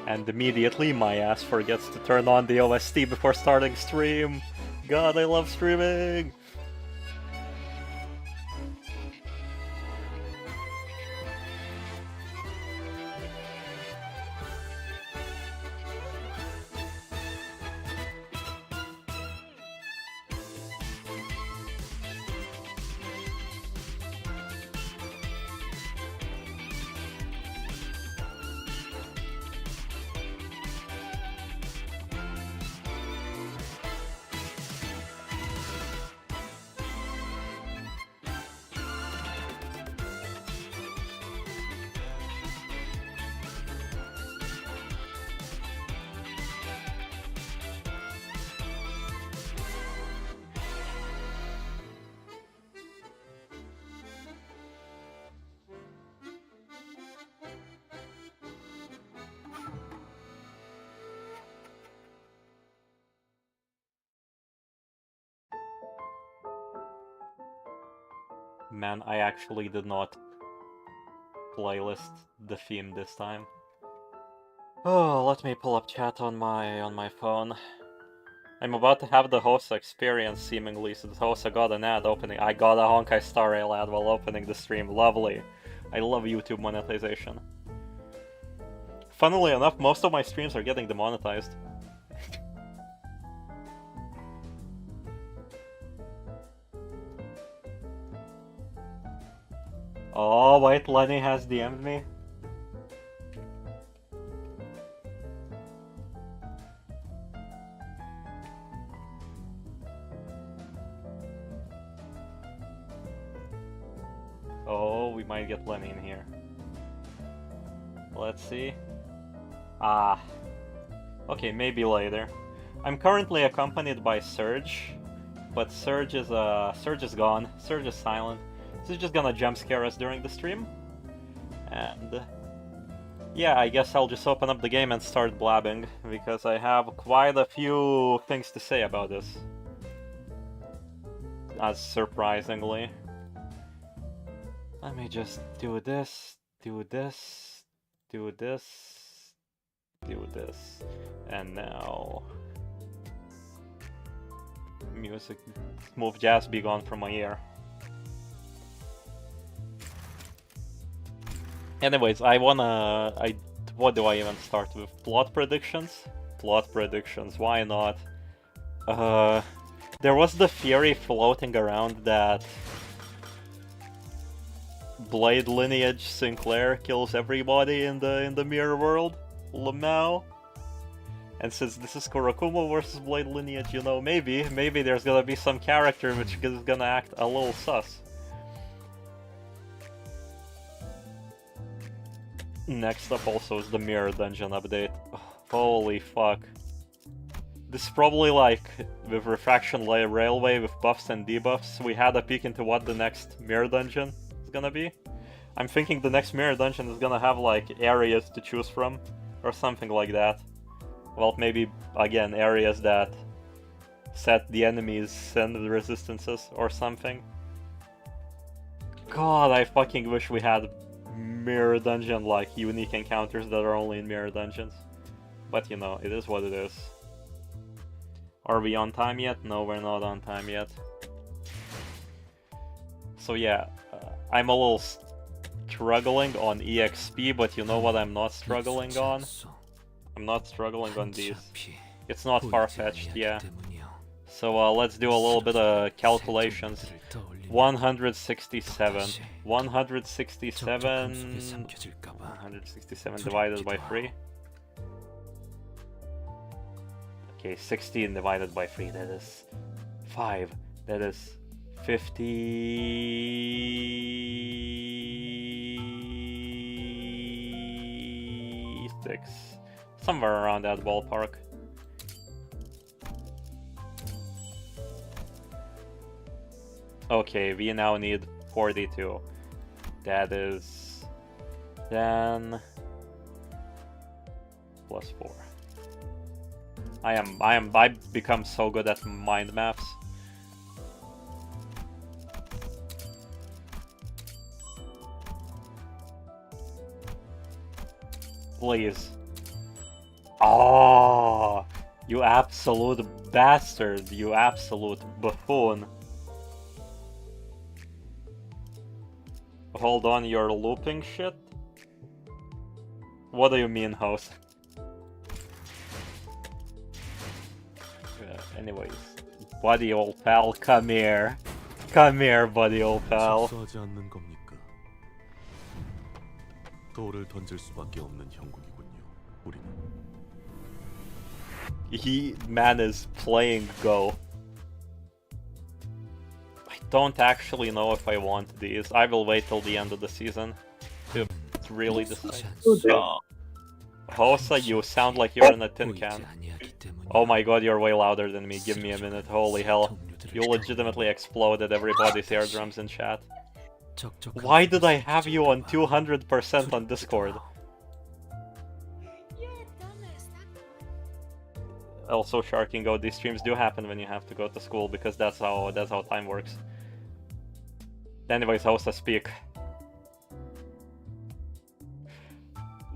And immediately my ass forgets to turn on the OST before starting stream. God, I love streaming! Man, I actually did not playlist the theme this time. Oh, let me pull up chat on my phone. I'm about to have the host experience seemingly, so the host got an ad opening. I got a Honkai Star Rail ad while opening the stream. Lovely. I love YouTube monetization. Funnily enough, most of my streams are getting demonetized. Oh, wait, Lenny has DM'd me. Oh, we might get Lenny in here. Let's see. Ah. Okay, maybe later. I'm currently accompanied by Surge, but Surge is gone. Surge is silent. So he's just gonna jump scare us during the stream. And yeah, I guess I'll just open up the game and start blabbing, because I have quite a few things to say about this. As surprisingly. Let me just do this, do this, do this, do this, and now... Music, smooth jazz be gone from my ear. Anyways, what do I even start with? Plot predictions? Plot predictions, why not? There was the theory floating around that Blade lineage Sinclair kills everybody in the mirror world, Lamau. And since this is Kurakumo versus Blade lineage, you know, maybe there's gonna be some character which is gonna act a little sus. Next up also is the Mirror Dungeon update. Oh, holy fuck. This is probably like with Refraction Railway with buffs and debuffs. We had a peek into what the next Mirror Dungeon is gonna be. I'm thinking the next Mirror Dungeon is gonna have like areas to choose from or something like that. Well, maybe again areas that set the enemies and the resistances or something. God, I fucking wish we had Mirror Dungeon like unique encounters that are only in Mirror Dungeons. But you know, it is what it is. Are we on time yet? No, we're not on time yet. So yeah, I'm a little struggling on EXP, but you know what I'm not struggling on? I'm not struggling on these. It's not far-fetched, yeah. So let's do a little bit of calculations. 167. 167 divided by 3. Okay, 16 divided by 3, that is 5. That is 56. Somewhere around that ballpark. Okay, we now need 42. That is then plus 4. I become so good at mind maps. Please. Oh, you absolute bastard, you absolute buffoon. Hold on, you're looping shit? What do you mean, host? Anyways, buddy old pal, come here. Come here, buddy old pal. 접수하지 않는 겁니까? 돌을 던질 수밖에 없는 형국이군요. 우리는. Man is playing Go. I don't actually know if I want these. I will wait till the end of the season to really decide. Hosa, you sound like you're in a tin can. Oh my god, you're way louder than me. Give me a minute. Holy hell. You legitimately exploded everybody's eardrums in chat. Why did I have you on 200% on Discord? Also, Sharking Go, these streams do happen when you have to go to school because that's how time works. Anyways, Hosa, speak.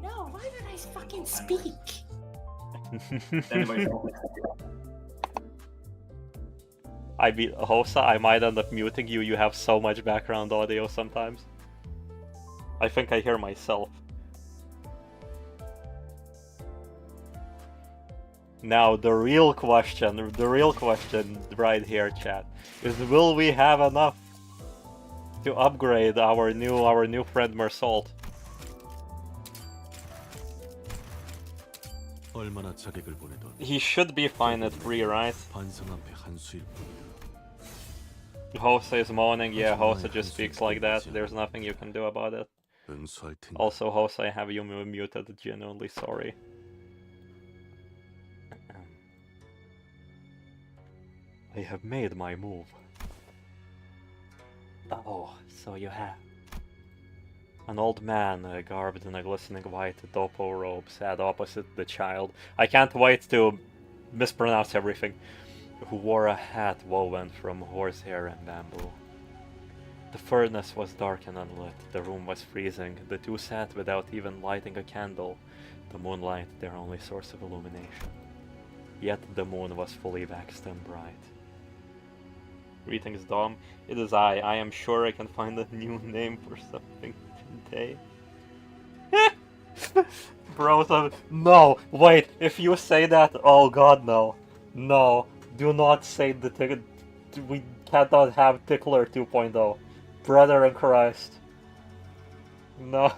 No, why would I fucking speak? Anyway, Hosa, I might end up muting you. You have so much background audio sometimes. I think I hear myself. Now the real question right here, chat, is will we have enough to upgrade our new friend Mersault? 얼마나 자객을 보내던 He should be fine at 3, right? 반성 앞에 한수일 뿐이다. Hosa is moaning, yeah, Hosa just speaks like that, there's nothing you can do about it. 응수할 텐데. Also, Hosa, I have you muted, genuinely sorry. I have made my move. Oh, so you have. An old man, garbed in a glistening white dopo robe, sat opposite the child. I can't wait to mispronounce everything. Who wore a hat woven from horsehair and bamboo. The furnace was dark and unlit. The room was freezing. The two sat without even lighting a candle, the moonlight their only source of illumination. Yet the moon was fully waxed and bright. Greetings, Dom. It is I. I am sure I can find a new name for something today. Bro, no! Wait, if you say that, oh god, no. No. Do not say the ticket. We cannot have Tickler 2.0. Brother in Christ. No.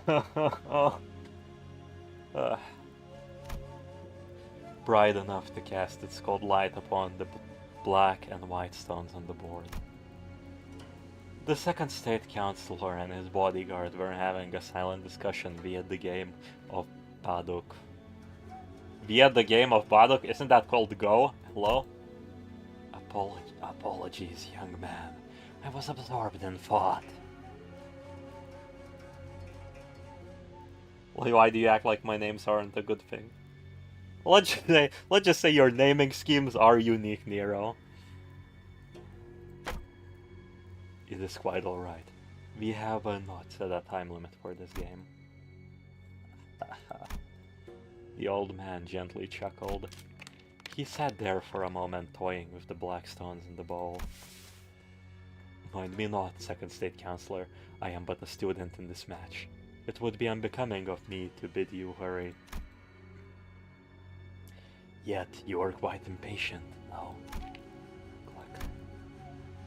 Bright enough to cast its cold light upon the black and white stones on the board. The second state councilor and his bodyguard were having a silent discussion via the game of Baduk. Via the game of Baduk? Isn't that called Go? Hello? Apologies, young man. I was absorbed in thought. Why do you act like my names aren't a good thing? Let's just say your naming schemes are unique, Nero. It is quite alright. We have not set a time limit for this game. The old man gently chuckled. He sat there for a moment, toying with the black stones in the bowl. Mind me not, second state councilor. I am but a student in this match. It would be unbecoming of me to bid you hurry. Yet you are quite impatient, no? Click.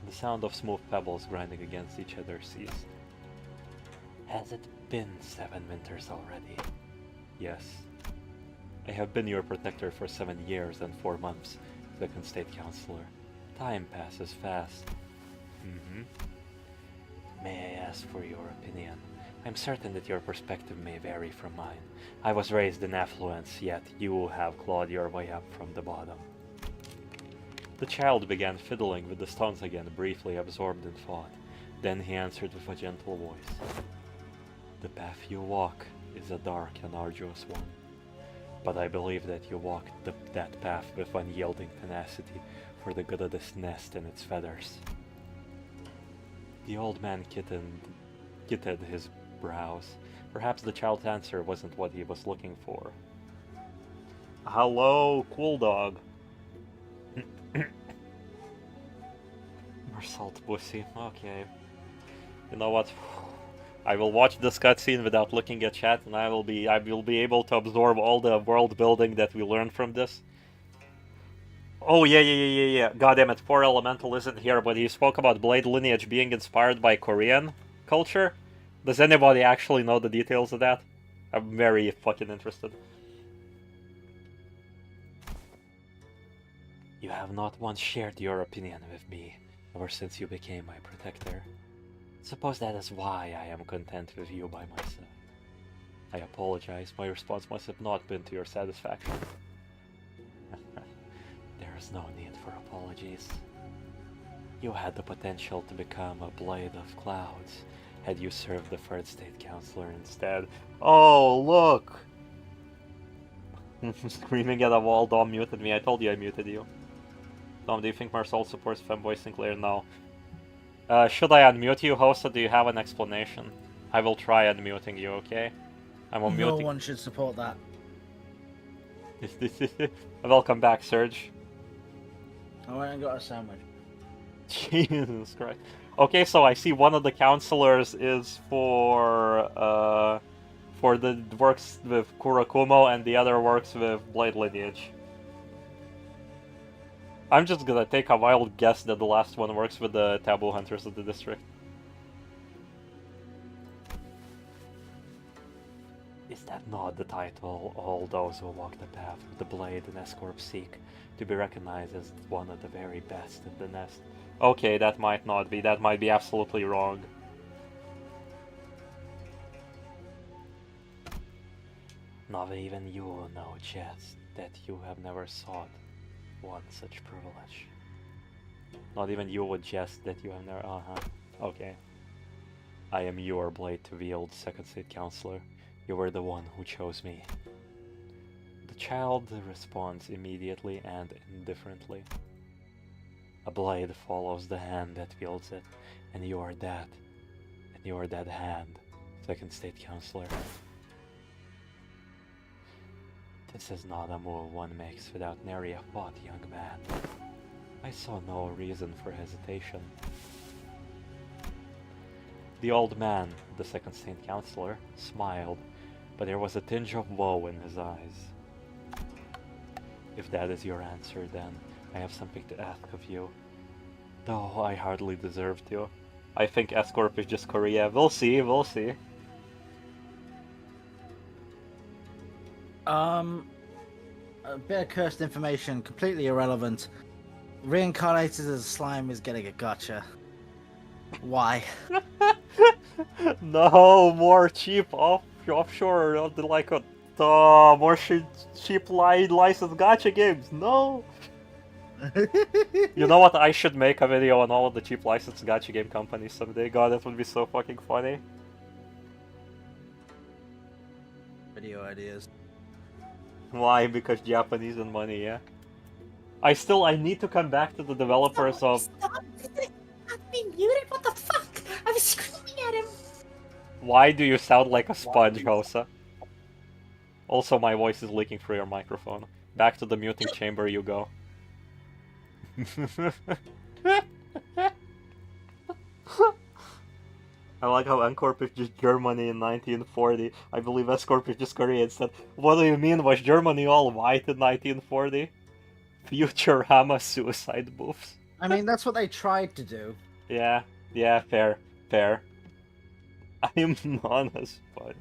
The sound of smooth pebbles grinding against each other ceased. Has it been 7 winters already? Yes. I have been your protector for 7 years and 4 months, second state councilor. Time passes fast. May I ask for your opinion? I'm certain that your perspective may vary from mine. I was raised in affluence, yet you have clawed your way up from the bottom. The child began fiddling with the stones again, briefly absorbed in thought. Then he answered with a gentle voice. The path you walk is a dark and arduous one. But I believe that you walked that path with unyielding tenacity for the good of this nest and its feathers. The old man knitted his brows. Perhaps the child's answer wasn't what he was looking for. Hello, cool dog. Salt pussy. Okay. You know what? I will watch this cutscene without looking at chat, and I will be able to absorb all the world building that we learned from this. Oh yeah. God damn it, poor Elemental isn't here, but he spoke about Blade lineage being inspired by Korean culture. Does anybody actually know the details of that? I'm very fucking interested. You have not once shared your opinion with me ever since you became my protector. Suppose that is why I am content with you by myself. I apologize, my response must have not been to your satisfaction. There is no need for apologies. You had the potential to become a blade of clouds had you served the third state counselor instead. Oh, look! Screaming at a wall, Dom muted me. I told you I muted you. Dom, do you think Marcel supports Femboy Sinclair? No. Should I unmute you, host, or do you have an explanation? I will try unmuting you, okay? I'm unmuting. No one should support that. Welcome back, Serge. I went and got a sandwich. Jesus Christ. Okay, so I see one of the counselors is for the works with Kurakumo, and the other works with Blade Lineage. I'm just gonna take a wild guess that the last one works with the Taboo Hunters of the district. Is that not the title all those who walk the path with the blade and escort seek to be recognized as one of the very best in the nest? Okay, that might not be. That might be absolutely wrong. Not even you know, Jess, that you have never sought one such privilege. Not even you would jest that you have never... Okay. I am your blade to wield, second state counselor. You were the one who chose me. The child responds immediately and indifferently. A blade follows the hand that wields it, and you are that. And you are that hand, second state counselor. This is not a move one makes without nary a thought, young man. I saw no reason for hesitation. The old man, the second state counselor, smiled, but there was a tinge of woe in his eyes. If that is your answer, then I have something to ask of you. Though I hardly deserve to. I think S-Corp is just Korea. We'll see, we'll see. A bit of cursed information, completely irrelevant. Reincarnated as a slime is getting a gotcha. Why? No, more cheap offshore, like more cheap licensed gacha games. No. You know what? I should make a video on all of the cheap licensed gacha game companies someday. God, that would be so fucking funny. Video ideas. Why? Because Japanese and money, yeah. I need to come back to the developers of... Stop! I've been muted, what the fuck? I was screaming at him! Why do you sound like a sponge, Hosa? Also, my voice is leaking through your microphone. Back to the muting chamber you go. I like how N-Corp is just Germany in 1940. I believe S-Corp is just Korea instead. What do you mean? Was Germany all white in 1940? Futurama suicide moves. I mean, that's what they tried to do. Yeah, fair. I am not a sponge.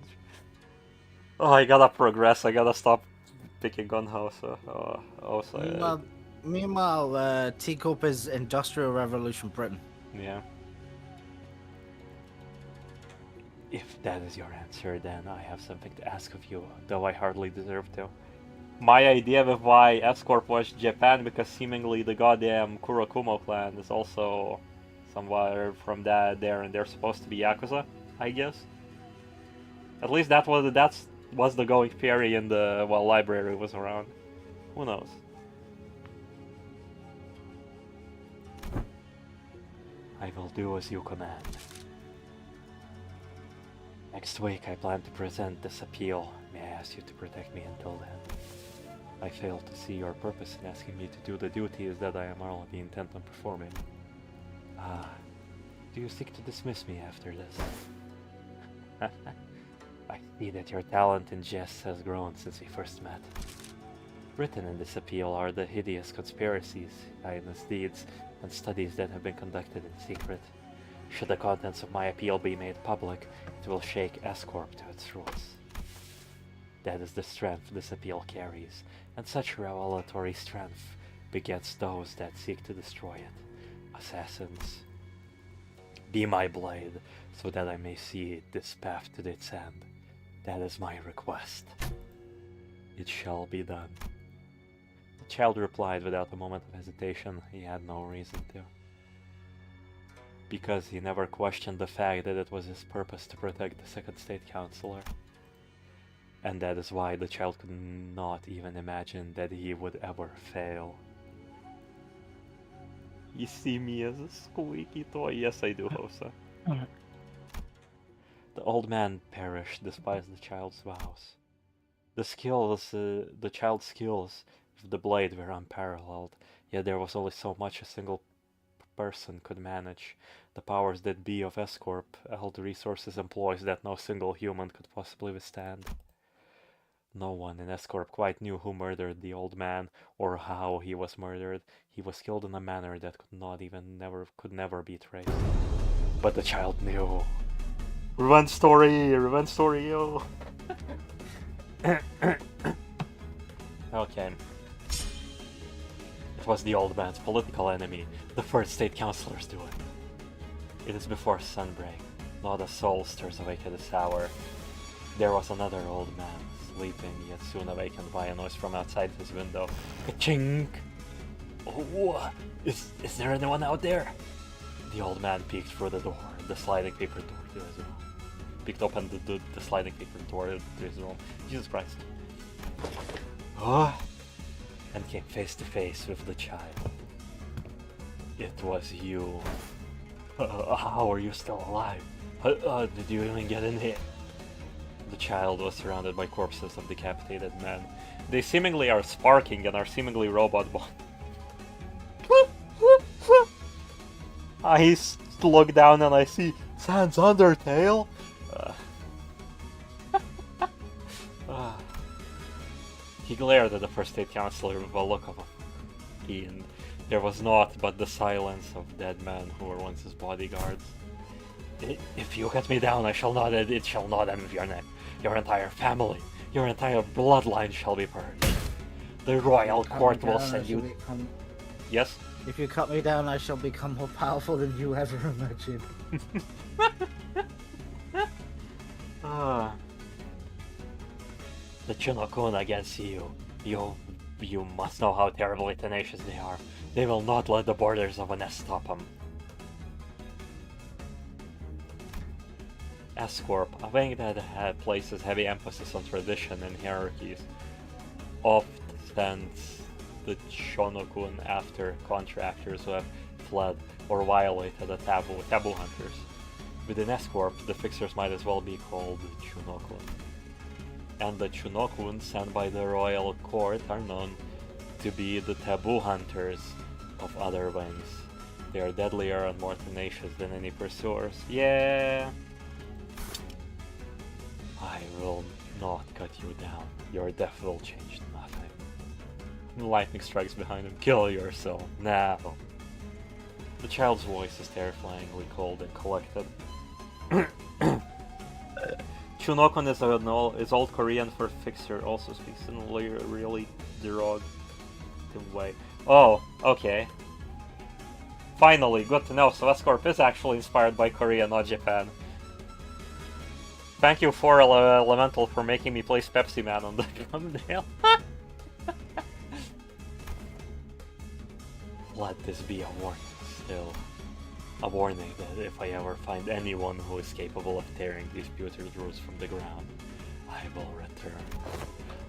Oh, I gotta progress. I gotta stop picking on Hosa. Meanwhile, T-Corp is Industrial Revolution Britain. Yeah. If that is your answer, then I have something to ask of you, though I hardly deserve to. My idea of why S-Corp was Japan, because seemingly the goddamn Kurakumo clan is also somewhere from there, and they're supposed to be Yakuza, I guess. At least that was the going theory in the while library was around. Who knows? I will do as you command. Next week I plan to present this appeal. May I ask you to protect me until then? I fail to see your purpose in asking me to do the duties that I am already intent on performing. Ah, do you seek to dismiss me after this? I see that your talent in jest has grown since we first met. Written in this appeal are the hideous conspiracies, heinous deeds, and studies that have been conducted in secret. Should the contents of my appeal be made public, it will shake S-Corp to its roots. That is the strength this appeal carries, and such revelatory strength begets those that seek to destroy it. Assassins. Be my blade, so that I may see this path to its end. That is my request. It shall be done. The child replied without a moment of hesitation. He had no reason to. Because he never questioned the fact that it was his purpose to protect the second state counselor. And that is why the child could not even imagine that he would ever fail. You see me as a squeaky toy? Yes, I do, Hosa. The old man perished despite the child's vows. The child's skills with the blade were unparalleled, yet there was only so much a single person could manage. The powers that be of S-Corp held resources and ploys that no single human could possibly withstand. No one in S-Corp quite knew who murdered the old man, or how he was murdered. He was killed in a manner that could never be traced. But the child knew. Revenge story, yo. Okay. It was the old man's political enemy, the first state councilor's doing. It is before sunbreak. Not a soul stirs awake at this hour. There was another old man, sleeping, yet soon awakened by a noise from outside his window. Ka-chink! Oh, is there anyone out there? The old man peeked through the door, the sliding paper door to his room. Peeked open the sliding paper door to his room. Jesus Christ. And came face to face with the child. It was you. How are you still alive? Did you even get in here? The child was surrounded by corpses of decapitated men. They seemingly are sparking and are seemingly robot bombs. I look down and I see Sans Undertale. He glared at the first state councilor with a look of and there was naught but the silence of dead men who were once his bodyguards. If you cut me down, it shall not end with your neck. Your entire family, your entire bloodline shall be purged. The royal court will send you... Yes? If you cut me down, I shall become more powerful than you ever imagined. The Chinokun against you. You must know how terribly tenacious they are. They will not let the borders of a nest stop them. S-Corp, a wing that places heavy emphasis on tradition and hierarchies, oft sends the Shonokun after contractors who have fled or violated a taboo hunters. Within S-Corp, the fixers might as well be called Chunokun. And the Chunokun sent by the royal court are known to be the taboo hunters of other wings. They are deadlier and more tenacious than any pursuers. Yeah! I will not cut you down. Your death will change nothing. Lightning strikes behind him. Kill yourself now. The child's voice is terrifyingly cold and collected. Chunokun is old Korean for fixer, also speaks in a really derogatory way. Oh, okay. Finally, good to know. So S-Corp is actually inspired by Korea, not Japan. Thank you for Elemental for making me place Pepsi Man on the thumbnail. Let this be a warning still. A warning that if I ever find anyone who is capable of tearing these putrid roots from the ground, I will return.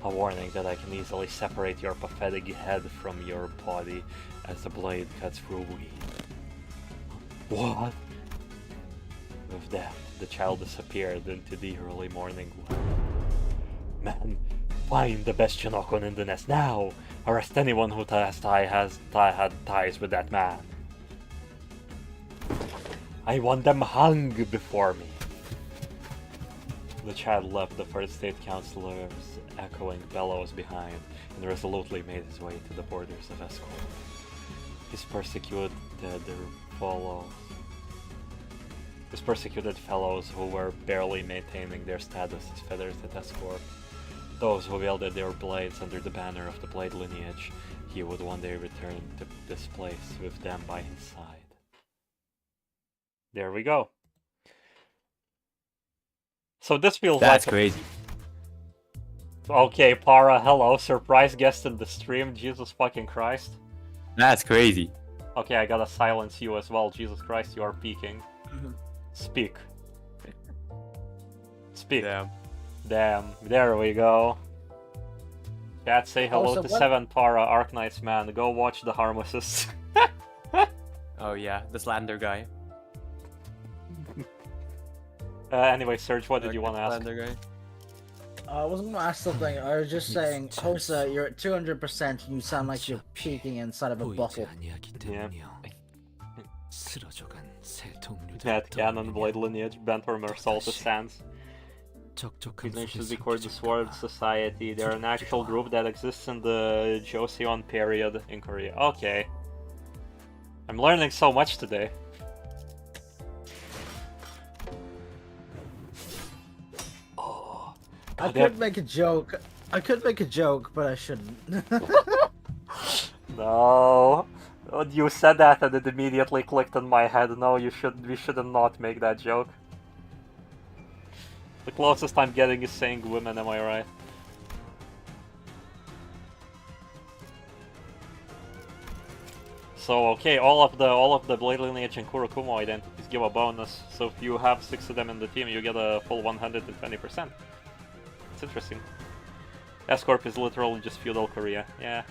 A warning that I can easily separate your pathetic head from your body as the blade cuts through weed. What? With that, the child disappeared into the early morning wood. Man, Find the best Shinokon in the nest now! Arrest anyone who had ties with that man. I want them hung before me. The child left the first state councilor's echoing bellows behind and resolutely made his way to the borders of Escort. His persecuted fellows who were barely maintaining their status as feathers at Escort, those who wielded their blades under the banner of the blade lineage, he would one day return to this place with them by his side. There we go. So this feels That's like crazy. Okay, Para, hello, surprise guest in the stream, Jesus fucking Christ. That's crazy. Okay, I gotta silence you as well, Jesus Christ, you are peeking. Speak. Speak. Damn. Damn, there we go. Chat, say hello Also, to what- 7 Para, Arknights man, go watch the Harmlesses. Oh yeah, the slander guy. Anyway, Serge, what did you want to ask? Slander guy. I wasn't gonna ask something. I was just saying, Hosa, you're at 200% and you sound like you're peeking inside of a bottle. Yeah. Matt Cannon, Blade Lineage, Bantormer, Salted Sands. These should be called the Sword Society. They're an actual group that exists in the Joseon period in Korea. Okay. I'm learning so much today. Oh. I God, could make a joke. I could make a joke, but I shouldn't. No. You said that and it immediately clicked in my head. No, we shouldn't not make that joke. The closest I'm getting is saying women, am I right? So okay, all of the Blade Lineage and Kurokumo identities give a bonus. So if you have 6 of them in the team, you get a full 120%. It's interesting. S-Corp is literally just feudal Korea. Yeah.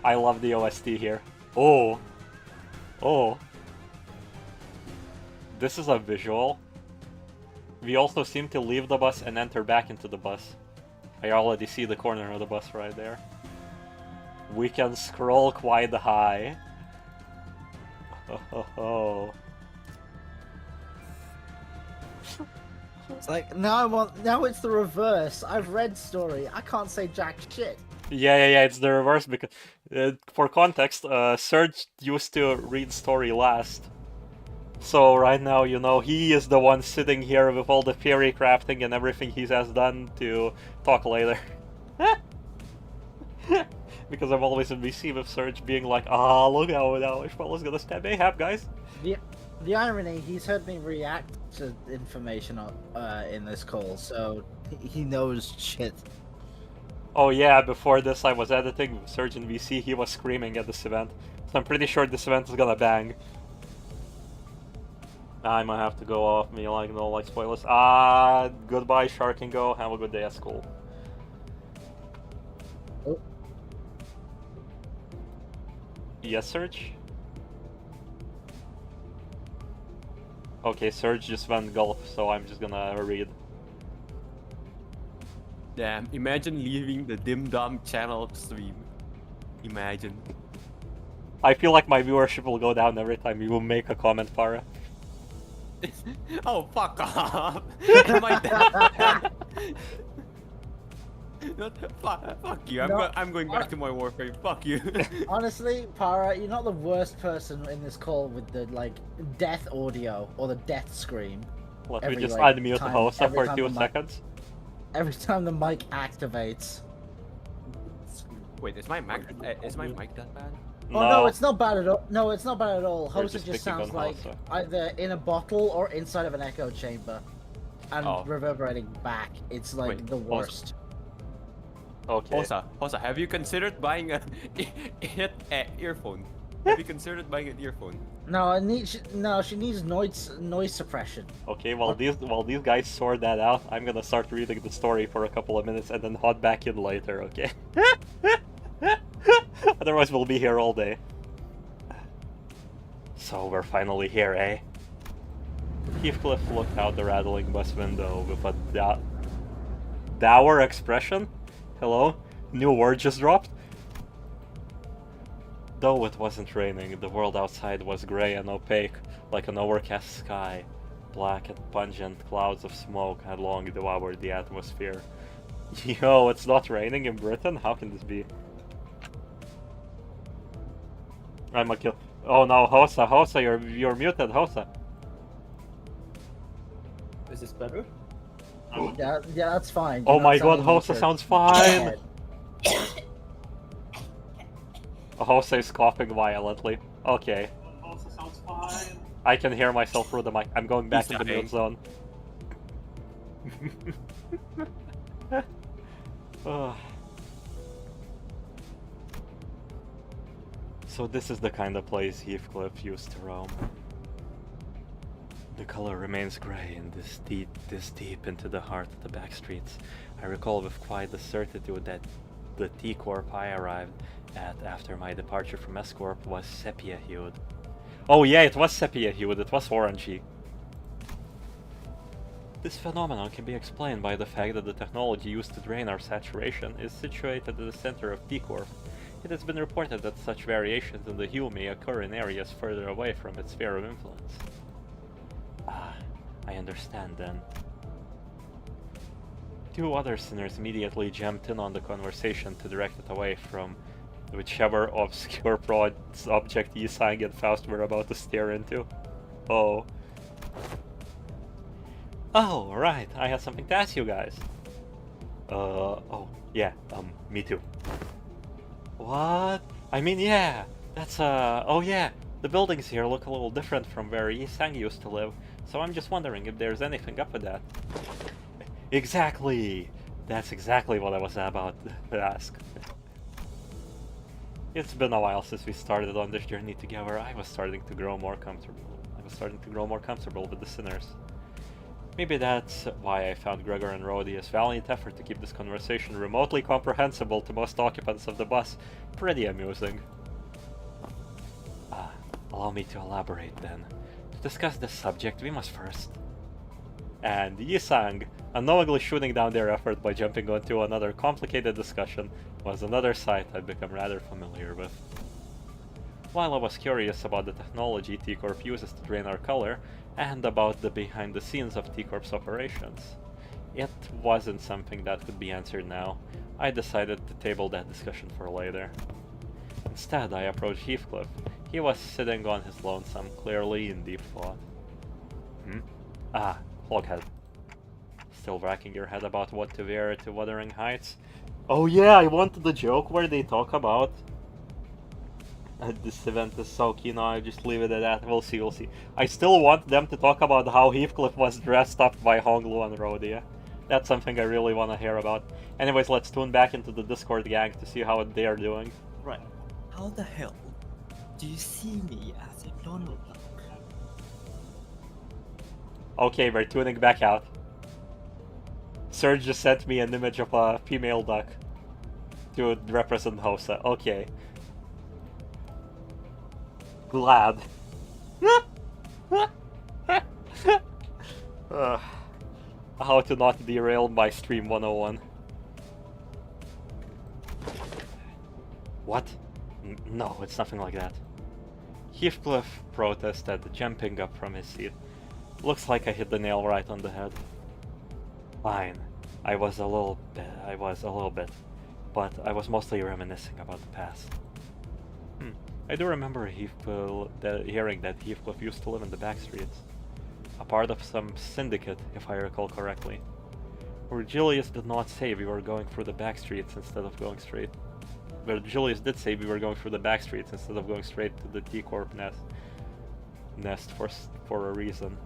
I love the OST here. Oh. Oh. This is a visual. We also seem to leave the bus and enter back into the bus. I already see the corner of the bus right there. We can scroll quite high. Oh. It's like now it's the reverse. I've read story. I can't say jack shit. Yeah, it's the reverse because, for context, Serge used to read story last. So right now, you know, he is the one sitting here with all the theory crafting and everything he has done to talk later. Because I'm always in VC with Serge being like, look how Ishmael's gonna stab Ahab, guys. The irony, he's heard me react to information in this call, so he knows shit. Oh yeah, before this I was editing with Serge in VC, he was screaming at this event. So I'm pretty sure this event is gonna bang. I might have to go off me, like, no, like, spoilers. Goodbye, Shark and Go. Have a good day at school. Oh. Yes, Serge? Okay, Serge just went golf, so I'm just gonna read. Damn, imagine leaving the Dim Dom channel stream. Imagine. I feel like my viewership will go down every time you will make a comment, Farah. Oh, fuck off! Am I dead? Fuck you, No, I'm going back to my warframe, fuck you. Honestly, Para, you're not the worst person in this call with the, like, death audio or the death scream. Let me Every, just like, unmute the time- host every for time 2 the mic- seconds. Every time the mic activates. Wait, is my mic that bad? Oh no, it's not bad at all. No, it's not bad at all. We're Hosa just just picking sounds on like Hosa. either in a bottle or inside of an echo chamber. And Oh. reverberating back. It's like Wait, the Hosa. worst. Okay. Hosa, have you considered buying a earphone? Have you considered buying an earphone? No, she needs noise suppression. Okay, while these guys sort that out, I'm gonna start reading the story for a couple of minutes and then hop back in later, okay? Otherwise we'll be here all day. So we're finally here, eh? Heathcliff looked out the rattling bus window with a dour expression. Hello? New word just dropped? Though it wasn't raining, the world outside was grey and opaque, like an overcast sky. Black and pungent clouds of smoke had long devoured the atmosphere. Yo, it's not raining in Britain? How can this be? I'm a kill. Oh no, Hosa, you're muted, Hosa. Is this better? Yeah, that's fine. Oh You're my not god, sounding Hosa like sounds a fine! dickhead. Hosa is coughing violently. Okay. Hosa sounds fine. I can hear myself through the mic. I'm going back He's in the mute dying. zone. Ugh. So this is the kind of place Heathcliff used to roam. The color remains grey and this deep into the heart of the back streets. I recall with quite the certitude that the T-Corp I arrived at after my departure from S-Corp was sepia-hued. Oh yeah, it was sepia-hued, it was orangey. This phenomenon can be explained by the fact that the technology used to drain our saturation is situated at the center of T-Corp. It has been reported that such variations in the hue may occur in areas further away from its sphere of influence. Ah, I understand then. Two other sinners immediately jumped in on the conversation to direct it away from whichever obscure object Yisang and Faust were about to stare into. Oh. Oh, right, I have something to ask you guys. Oh, yeah, me too. What? I mean, yeah, that's, oh yeah, the buildings here look a little different from where Yisang used to live, so I'm just wondering if there's anything up with that. Exactly! That's exactly what I was about to ask. It's been a while since we started on this journey together. I was starting to grow more comfortable with the sinners. Maybe that's why I found Gregor and Rhodey's valiant effort to keep this conversation remotely comprehensible to most occupants of the bus pretty amusing. Allow me to elaborate then. To discuss this subject, we must first... And Yisang, unknowingly shooting down their effort by jumping onto another complicated discussion, was another sight I'd become rather familiar with. While I was curious about the technology T-Corp uses to drain our color, and about the behind the scenes of T-Corp's operations, it wasn't something that could be answered now. I decided to table that discussion for later. Instead, I approached Heathcliff. He was sitting on his lonesome, clearly in deep thought. Hoghead. Still racking your head about what to wear to Wuthering Heights? Oh yeah, I wanted the joke where they talk about... this event is so key, I just leave it at that. We'll see. I still want them to talk about how Heathcliff was dressed up by Honglu and Rhodia. That's something I really want to hear about. Anyways, let's tune back into the Discord gang to see how they are doing. Right. How the hell do you see me as a Donald Duck? Okay, we're tuning back out. Serge just sent me an image of a female duck to represent Hosa. Okay. Glad. How to not derail my stream 101. What? No, it's nothing like that. Heathcliff protested, jumping up from his seat. Looks like I hit the nail right on the head. Fine. I was a little bit. But I was mostly reminiscing about the past. I do remember hearing that Heathcliff used to live in the back streets. A part of some syndicate, if I recall correctly. Virgilius did not say we were going through the back streets instead of going straight. Virgilius did say we were going through the back streets instead of going straight to the T-Corp nest for a reason.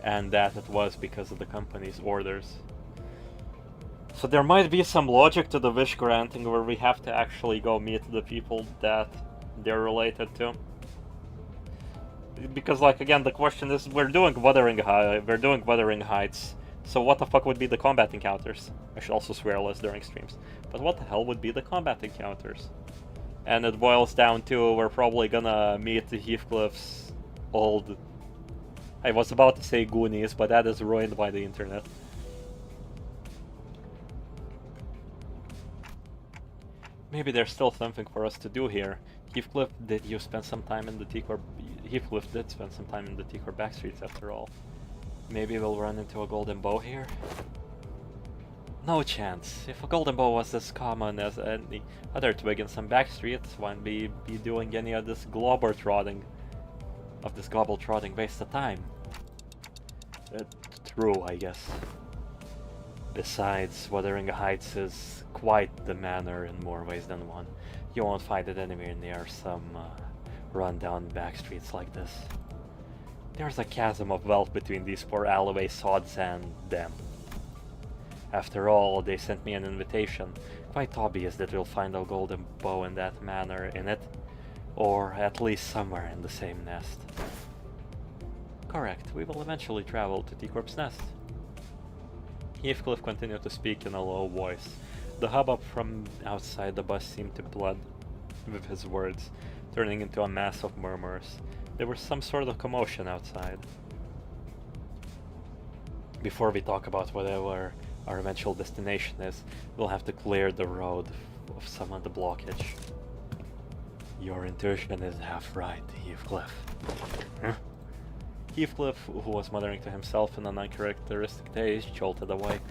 And that it was because of the company's orders. So there might be some logic to the wish granting where we have to actually go meet the people that they're related to. Because, like, again, the question is, we're doing Wuthering Heights, so what the fuck would be the combat encounters? I should also swear less during streams. But what the hell would be the combat encounters? And it boils down to, we're probably gonna meet Heathcliff's old I was about to say Goonies, but that is ruined by the internet. Maybe there's still something for us to do here. Heathcliff, did you spend some time in the T-Corp? Heathcliff did spend some time in the T-Corp backstreets after all. Maybe we'll run into a golden bow here? No chance. If a golden bow was as common as any other twig in some backstreets, why would we be doing any of this globetrotting? Of this gobble-trotting waste of time? True, I guess. Besides, Wuthering Heights is quite the manor in more ways than one. You won't find it anywhere near some run-down backstreets like this. There's a chasm of wealth between these poor alleyway sods and them. After all, they sent me an invitation. Quite obvious that we'll find a golden bow in that manor in it. Or at least somewhere in the same nest. Correct, we will eventually travel to T-Corp's nest. Heathcliff continued to speak in a low voice. The hubbub from outside the bus seemed to blend with his words, turning into a mass of murmurs. There was some sort of commotion outside. Before we talk about whatever our eventual destination is, we'll have to clear the road of some of the blockage. Your intuition is half right, Heathcliff. Heathcliff, who was muttering to himself in an uncharacteristic taste, jolted awake.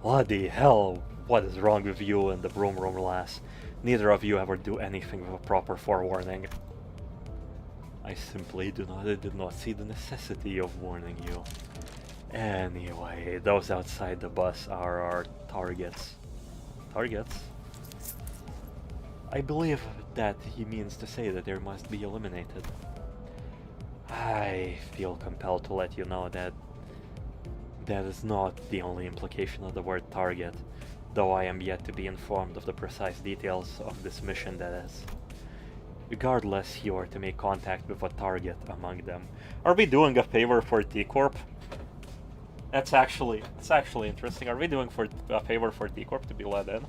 Bloody hell, what is wrong with you and the broom room lass? Neither of you ever do anything with a proper forewarning. I simply did not see the necessity of warning you. Anyway, those outside the bus are our targets. Targets? I believe that he means to say that they must be eliminated. I feel compelled to let you know that that is not the only implication of the word target, though I am yet to be informed of the precise details of this mission, that is. Regardless, you are to make contact with a target among them. Are we doing a favor for T-Corp? It's actually interesting. Are we doing a favor for T-Corp to be let in?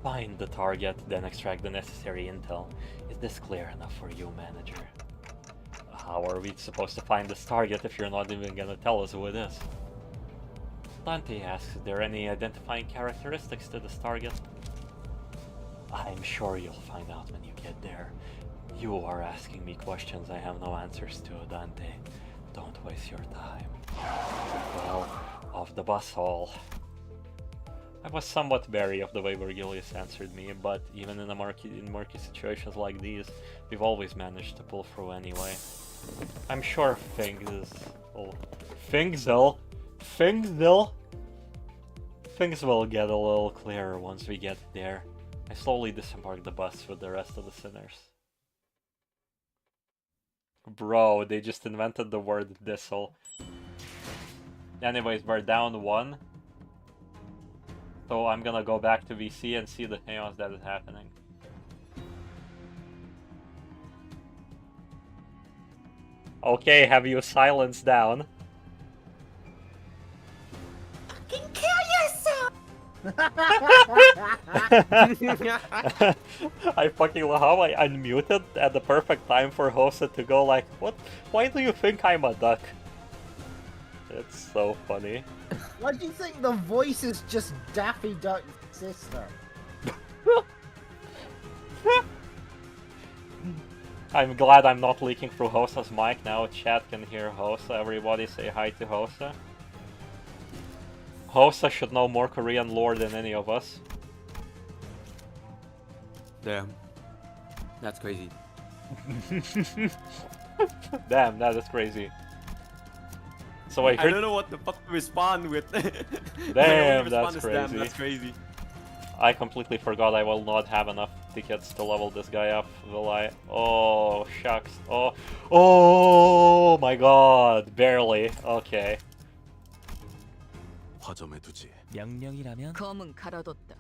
Find the target, then extract the necessary intel. Is this clear enough for you, manager? How are we supposed to find this target if you're not even gonna tell us who it is? Dante asks, is there any identifying characteristics to this target? I'm sure you'll find out when you get there. You are asking me questions I have no answers to, Dante. Don't waste your time. Well, off the bus hall. I was somewhat wary of the way Virgilius answered me, but even in murky situations like these, we've always managed to pull through anyway. I'm sure things will get a little clearer once we get there. I slowly disembarked the bus with the rest of the sinners. Bro, they just invented the word thistle. Anyways, we're down 1. So I'm gonna go back to VC and see the chaos that is happening. Okay, have you silenced down? Fucking kill yourself! I fucking love how I unmuted at the perfect time for Hosa to go like, what? Why do you think I'm a duck? It's so funny. Why do you think the voice is just Daffy Duck's sister? I'm glad I'm not leaking through Hosa's mic now. Chat can hear Hosa. Everybody say hi to Hosa. Hosa should know more Korean lore than any of us. Damn. That's crazy. Damn, that is crazy. So I I don't know what the fuck to respond with. Damn, that's crazy. Damn, that's crazy. I completely forgot I will not have enough tickets to level this guy up, will I? Oh, shucks. Oh my god, barely. Okay. 화점에 두지. 명령이라면 검은 가려뒀다.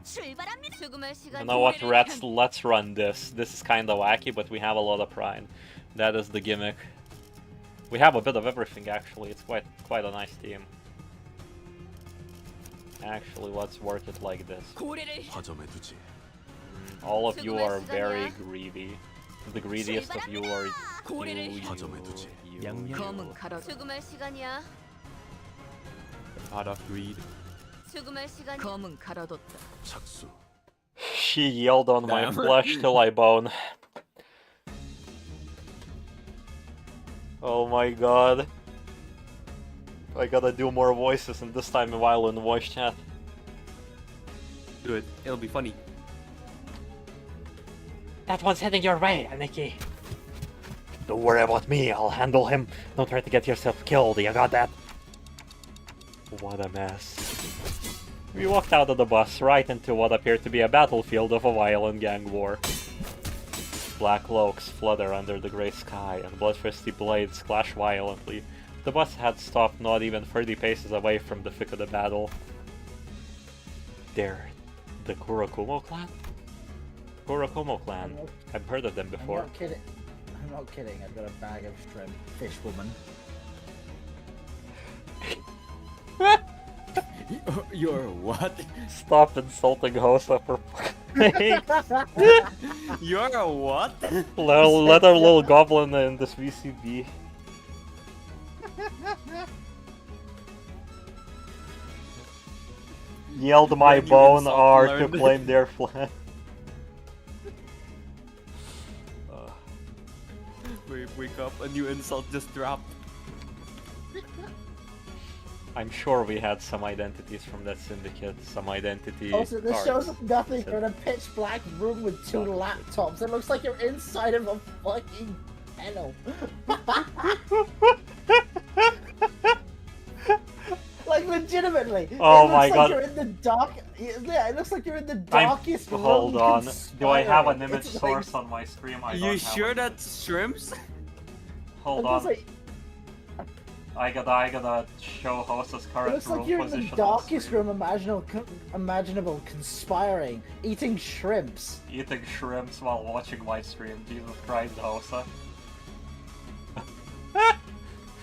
출발합니다. 죽음의 시간. You know what, rats? Let's run this. This is kinda wacky, but we have a lot of pride. That is the gimmick. We have a bit of everything, actually. It's quite a nice team. Actually, let's work it like this. 화점에 두지. All of you are very greedy. The greediest of you are you. 허점해두지. 검은 가로 수금할 시간이야. Out of greed. 수금할 시간. 검은 가로뒀다. 착수. She yelled on my Damn. flesh till I bone. Oh my god. I gotta do more voices and this time while in voice chat. Do it. It'll be funny. That one's heading your way, Aniki. Don't worry about me, I'll handle him. Don't try to get yourself killed, you got that? What a mess. We walked out of the bus right into what appeared to be a battlefield of a violent gang war. Black cloaks flutter under the grey sky, and bloodthirsty blades clash violently. The bus had stopped not even 30 paces away from the thick of the battle. They're the Kurakumo clan? Kurakumo clan. I've heard of them before. I'm not kidding. I'm not kidding. I've got a bag of shrimp. Fish woman. You're what? Stop insulting Hosa for You're a what? let a little goblin in this VCB. Yield my When you bone insult R to learned. claim their flag. Wake up, a new insult just dropped. I'm sure we had some identities from that syndicate. Some identity. Also, this cards. shows up nothing. You're in a pitch black room with two laptops. It looks like you're inside of a fucking kennel. Like legitimately. Oh it my looks god. like you're in the dark. Yeah, it looks like you're in the darkest room. Hold on. Do I have an conspiring. image It's source like, on my screen? I You don't sure have that's shrimps? Hold it looks on. like, I gotta show Hosa's it current looks like room you're in position. the on darkest screen. room imaginable, conspiring, eating shrimps. Eating shrimps while watching my stream. Jesus Christ, Hosa.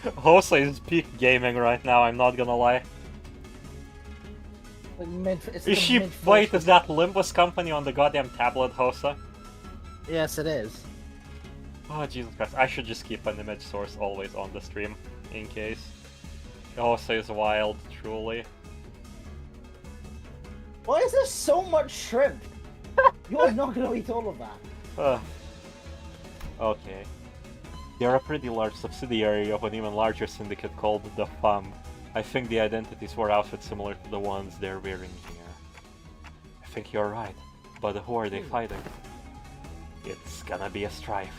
Hosa is peak gaming right now, I'm not gonna lie. Like it's Is the she- mid-40s. wait, is that Limbus company on the goddamn tablet, Hosa? Yes, it is. Oh, Jesus Christ, I should just keep an image source always on the stream, in case. Hosa is wild, truly. Why is there so much shrimp? You're not gonna eat all of that. Okay. They're a pretty large subsidiary of an even larger syndicate called the FUM. I think the identities were outfits similar to the ones they're wearing here. I think you're right, but who are they fighting? It's gonna be a strife.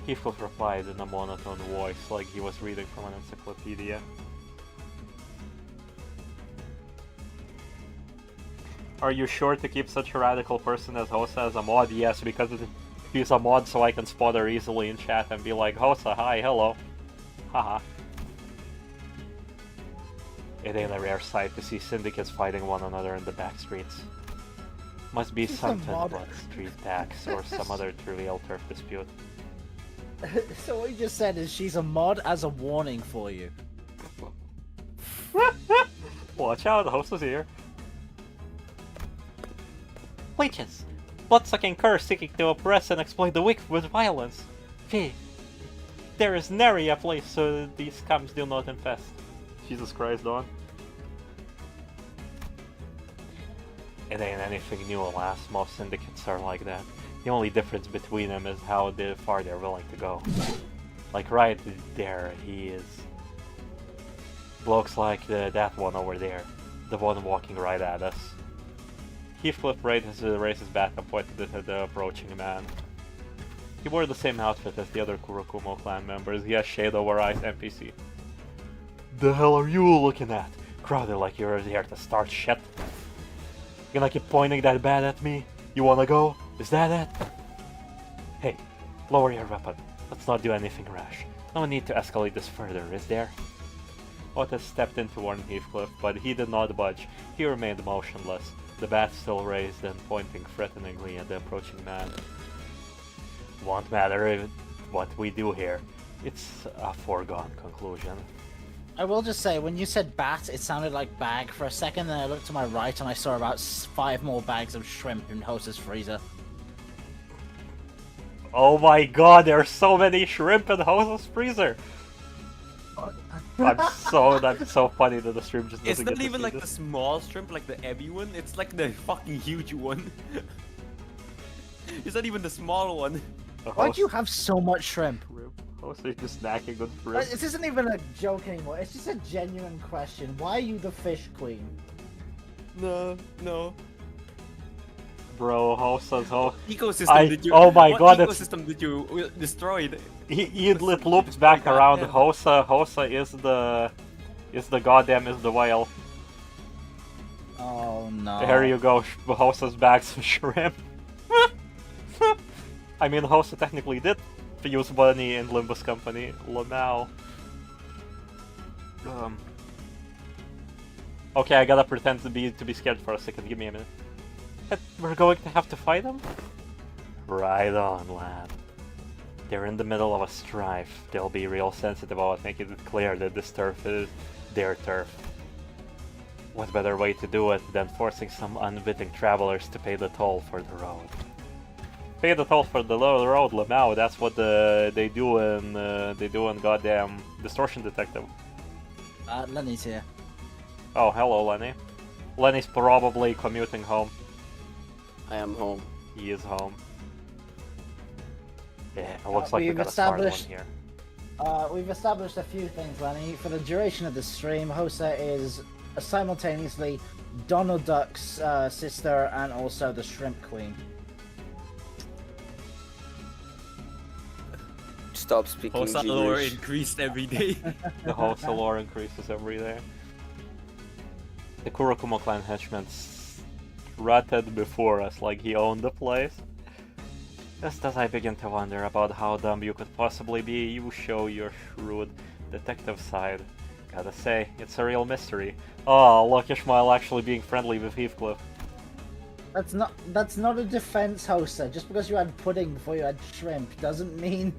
Heathcliff replied in a monotone voice, like he was reading from an encyclopedia. Are you sure to keep such a radical person as Hosa as a mod? Yes, because he's a mod so I can spot her easily in chat and be like, Hosa, hi, hello. Haha. It ain't a rare sight to see syndicates fighting one another in the back streets. Must be She's a something mod. but street tax or some other trivial turf dispute. So what you just said is she's a mod as a warning for you. Watch out, the host is here. Leeches! Blood-sucking curs seeking to oppress and exploit the weak with violence. Fee. There is nary a place so these scums do not infest. Jesus Christ, Dawn. It ain't anything new, alas. Most syndicates are like that. The only difference between them is how far they're willing to go. Like right there, he is. Looks like that one over there. The one walking right at us. Heathcliff raised his bat and pointed it at the approaching man. He wore the same outfit as the other Kurakumo clan members. He has shade over eyes NPC. The hell are you looking at? Crowded like you're here to start shit. You gonna keep pointing that bat at me? You wanna go? Is that it? Hey, lower your weapon. Let's not do anything rash. No need to escalate this further, is there? Otis stepped in to warn Heathcliff, but he did not budge. He remained motionless, the bat still raised and pointing threateningly at the approaching man. Won't matter what we do here. It's a foregone conclusion. I will just say, when you said bat, it sounded like bag for a second, then I looked to my right and I saw about 5 more bags of shrimp in Hosa's freezer. Oh my god, there are so many shrimp in Hosa's freezer! That's so funny that the stream just It's doesn't not get to even see like the this. small shrimp, like the heavy one. It's like the fucking huge one. It's not even the small one. Why do you have so much shrimp? Hosa is just snacking on shrimp. This isn't even a joke anymore. It's just a genuine question. Why are you the fish queen? No. Bro, Hosa's Ecosystem did you? Oh my what god, ecosystem did you destroyed? it loops back around. Hosa is the whale. Oh no. Here you go, Hosa's bags of shrimp. I mean, Hosa technically did use Bunny in Limbus Company. Lamau. Okay, I gotta pretend to be scared for a second. Give me a minute. We're going to have to fight them? Right on, lad. They're in the middle of a strife. They'll be real sensitive about making it clear that this turf is their turf. What better way to do it than forcing some unwitting travelers to pay the toll for the road? Pay the toll for the road, Lamau. That's what they do in goddamn Distortion Detective. Lenny's here. Oh, hello, Lenny. Lenny's probably commuting home. I am home. He is home. Yeah, it looks like we we've got a smart one established- here. We've established a few things, Lenny. For the duration of the stream, Hosa is simultaneously Donald Duck's sister and also the Shrimp Queen. Stop speaking Hosa lore gibberish. increased every day. The Hosa lore increases every day. The Kurokumo clan henchman strutted before us like he owned the place. Just as I begin to wonder about how dumb you could possibly be, you show your shrewd detective side. Gotta say, it's a real mystery. Oh, look, Ishmael actually being friendly with Heathcliff. That's not a defense, Hosa. Just because you had pudding before you had shrimp doesn't mean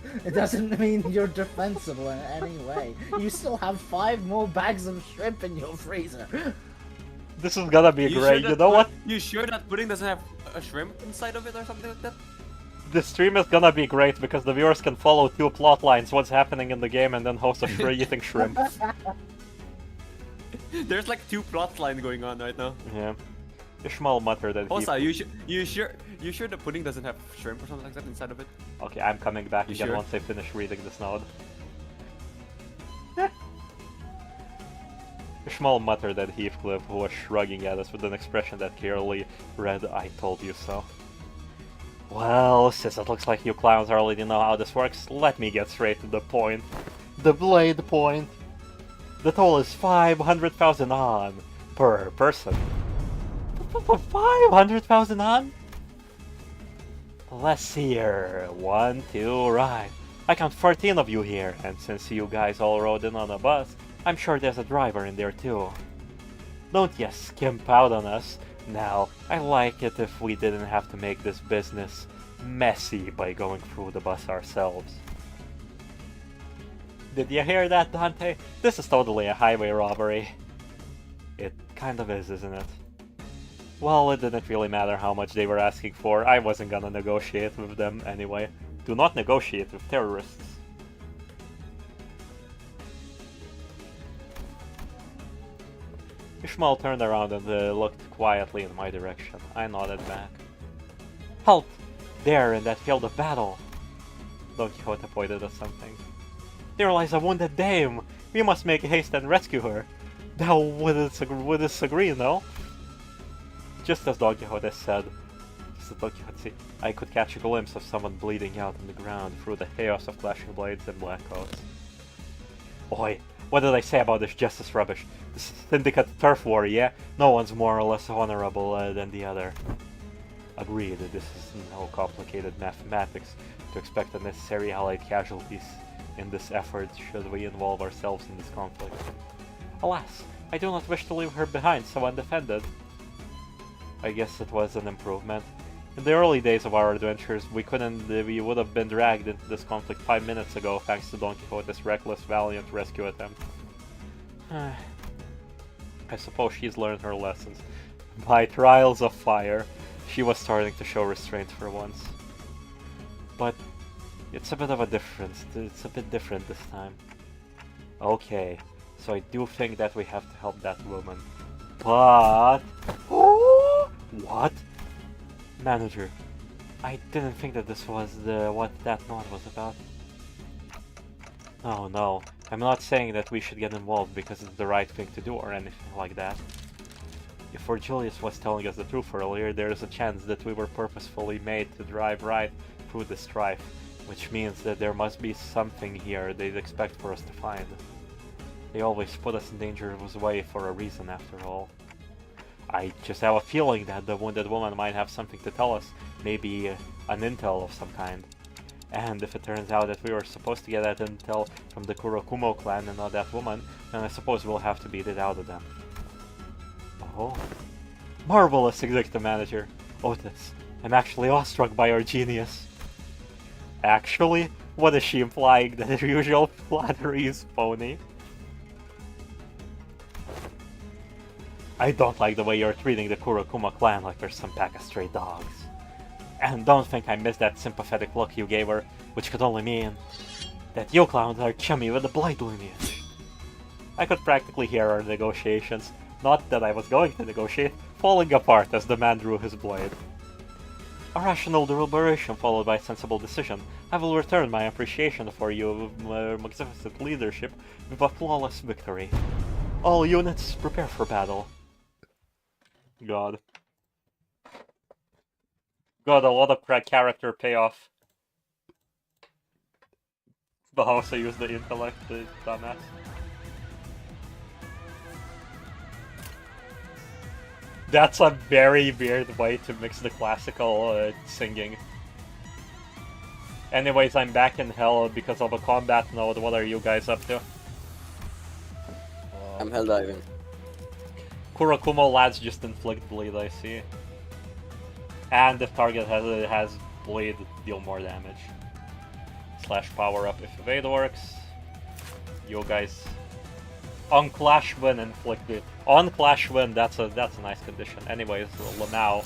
you're defensible in any way. You still have 5 more bags of shrimp in your freezer. This is gonna be great, you know what? You sure that pudding doesn't have a shrimp inside of it or something like that? The stream is gonna be great because the viewers can follow 2 plot lines, what's happening in the game and then Hosa eating shrimp. There's like 2 plot lines going on right now. Yeah. Ishmael muttered that Hosa, you sure the pudding doesn't have shrimp or something like that inside of it? Okay, I'm coming back You again sure? once I finish reading this note. Ishmael muttered at Heathcliff, who was shrugging at us with an expression that clearly read, "I told you so." Well, since it looks like you clowns already know how this works, let me get straight to the point. The blade point. The toll is 500,000 on per person. 500,000 on? Let's see here. 1, 2, right. I count 14 of you here, and since you guys all rode in on a bus, I'm sure there's a driver in there too. Don't you skimp out on us. Now, I like it if we didn't have to make this business messy by going through the bus ourselves. Did you hear that, Dante? This is totally a highway robbery. It kind of is, isn't it? Well, it didn't really matter how much they were asking for. I wasn't gonna negotiate with them anyway. Do not negotiate with terrorists. Ishmael turned around and looked quietly in my direction. I nodded back. Halt! There, in that field of battle! Don Quixote pointed at something. There lies a wounded dame! We must make haste and rescue her! Thou wouldst agree, no? Just as Don Quixote said, I could catch a glimpse of someone bleeding out on the ground through the chaos of clashing blades and black coats. Oi, what did I say about this justice rubbish? This syndicate turf war, yeah? No one's more or less honorable than the other. Agreed, this is no complicated mathematics to expect unnecessary allied casualties in this effort should we involve ourselves in this conflict. Alas, I do not wish to leave her behind so undefended. I guess it was an improvement. In the early days of our adventures, we would have been dragged into this conflict 5 minutes ago thanks to Don Quixote's reckless, valiant rescue attempt. I suppose she's learned her lessons. By trials of fire, she was starting to show restraint for once. But It's a bit of a difference. It's a bit different this time. Okay, so I do think that we have to help that woman. But... What? Manager, I didn't think that this was what that note was about. Oh no, I'm not saying that we should get involved because it's the right thing to do or anything like that. If Julius was telling us the truth earlier, there is a chance that we were purposefully made to drive right through the strife, which means that there must be something here they'd expect for us to find. They always put us in dangerous way for a reason, after all. I just have a feeling that the wounded woman might have something to tell us, maybe an intel of some kind. And if it turns out that we were supposed to get that intel from the Kurokumo clan and not that woman, then I suppose we'll have to beat it out of them. Oh. Marvelous, Executive Manager. Otis, I'm actually awestruck by your genius. Actually? What is she implying? That her usual flattery is phony? I don't like the way you're treating the Kurokuma clan like they're some pack of stray dogs. And don't think I missed that sympathetic look you gave her, which could only mean that you clowns are chummy with the Blight lineage. I could practically hear our negotiations, not that I was going to negotiate, falling apart as the man drew his blade. A rational deliberation followed by sensible decision. I will return my appreciation for your magnificent leadership with a flawless victory. All units, prepare for battle. God. Got a lot of character payoff. But I also use the intellect, the dumbass. That's a very weird way to mix the classical singing. Anyways, I'm back in hell because of a combat node. What are you guys up to? I'm hell diving. Kurokumo lads just inflict bleed, I see. And if target has bleed, deal more damage. Slash power up if evade works. You guys on Clash Win inflicted. On Clash Win, that's a nice condition. Anyways, Lamau.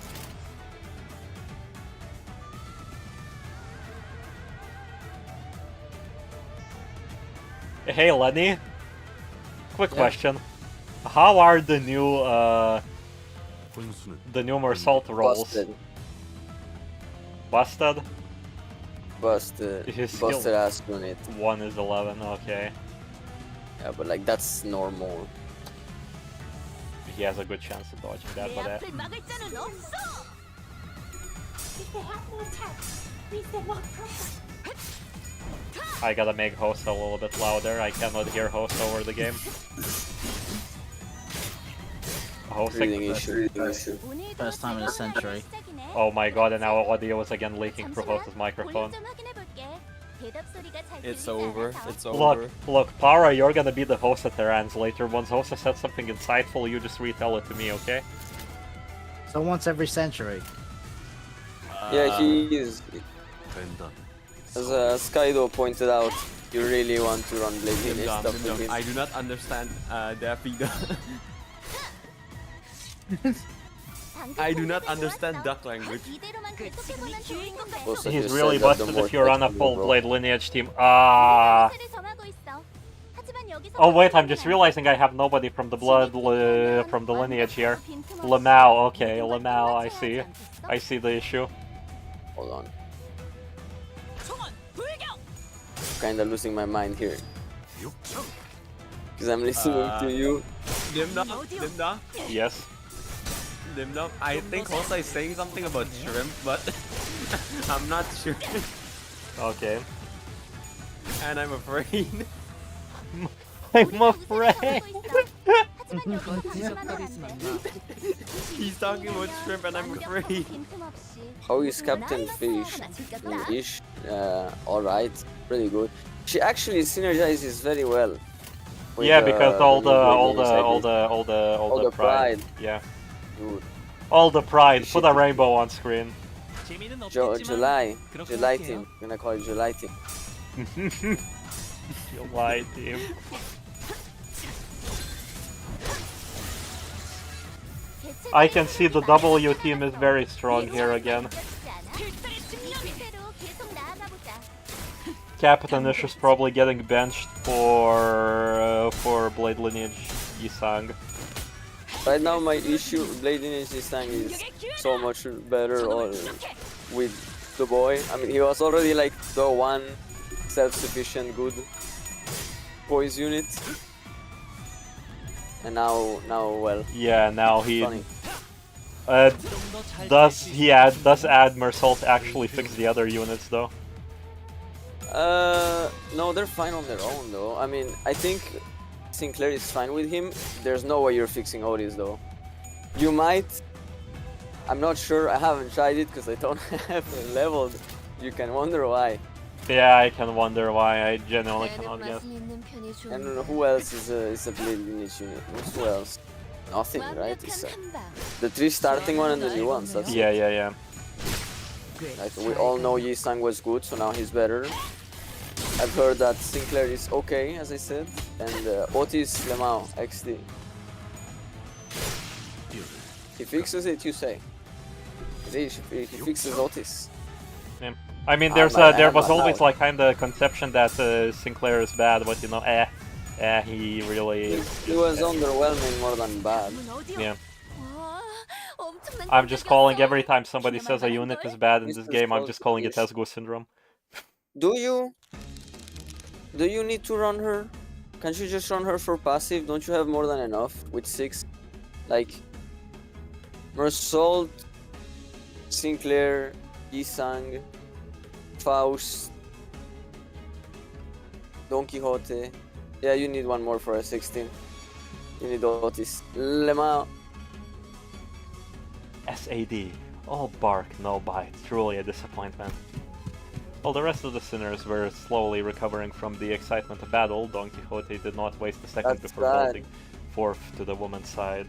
Hey Lenny. Quick question. How are the new Mersault rolls? Busted. Busted? Busted. His Busted skill- ass unit. 1 is 11, okay. Yeah, but like that's normal. He has a good chance of dodging that, but If they have more attacks, means they're more perfect. I gotta make host a little bit louder. I cannot hear host over the game. Reading Hosting. issue. First time in a century. Oh my god, and our audio is again leaking through host's microphone. It's over. It's over. Look, Para, you're gonna be the host at Terrans later. Once host has said something insightful, you just retell it to me, okay? So once every century. Yeah, he is. 벤단. As Kaido pointed out, you really want to run Blade Lineage stuff with him. I do not understand Daffy. I do not understand duck language. Also, He's just really said that the busted more if you're on a text you full roll. Blade Lineage team. Ah. Oh wait, I'm just realizing I have nobody from the from the lineage here. Lamau, okay, Lamau, I see. I see the issue. Hold on. Kinda losing my mind here. Because I'm listening to you. Dimda? Yes. Dimda? I think Hosa is saying something about shrimp, but I'm not sure. Okay. And I'm afraid. I'm afraid. He's talking about shrimp and I'm afraid. How is Captain Fish? Alright, pretty good. She actually synergizes very well. with, Yeah, because all the the pride. pride. Yeah. Dude. All the pride. Put a rainbow on screen. July team. I'm gonna call it July team. July team. I can see the W team is very strong here again. Captain Ish is probably getting benched for Blade Lineage Yisang. Right now, my issue Blade Lineage Sang is so much better with the boy. I mean, he was already like the one self-sufficient good boys unit, and now well. Yeah, now he Funny. does add Mersault actually fix the other units though. No, they're fine on their own though. I mean, I think Sinclair is fine with him. There's no way you're fixing Otis though. You might. I'm not sure. I haven't tried it because I don't have it leveled. You can wonder why. Yeah, I can wonder why. I genuinely cannot guess. And who else is a Blade Lineage unit? Who else? Nothing, right? It's the 3 starting one and the new ones. That's Yeah, it. yeah. Like, we all know Yisang was good, so now he's better. I've heard that Sinclair is okay, as I said, and Otis Lemao XD. He fixes it, you say? He fixes Otis. Yeah. I mean, I there was have always my like kind of conception that Sinclair is bad, but you know, he really is. He was underwhelming more than bad. Yeah. I'm just calling every time somebody says a unit is bad in this game, I'm just calling it Esgo syndrome. Do you need to run her? Can't you just run her for passive? Don't you have more than enough with 6? Like, Mersault, Sinclair, Yisang, Faust, Don Quixote. Yeah, you need one more for a 16. You need Otis. Lemao. SAD. All bark, no bite. Truly a disappointment. While the rest of the sinners were slowly recovering from the excitement of battle, Don Quixote did not waste a second That's before bad. bolting forth to the woman's side.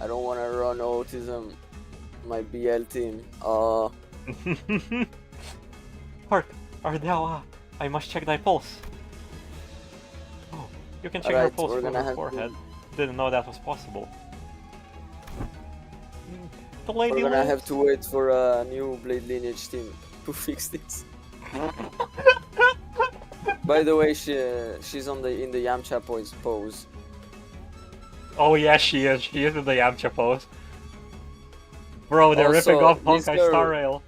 I don't want to run Autism. My BL team. Hark! Art thou up? I must check thy pulse. Oh, you can check her Alright, pulse we're from gonna her have forehead. Didn't know that was possible. The We're lady gonna lives. have to wait for a new Blade Lineage team to fix this. By the way, she's in the Yamcha pose. Oh yeah, she is. She is in the Yamcha pose. Bro, they're Also, ripping off this Honkai girl- Star Rail.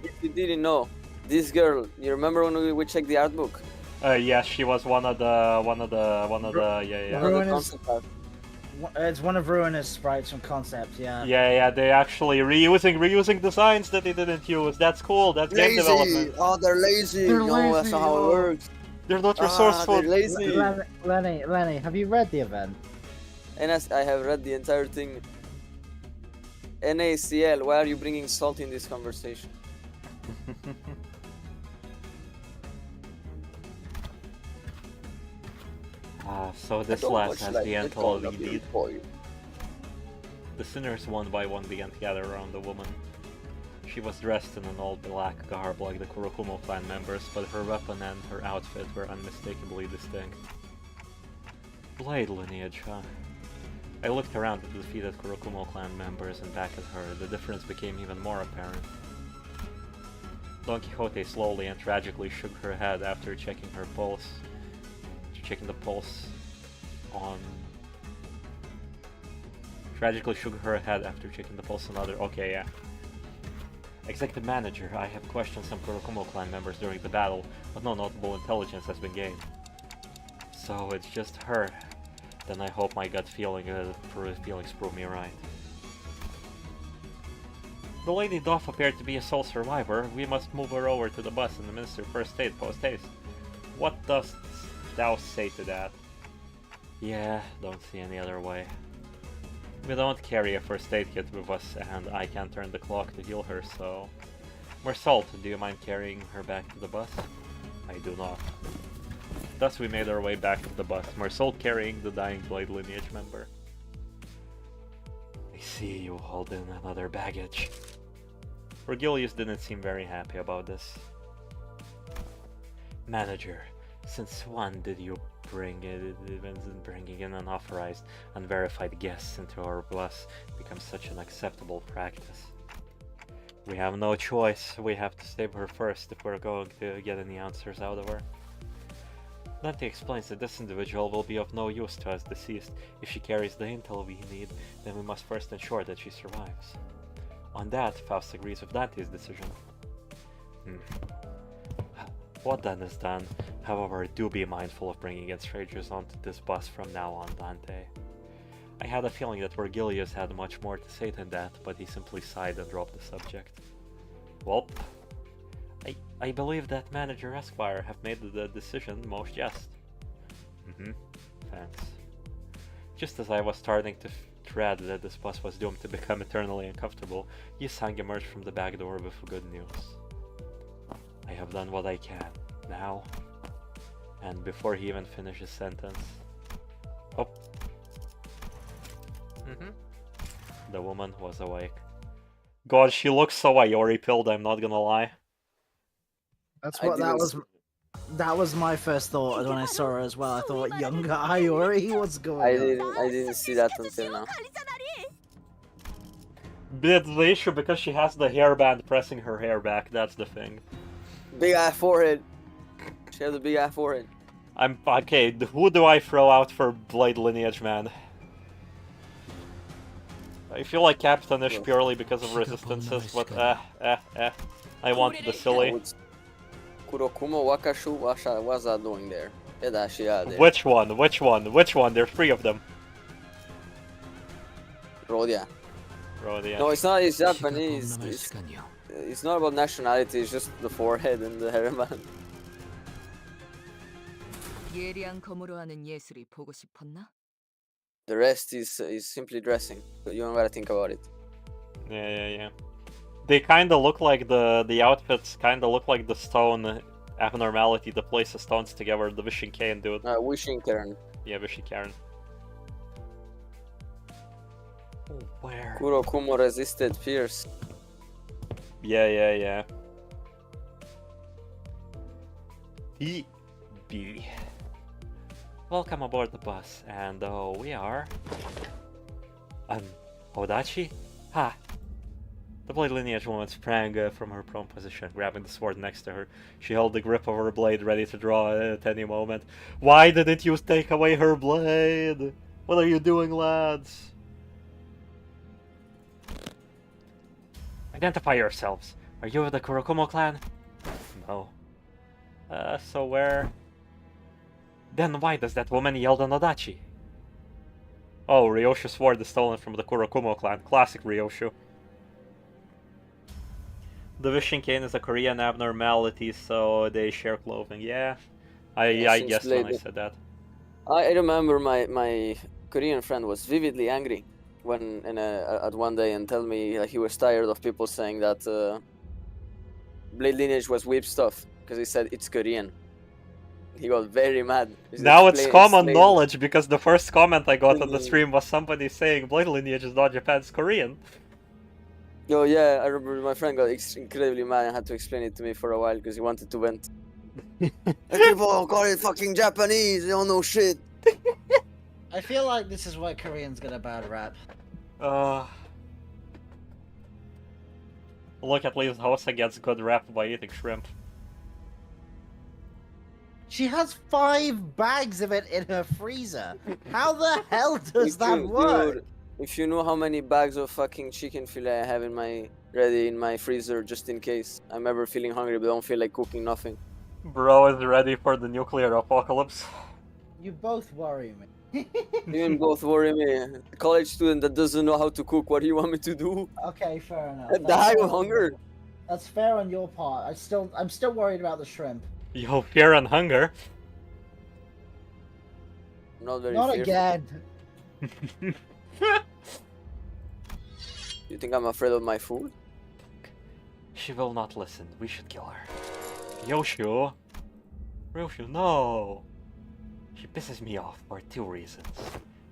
If you didn't know, this girl, you remember when we checked the art book? Yeah, she was one of the, yeah. One of the Ruinous- concept art. It's one of Ruinous sprites from Concept, yeah. Yeah, they actually reusing designs that they didn't use. That's cool. That's game development. Oh, they're lazy! They're No, that's lazy, not how it oh. works. They're not They're resourceful. lazy! Lenny, have you read the event? And as I have read the entire thing. NACL, why are you bringing salt in this conversation? So this last has the Antel lead. The sinners one by one began to gather around the woman. She was dressed in an old black garb like the Kurokumo clan members, but her weapon and her outfit were unmistakably distinct. Blade lineage, huh? I looked around at the defeated Kurokumo clan members and back at her. The difference became even more apparent. Don Quixote slowly and tragically shook her head after checking her pulse. Checking the pulse on... Tragically shook her head after checking the pulse on other... Okay, yeah. Executive Manager, I have questioned some Kurokumo clan members during the battle, but no notable intelligence has been gained. So it's just her. Then I hope my gut feelings prove me right. The Lady Doff appeared to be a sole survivor. We must move her over to the bus and administer first aid post-haste. What dost thou say to that? Yeah, don't see any other way. We don't carry a first aid kit with us, and I can't turn the clock to heal her, so... Mersault, do you mind carrying her back to the bus? I do not. Thus we made our way back to the bus, Mersault carrying the dying Blade Lineage member. I see you hold in another baggage. Vergilius didn't seem very happy about this. Manager, since when did you bringing in unauthorized, unverified guests into our bus becomes such an acceptable practice? We have no choice. We have to save her first if we're going to get any answers out of her. Dante explains that this individual will be of no use to us deceased. If she carries the intel we need, then we must first ensure that she survives. On that, Faust agrees with Dante's decision. What done is done. However, do be mindful of bringing in strangers onto this bus from now on, Dante. I had a feeling that Vergilius had much more to say than that, but he simply sighed and dropped the subject. Well, I believe that Manager Esquire have made the decision most just. Thanks. Just as I was starting to dread that this bus was doomed to become eternally uncomfortable, Yisang emerged from the back door with good news. I have done what I can. Now... And before he even finished his sentence... Oh. The woman was awake. God, she looks so Iori-pilled, I'm not gonna lie. That's what that was. That was my first thought when I saw her as well. I thought younger Iori was going on. I didn't see that until now. That's the issue because she has the hairband pressing her hair back, that's the thing. Big ass forehead. She has a big ass forehead. I'm okay, who do I throw out for Blade Lineage, man? I feel like Captain-ish purely because of resistances, but I want the silly. Kurokumo Wakashu what's that doing there? Get that shit out of there. Which one? Which one? Which one? There's 3 of them. Rhodia. Rhodia. No, it's not. It's Japanese. It's not about nationality. It's just the forehead and the hairband. The rest is simply dressing. You don't gotta think about it. Yeah. They kinda look like the outfits kinda look like the stone abnormality that places stones together, the Wishing Kane dude. Wishing Karen. Yeah, Wishing Karen. Oh, where? Kurokumo resisted Pierce. Yeah. B. Welcome aboard the bus, and we are... Odachi? Ha! The Blade Lineage woman sprang from her prone position, grabbing the sword next to her. She held the grip of her blade, ready to draw at any moment. Why didn't you take away her blade? What are you doing, lads? Identify yourselves. Are you of the Kurokumo clan? No. So where... Then why does that woman yell on Odachi? Oh, Ryoshu's sword is stolen from the Kurokumo clan. Classic Ryoshu. The Wishing Kane is a Korean abnormality, so they share clothing. Yeah, I guessed when I said that. I remember my Korean friend was vividly angry when at one day and tell me he was tired of people saying that Blade Lineage was weeb stuff because he said it's Korean. He got very mad. Now it's common knowledge because the first comment I got on the stream was somebody saying Blade Lineage is not Japan's Korean. Oh yeah, I remember my friend got incredibly mad and had to explain it to me for a while because he wanted to vent. People call it fucking Japanese, they don't know shit. I feel like this is why Koreans get a bad rap. Look, at least Hosa gets good rap by eating shrimp. She has 5 bags of it in her freezer. How the hell does that work? Dude, if you know how many bags of fucking chicken fillet I have ready in my freezer just in case I'm ever feeling hungry but don't feel like cooking nothing. Bro is ready for the nuclear apocalypse. You both worry me. You both worry me. A college student that doesn't know how to cook, what do you want me to do? Okay, fair enough. Die of hunger. That's fair on your part. I'm still worried about the shrimp. Yo, fear and hunger. Not very Not fearful. again. You think I'm afraid of my food? She will not listen. We should kill her. Ryoshu, no. She pisses me off for 2 reasons.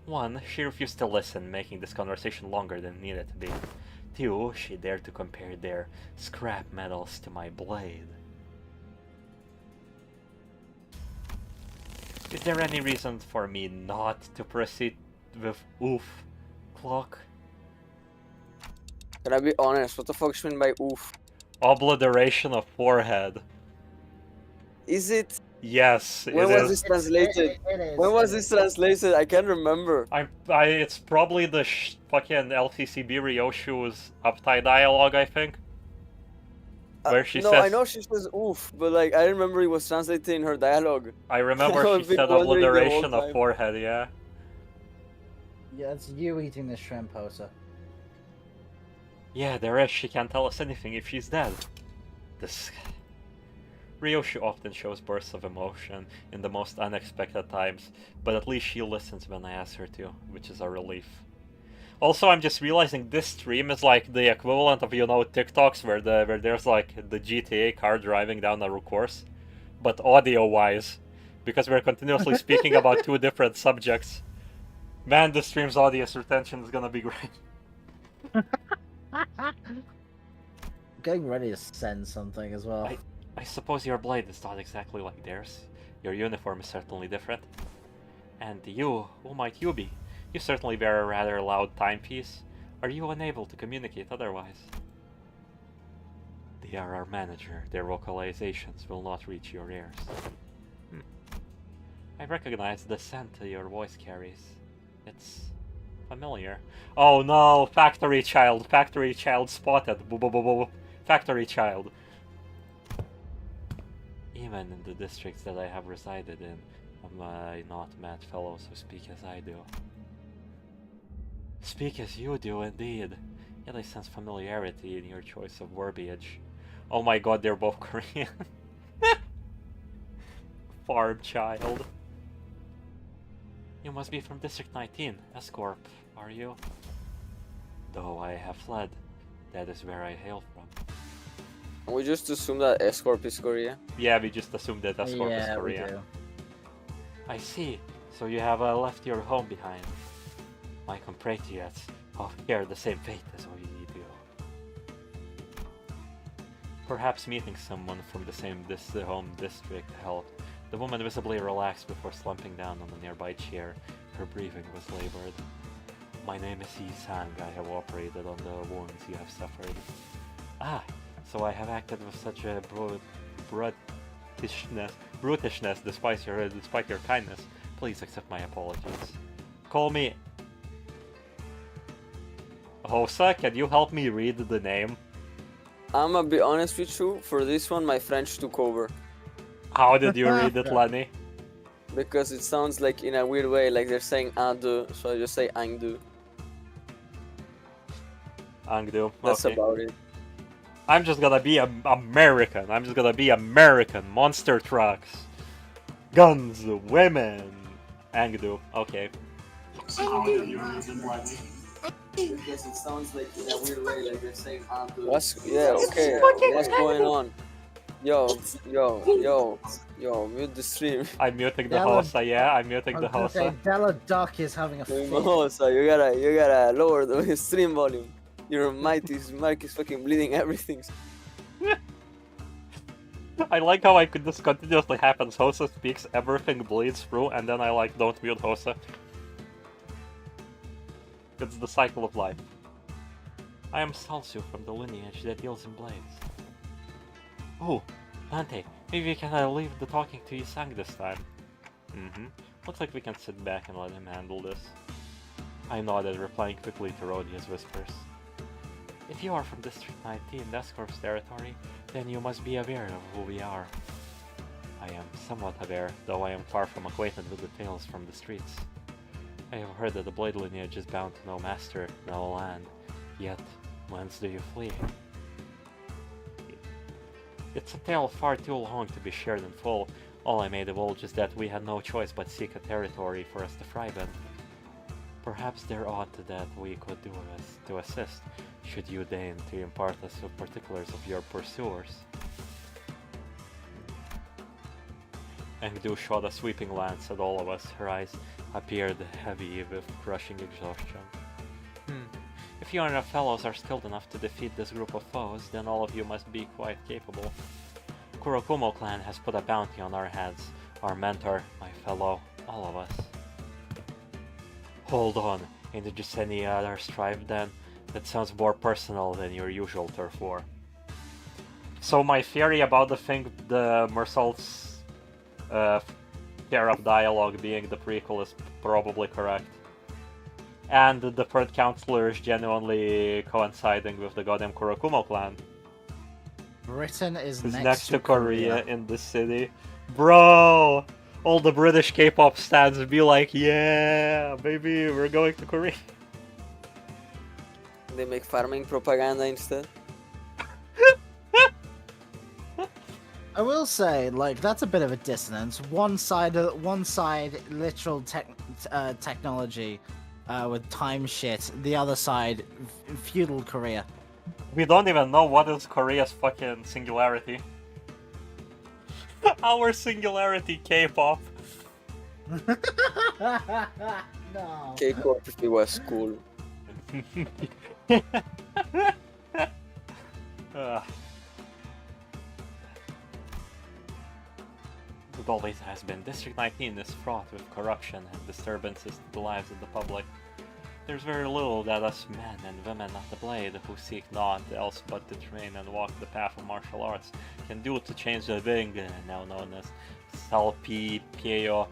1, she refused to listen, making this conversation longer than it needed to be. 2, she dared to compare their scrap metals to my blade. Is there any reason for me not to proceed with oof clock? Can I be honest? What the fuck do you mean by oof? Obliteration of forehead. Is it? Yes, When it was is. this translated? It is. When was this translated? I can't remember. It's probably the fucking LCCB Ryoshu's uptight dialogue, I think. Where she no, says... I know she says oof, but like I remember it was translated in her dialogue. I remember I've she been said wondering the whole obliteration of time. forehead, yeah. Yeah, it's you eating the shrimp, Hosa. Yeah, there is. She can't tell us anything if she's dead. This... Ryoshu often shows bursts of emotion in the most unexpected times, but at least she listens when I ask her to, which is a relief. Also, I'm just realizing this stream is like the equivalent of, you know, TikToks where there's like the GTA car driving down a course, but audio-wise, because we're continuously speaking about two different subjects. Man, this stream's audience retention is gonna be great. Getting ready to send something as well. I suppose your blade is not exactly like theirs. Your uniform is certainly different. And you, who might you be? You certainly wear a rather loud timepiece. Are you unable to communicate otherwise? They are our manager. Their vocalizations will not reach your ears. I recognize the scent your voice carries. It's familiar. Oh no! Factory child! Factory child spotted! Boo-boo-boo-boo! Factory child! Even in the districts that I have resided in, have I not met fellows who speak as I do. Speak as you do, indeed. Yet I sense familiarity in your choice of verbiage. Oh my god, they're both Korean. Farm child. You must be from District 19, S-Corp, are you? Though I have fled, that is where I hail from. We just assume that Escorp is Korea. Yeah, we just assumed that S-Corp is Yeah, we Korean. do. I see. So you have left your home behind. My compatriots all share the same fate as we do. Perhaps meeting someone from the same home district helped. The woman visibly relaxed before slumping down on a nearby chair. Her breathing was labored. My name is Yi-sang. I have operated on the wounds you have suffered. Ah, so I have acted with such a brutishness despite your kindness. Please accept my apologies. Call me... Hosa, can you help me read the name? I'm gonna be honest with you, for this one my French took over. How did you read it, Lenny? Because it sounds like in a weird way, like they're saying un, deux, so I just say un, deux. Angdu, That's okay. about it. I'm just gonna be American. I'm just gonna be American. Monster trucks. Guns, women. Angdu, okay. Because it sounds like in a weird way, like they're saying un, deux. Yeah, okay. What's going on? Yo, mute the stream. I'm muting the Della- Hosa, yeah, I'm muting the Hosa. Della Duck is having a fit. No, so you gotta lower the stream volume. Your mic is fucking bleeding everything. I like how this continuously happens. Hosa speaks, everything bleeds through, and then I like don't mute Hosa. It's the cycle of life. I am Salsu from the lineage that deals in blades. Oh, Dante, maybe we can leave the talking to Yi-sang this time. Looks like we can sit back and let him handle this. I nodded, replying quickly to Rodia's whispers. If you are from District 19, Escorp's territory, then you must be aware of who we are. I am somewhat aware, though I am far from acquainted with the tales from the streets. I have heard that the Blade lineage is bound to no master, no land. Yet, whence do you flee? It's a tale far too long to be shared in full. All I may divulge is that we had no choice but seek a territory for us to thrive in. Perhaps there ought that we could do to assist, should you deign to impart us with particulars of your pursuers. Engdu shot a sweeping glance at all of us. Her eyes appeared heavy with crushing exhaustion. If you and your fellows are skilled enough to defeat this group of foes, then all of you must be quite capable. Kurokumo clan has put a bounty on our heads. Our mentor, my fellow, all of us. Hold on, ain't it just any other strife then? That sounds more personal than your usual turf war. So my theory about the Mersault's pair of dialogue being the prequel is probably correct. And the third counselor is genuinely coinciding with the goddamn Kurokumo clan. Britain is It's next to Korea in this city. Bro! All the British K-pop stans would be like, yeah, baby, we're going to Korea. They make farming propaganda instead. I will say, like, that's a bit of a dissonance. One side, literal technology with time shit. The other side, feudal Korea. We don't even know what is Korea's fucking singularity. Our singularity, K-pop. No. K-pop if it was cool. It always has been. District 19 is fraught with corruption and disturbances to the lives of the public. There's very little that us men and women of the blade, who seek naught else but to train and walk the path of martial arts, can do to change the being now known as Salpipeo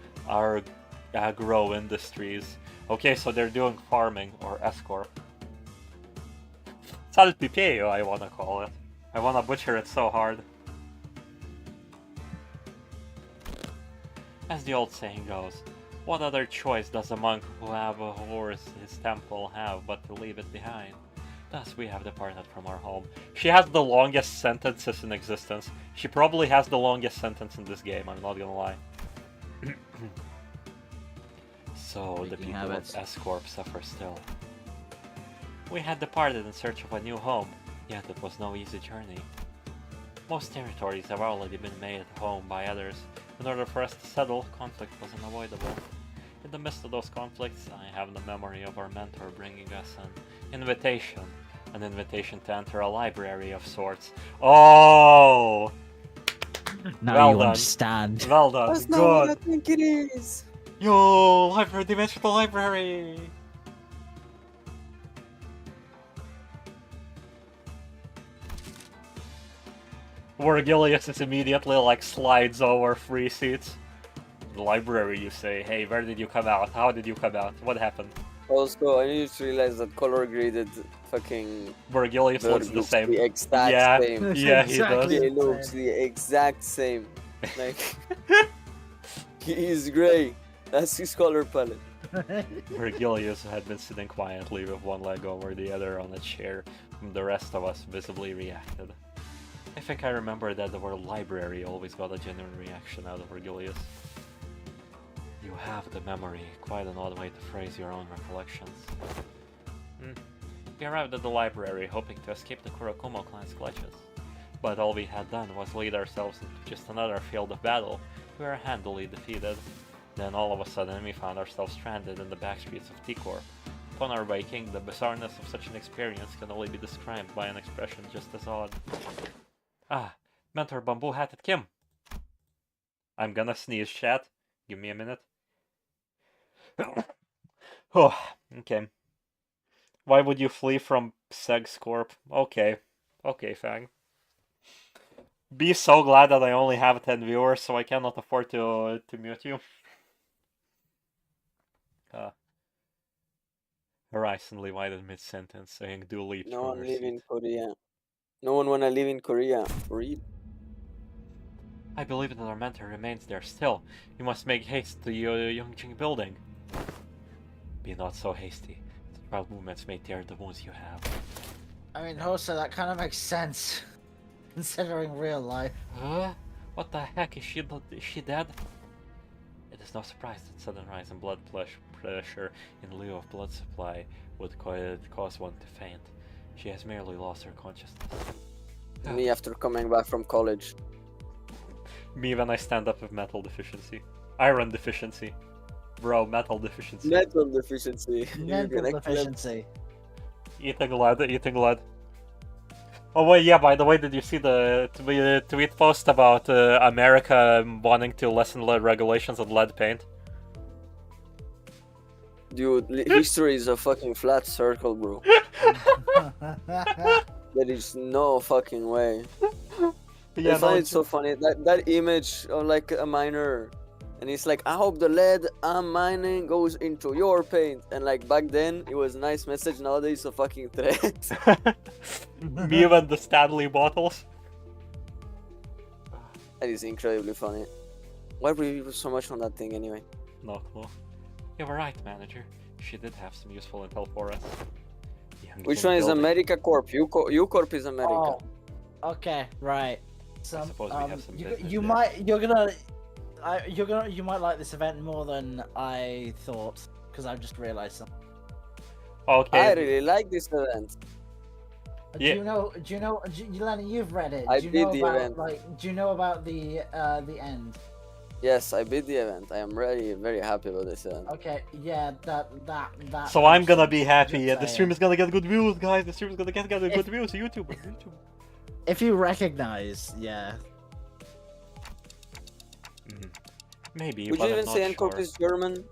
Agro Industries. Okay, so they're doing farming, or S-Corp. Salpipeo, I wanna call it. I wanna butcher it so hard. As the old saying goes, what other choice does a monk who abhors his temple have but to leave it behind? Thus we have departed from our home. She has the longest sentences in existence. She probably has the longest sentence in this game, I'm not gonna lie. So the people of S-Corp suffer still. We had departed in search of a new home, yet it was no easy journey. Most territories have already been made home by others. In order for us to settle, conflict was unavoidable. In the midst of those conflicts, I have the memory of our mentor bringing us an invitation to enter a library of sorts. Oh! Now Well you done. understand. Well done, That's not what I good! think it is! Yo, library, dimensional library! Vergilius is immediately like slides over free seats. The library, you say, hey, where did you come out? How did you come out? What happened? Also, I need to realize that color graded fucking Vergilius looks the same. the exact Yeah, same. yeah, he Exactly. does. He looks the exact same. Like, he is gray. That's his color palette. Vergilius had been sitting quietly with one leg over the other on a chair. The rest of us visibly reacted. I think I remember that the word library always got a genuine reaction out of Vergilius. You have the memory, quite an odd way to phrase your own recollections. We arrived at the library, hoping to escape the Kurokumo clan's clutches. But all we had done was lead ourselves into just another field of battle. We were handily defeated. Then all of a sudden we found ourselves stranded in the backstreets of T-Corp. Upon our waking, the bizarreness of such an experience can only be described by an expression just as odd. Ah, Mentor Bamboo Hatted Kim! I'm gonna sneeze, chat. Give me a minute. Oh, okay. Why would you flee from SegScorp? Okay. Okay, Fang. Be so glad that I only have 10 viewers, so I cannot afford to mute you. Horizon divided mid-sentence, saying do leap No from one your live seat. in Korea. No one wanna live in Korea. Read. I believe that our mentor remains there still. You must make haste to Yongjing building. Be not so hasty. Wild movements may tear the wounds you have. I mean, Hosa, that kind of makes sense, considering real life. Huh? What the heck? Is she dead? It is no surprise that sudden rise in blood pressure in lieu of blood supply would cause one to faint. She has merely lost her consciousness. Me after coming back from college. Me when I stand up with metal deficiency. Iron deficiency. Bro, metal deficiency. Metal deficiency. You're Mental gonna claim- deficiency. Eating lead. Oh wait, yeah, by the way, did you see the tweet post about America wanting to lessen lead regulations on lead paint? Dude, history is a fucking flat circle, bro. There is no fucking way. Yeah, I find it so funny that image of like a miner, and it's like, I hope the lead I'm mining goes into your paint. And like back then it was a nice message. Nowadays it's a fucking threat. Me and the Stanley bottles. That is incredibly funny. Why were you so much on that thing anyway? No clue. You were right, manager. She did have some useful intel for us. Which one is America Corp? U Corp is America. Oh, okay, right. I suppose we have some business you there. might you might like this event more than I thought, because I've just realized something. Okay. I really like this event. Yeah. Do you know, Lenny, you've read it. I do you beat know the about, event. Like, do you know about the end? Yes, I beat the event. I am really very happy about this event. Okay, yeah, that. So I'm gonna be happy. Just Yeah, the stream saying. is gonna get good views, guys. The stream is gonna get good views. YouTube. If you recognize, yeah. Maybe, Would but you I'm even not say sure. N-Corp is German?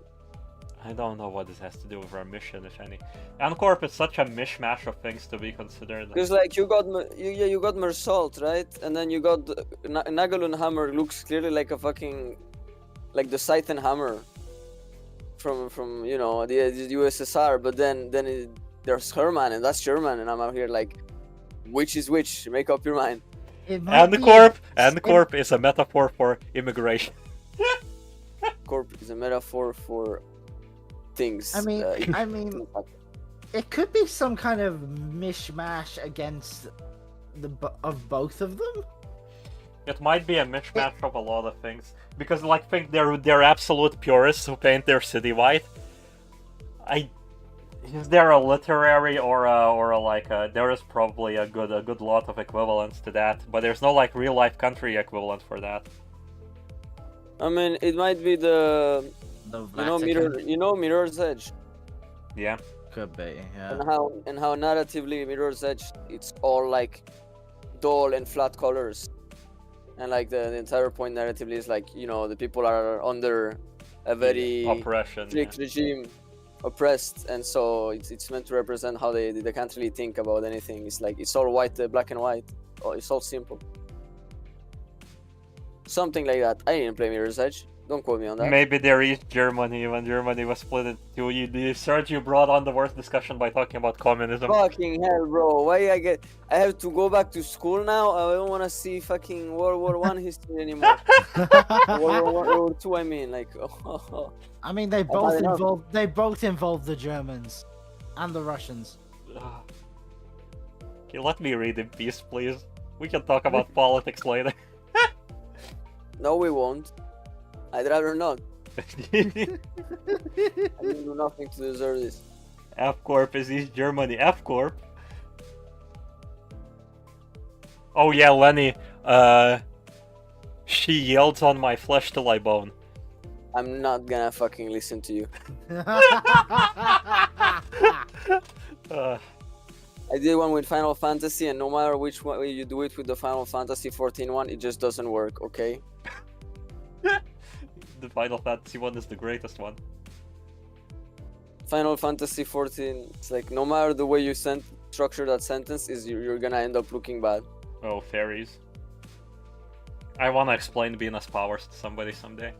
I don't know what this has to do with our mission, if any. N-Corp is such a mishmash of things to be considered. Because like you got Mersault, right? And then you got Nagalun Hammer looks clearly like a fucking like the Scythen Hammer from you know the USSR, but then there's Herman and that's German, and I'm out here like, which is which? Make up your mind. N-Corp is a metaphor for immigration. Corp is a metaphor for things. I mean, it could be some kind of mishmash against of both of them. It might be a mishmash of a lot of things, because like think they're absolute purists who paint their city white. Is there a literary there is probably a good lot of equivalents to that, but there's no like real life country equivalent for that. I mean, it might be the Mirror's Edge. Yeah. Could be, yeah. And how narratively Mirror's Edge, it's all like dull and flat colors, and like the entire point narratively is like, you know, the people are under a very oppression, strict regime, oppressed, and so it's meant to represent how they can't really think about anything. It's like it's all white, black and white. Oh, it's all simple. Something like that. I didn't play Mirror's Edge. Don't quote me on that. Maybe there is Germany when Germany was split into the search you brought on the worst discussion by talking about communism. Fucking hell, bro. Why I have to go back to school now? I don't want to see fucking World War I history anymore. World War II, I mean, like. I mean, they both involve the Germans and the Russians. Okay, let me read in peace, please. We can talk about politics later. No, we won't. I'd rather not. I didn't do nothing to deserve this. F-Corp is East Germany. F-Corp? Oh yeah, Lenny. She yields on my flesh till I bone. I'm not gonna fucking listen to you. I did one with Final Fantasy, and no matter which way you do it with the Final Fantasy 14 one, it just doesn't work, okay? The Final Fantasy one is the greatest one. Final Fantasy 14, it's like no matter the way you structure that sentence, you're gonna end up looking bad. Oh, fairies. I wanna explain Venus powers to somebody someday.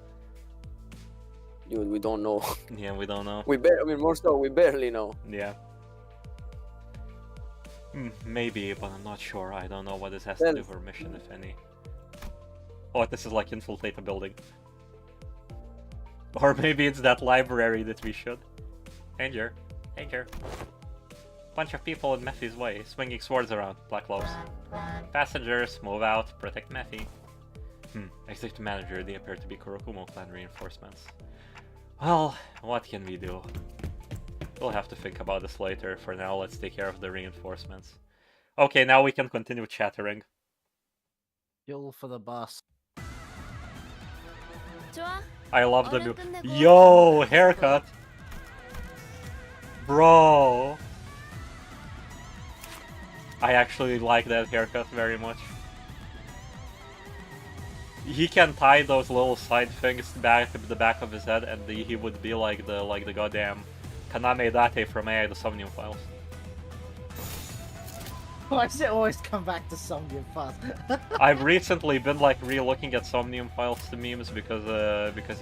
Dude, we don't know. Yeah, we don't know. We barely know. Yeah. Maybe, but I'm not sure. I don't know what this has to do with our mission, if any. Oh, this is like infiltrate a building. Or maybe it's that library that we should. Danger. Danger. Bunch of people in Mephi's way, swinging swords around. Black gloves. Passengers, move out, protect Mephi. Except manager, they appear to be Kurokumo clan reinforcements. Well, what can we do? We'll have to think about this later. For now, let's take care of the reinforcements. Okay, now we can continue chattering. Fuel for the bus. I love the new... Yo, haircut! Bro! I actually like that haircut very much. He can tie those little side things back to the back of his head, and he would be like the goddamn Kaname Date from AI the Somnium Files. Why does it always come back to Somnium Files? I've recently been like re-looking at Somnium Files to memes because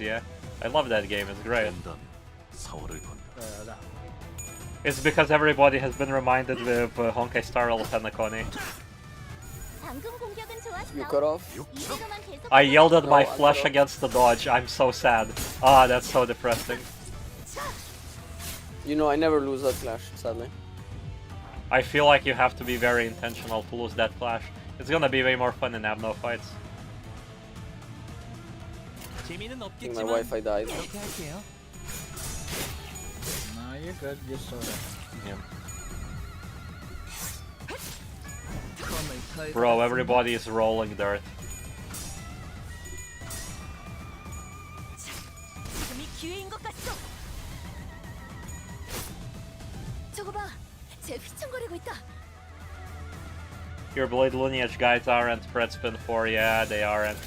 yeah, I love that game. It's great. 연단 4월을 건다. It's because everybody has been reminded with Honkai Star Rail Tanakone. You cut off? I yelled at my No, I flesh don't. against the dodge. I'm so sad. Ah, that's so depressing. You know, I never lose that clash, sadly. I feel like you have to be very intentional to lose that clash. It's gonna be way more fun in Abno fights. 재미는 I think my 없겠지만 Wi-Fi died. 그렇게 할게요. No, you're good. You're sorted. Yeah. 검을 털고 Bro, 갔습니다. everybody is rolling dirt. 지금이 기회인 것 같소. 저거 봐, 쟤 휘청거리고 있다. Your Blade Lineage guys aren't Fred Spin 4, yeah, they aren't.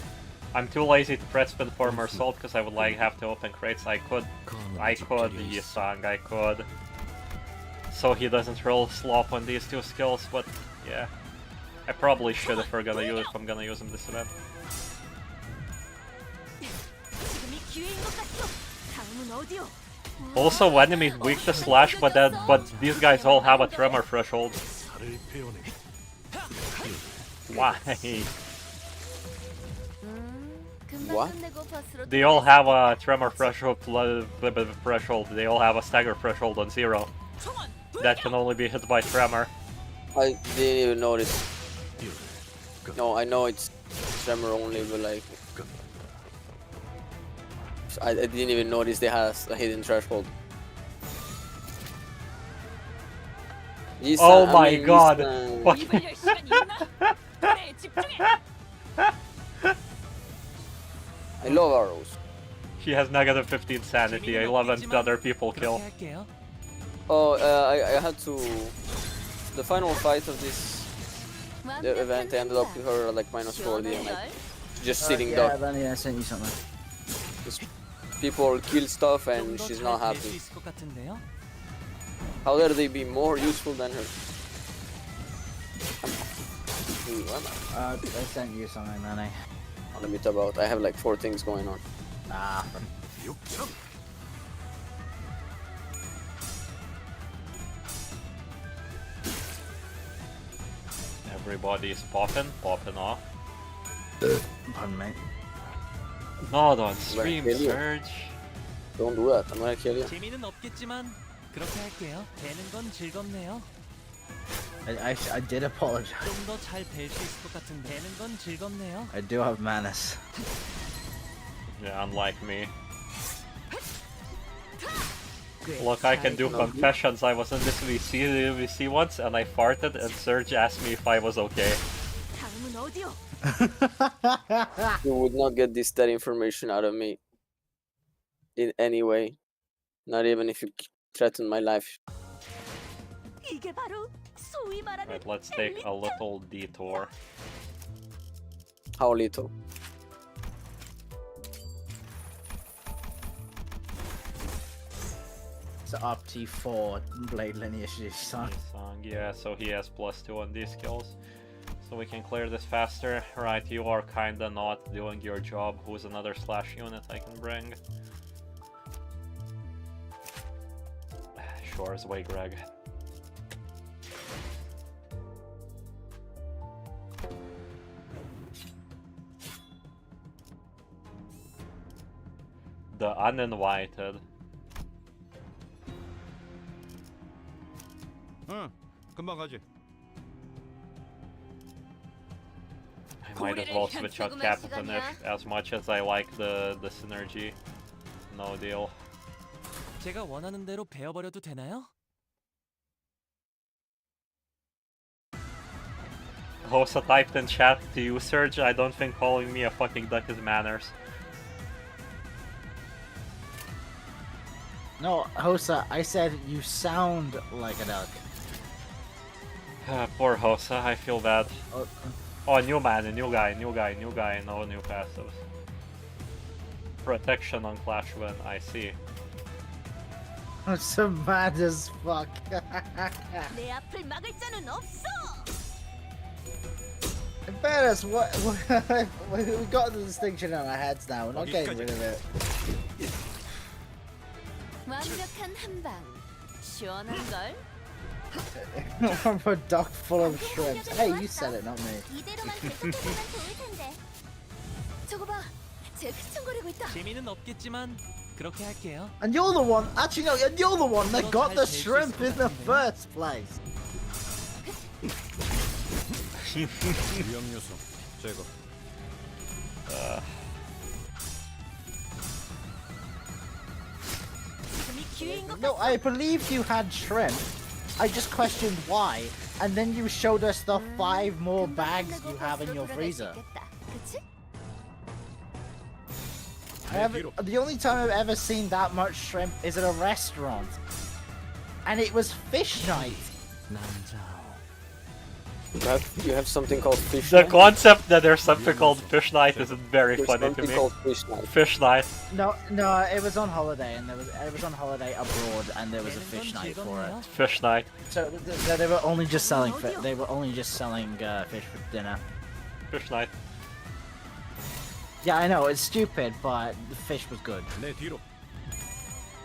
I'm too lazy to Fred Spin 4 Mersault because I would like have to open crates. I could, Yisang, I could. So he doesn't roll slop on these two skills, but yeah. I probably should if I'm gonna use him this event. 지금이 기회인 것 같소. 다음은 어디요? Also, enemies weak to slash, but these guys all have a tremor threshold. 살을 베어내. Why? 금방 What? 끝내고 버스로 They all have a tremor threshold, threshold. They all have a stagger threshold on 0. That can only be hit by tremor. I didn't even notice. No, I know it's tremor only, but like... I didn't even notice they has a hidden threshold. Oh my god! Fuck. 입을 열 시간이 있나? 그래, 집중해. I love arrows. He has negative 15 sanity. 11 other people kill. 그렇게 할게요. Oh, I had to... The final fight of this event ended up with her like -40 and like just sitting yeah, duck. then I sent you something. People kill stuff and 좀더 she's 잘 not 될 수 happy. 있을 것 같은데요. How dare they be more useful than her? I sent you something, Manny. Let me talk about. I have like 4 things going on. Ah. 육청. Everybody is popping off. Pardon me. No, don't stream, kill you. Surge. Don't do that. I'm gonna kill you. 재미는 없겠지만 그렇게 할게요. 되는 건 즐겁네요. I did apologize. 좀 더 잘 뵐 수 있을 것 같은데 되는 건 즐겁네요. I do have manners. Yeah, unlike me. Look, I can do confessions. I was in this VC once and I farted and Surge asked me if I was okay. 다음은 어디요? You would not get this dead information out of me. In any way. Not even if you threaten my life. 이게 바로 소위 말하는 Right, let's take a little detour. How little? It's up T4 Blade Lineage son. Song, yeah, so he has +2 on these skills. So we can clear this faster. Right, you are kinda not doing your job. Who's another slash unit I can bring? Shore's way, Greg. The uninvited. 응, 금방 가지. I might as well switch out Capitanish as much as I like the synergy. No deal. 제가 원하는 대로 베어버려도 되나요? Hosa typed in chat to you, Surge. I don't think calling me a fucking duck is manners. No, Hosa, I said you sound like a duck. Poor Hosa, I feel bad. Oh, Oh, new man, a new guy, no new passives. Protection on Clash Win, I see. So mad as fuck. 내 앞을 막을 자는 없어. In fairness, we got the distinction in our heads now. We're not getting rid of it. 완벽한 한방. 시원한 걸. We're a dock full of shrimps. Hey, you said it, not me. 이대로만 계속해서만 좋을 텐데. 저거 봐. 쟤 휘청거리고 있다. 재미는 없겠지만 그렇게 할게요. And you're the one, actually no, and you're the one that got the shrimp in the first place. 위험 요소 제거. 지금이 기회인 것 No, 같아. I believed you had shrimp. I just questioned why, and then you showed us the 5 more bags you have in your freezer. 그치? The only time I've ever seen that much shrimp is at a restaurant. And it was fish night. You have something called fish The night? concept that there's something called fish night is very There's funny to something me. called fish night. Fish night. No, it was on holiday, and it was on holiday abroad, and there was a fish night for it. Fish night. So they were only just selling fish for dinner. Fish night. Yeah, I know it's stupid, but the fish was good. 내 뒤로.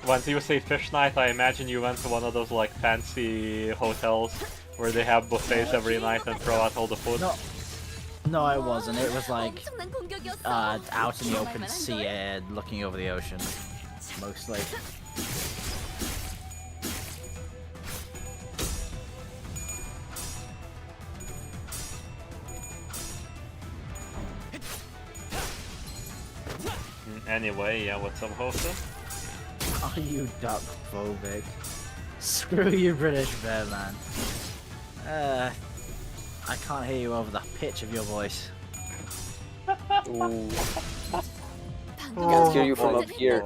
Once you say fish night, I imagine you went to one of those like fancy hotels where they have buffets every night and throw out all the food. No, it wasn't. It was like 엄청난 공격이었어. out in the open sea, looking over the ocean, mostly. Anyway, yeah, what's up, Hosta? Are you duck phobic? Screw you, British bear man. I can't hear you over the pitch of your voice. Ooh. Can't hear you from up here.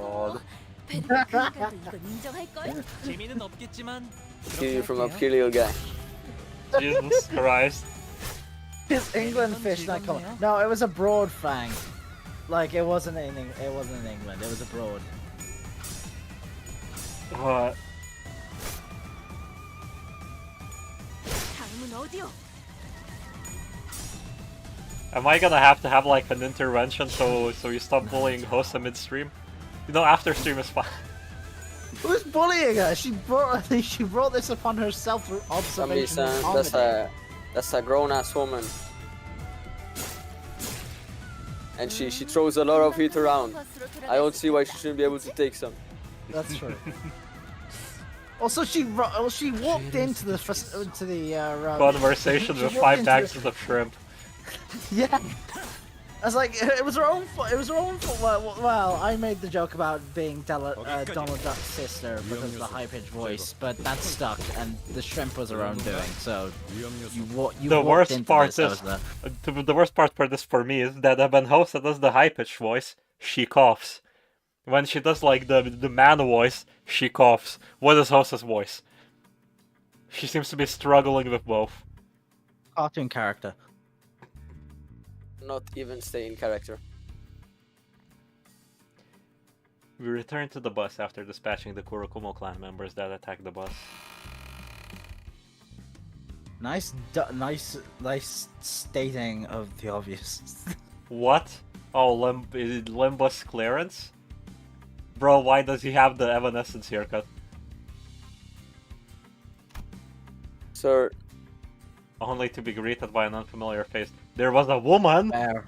재미는 없겠지만 Hear you 그렇게 from up 할게요. here, little guy. Jesus Christ. Is England fish night coming? No, it was a broad fang. Like it wasn't in England. It was abroad. What? 다음은 어디요? Am I gonna have to have like an intervention so you stop bullying Hosta midstream? You know, after stream is fine. Who's bullying her? She brought this upon herself through observation and comedy. That's a grown ass woman. And she throws a lot of heat around. I don't see why she shouldn't be able to take some. That's true. Also, she walked into the Conversation she with walked 5 into bags the- of shrimp. Yeah. I was like, it was her own fault. It was her own fault. Well, I made the joke about being Donald Duck's sister because of the high-pitched voice, but that stuck, and the shrimp was her own doing. So 위험 요소. you The walked worst into part this, that is was the worst part for this for me is that when Hosta does the high pitched voice, she coughs. When she does like the man voice, she coughs. What is Hosta's voice? She seems to be struggling with both. cartoon character. Not even stay in character. We return to the bus after dispatching the Kurokumo clan members that attacked the bus. Nice stating of the obvious. What? Oh, is it Limbus clearance? Bro, why does he have the Evanescence haircut? Sir, Only to be greeted by an unfamiliar face. There was a woman! Fair.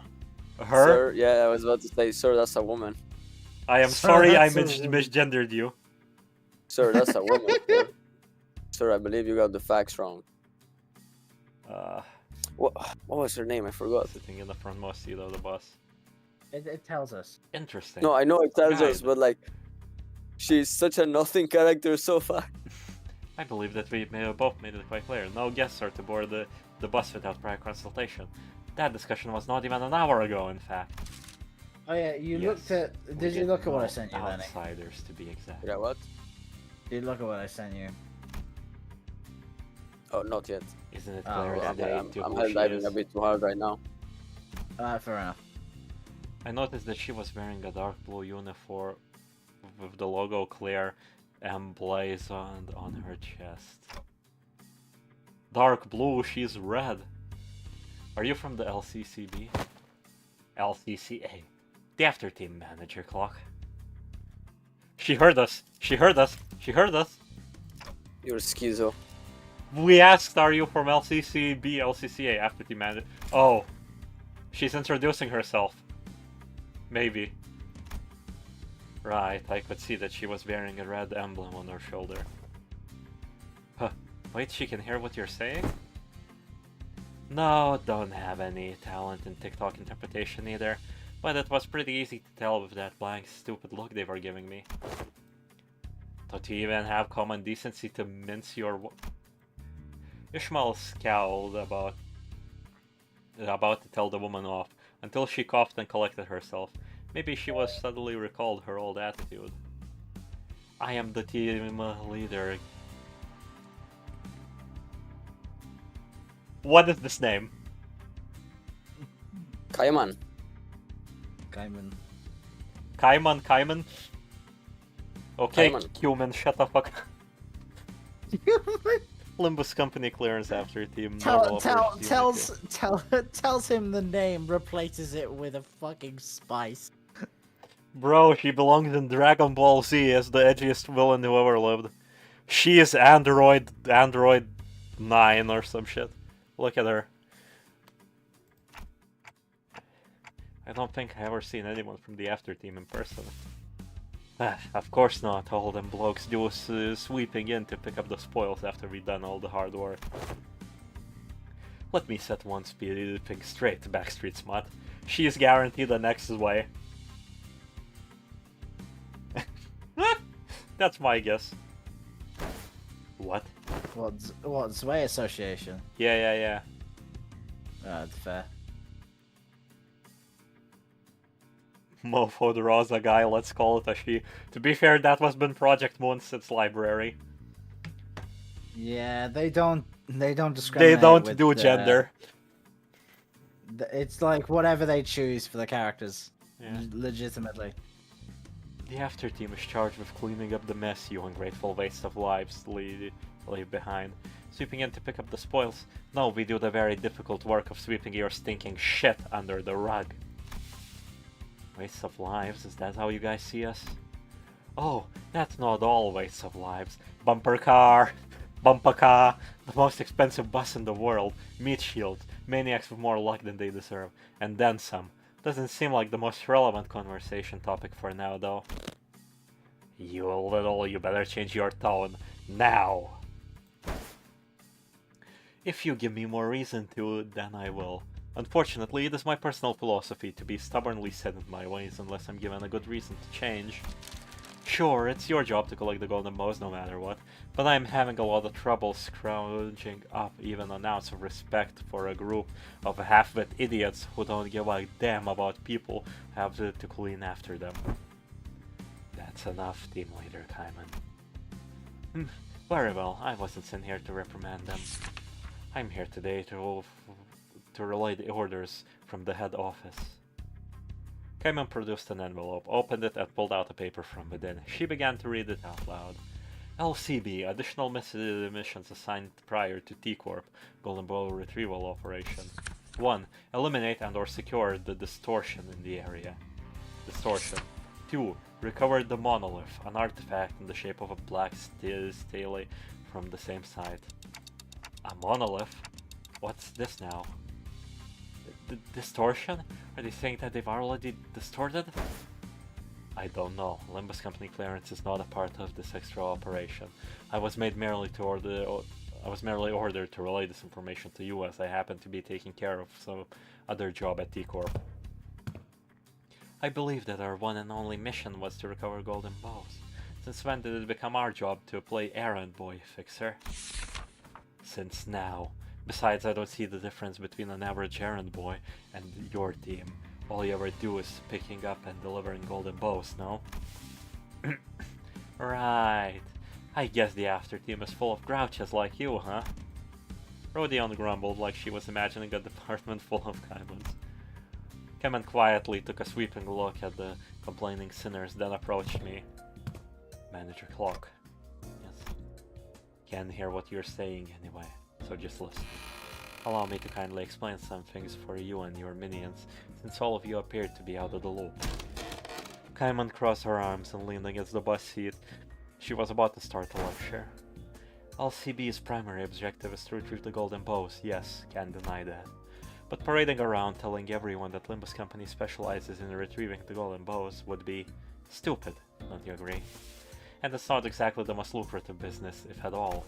Her? sir, yeah, I was about to say, sir, that's a woman. I am Sir, sorry I that's a woman. misgendered you. Sir, that's a woman. Sir. Sir, I believe you got the facts wrong. What was her name? I forgot. Sitting in the frontmost seat of the bus. It tells us. Interesting. No, I know it tells us, Kind. but like, she's such a nothing character so far. I believe that we may have both made it quite clear. No guests are to board the bus without prior consultation. That discussion was not even an hour ago, in fact. Oh yeah, you Yes. looked at. We Did you get look at what I no sent you, Lenny? outsiders, to be exact. Yeah, what? Did you look at what I sent you? Oh, not yet. Isn't it Oh, clear well, today I'm to who hell she diving is? a bit too hard right now. Fair enough. I noticed that she was wearing a dark blue uniform with the logo clear, emblazoned on her chest. Dark blue, she's red. Are you from the LCCB? LCCA. The after team manager clock. She heard us. She heard us. She heard us. You're schizo. We asked, are you from LCCB, LCCA, after team manager? Oh. She's introducing herself. Maybe. Right, I could see that she was wearing a red emblem on her shoulder. Huh. Wait, she can hear what you're saying? No, don't have any talent in TikTok interpretation either. But it was pretty easy to tell with that blank, stupid look they were giving me. Don't you even have common decency to mince your... Ishmael scowled about to tell the woman off, until she coughed and collected herself. Maybe she was suddenly recalled her old attitude. I am the team leader. What is this name? Kaiman. Kaiman. Kaiman? Okay, Kaiman. human, shut the fuck up. Limbus company clearance after team. Tells him the name, replaces it with a fucking spice. Bro, she belongs in Dragon Ball Z as the edgiest villain who ever lived. She is Android 9 or some shit. Look at her. I don't think I ever seen anyone from the after team in person. Of course not, all them blokes do is sweeping in to pick up the spoils after we've done all the hard work. Let me set one thing straight, Backstreet Smut. She is guaranteed the next way. That's my guess. What? What, Sway Association? Yeah. That's fair. Mofo the Rosa guy, let's call it a she. To be fair, that was been Project Moon's its library. Yeah, they don't discriminate. They don't with do gender. It's like whatever they choose for the characters. Yeah. Legitimately. The after team is charged with cleaning up the mess you ungrateful waste of lives leave behind. Sweeping in to pick up the spoils. No, we do the very difficult work of sweeping your stinking shit under the rug. Waste of lives, is that how you guys see us? Oh, that's not all wastes of lives. Bumper car, the most expensive bus in the world, meat shields, maniacs with more luck than they deserve, and then some. Doesn't seem like the most relevant conversation topic for now, though. You better change your tone, now! If you give me more reason to, then I will. Unfortunately, it is my personal philosophy to be stubbornly set in my ways unless I'm given a good reason to change. Sure, it's your job to collect the golden bows no matter what, but I'm having a lot of trouble scrounging up even an ounce of respect for a group of half-wit idiots who don't give a damn about people who have to clean after them. That's enough, Team Leader Kaiman. Very well, I wasn't sent here to reprimand them. I'm here today to relay the orders from the head office. Kaiman produced an envelope, opened it, and pulled out a paper from within. She began to read it out loud. LCB, additional missions assigned prior to T-Corp, Golden Bow Retrieval Operation. 1. Eliminate and/or secure the distortion in the area. Distortion. 2. Recover the monolith, an artifact in the shape of a black stele from the same site. A monolith? What's this now? Distortion? Are they saying that they've already distorted? I don't know. Limbus company clearance is not a part of this extra operation. I was merely ordered to relay this information to you as I happen to be taking care of some other job at T-Corp. I believe that our one and only mission was to recover golden bows. Since when did it become our job to play errand boy fixer? Since now. Besides, I don't see the difference between an average errand boy and your team. All you ever do is picking up and delivering golden bows, no? Right. I guess the after team is full of grouches like you, huh? Rodion grumbled like she was imagining a department full of Kaimans. Kaiman quietly took a sweeping look at the complaining sinners, then approached me. Manager Clock, Can't hear what you're saying anyway, so just listen. Allow me to kindly explain some things for you and your minions, since all of you appear to be out of the loop. Kaiman crossed her arms and leaned against the bus seat. She was about to start a lecture. LCB's primary objective is to retrieve the golden bows, yes, can't deny that. But parading around telling everyone that Limbus Company specializes in retrieving the golden bows would be stupid, don't you agree? And it's not exactly the most lucrative business, if at all.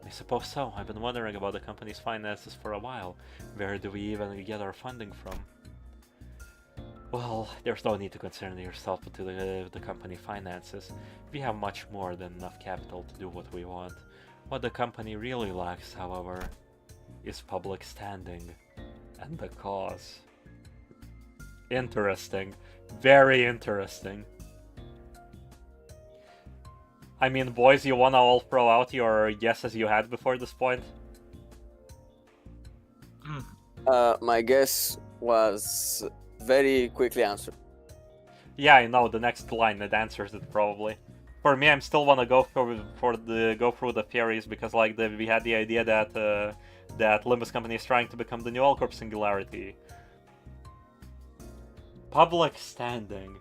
I suppose so. I've been wondering about the company's finances for a while. Where do we even get our funding from? Well, there's no need to concern yourself with the company finances. We have much more than enough capital to do what we want. What the company really lacks, however, is public standing and the cause. Interesting. Very interesting. I mean, boys, you wanna all throw out your guesses you had before this point? My guess was very quickly answered. Yeah, I know. The next line that answers it probably. For me, I'm still wanna go through the theories because like we had the idea that that Limbus Company is trying to become the new L-Corp Singularity. Public standing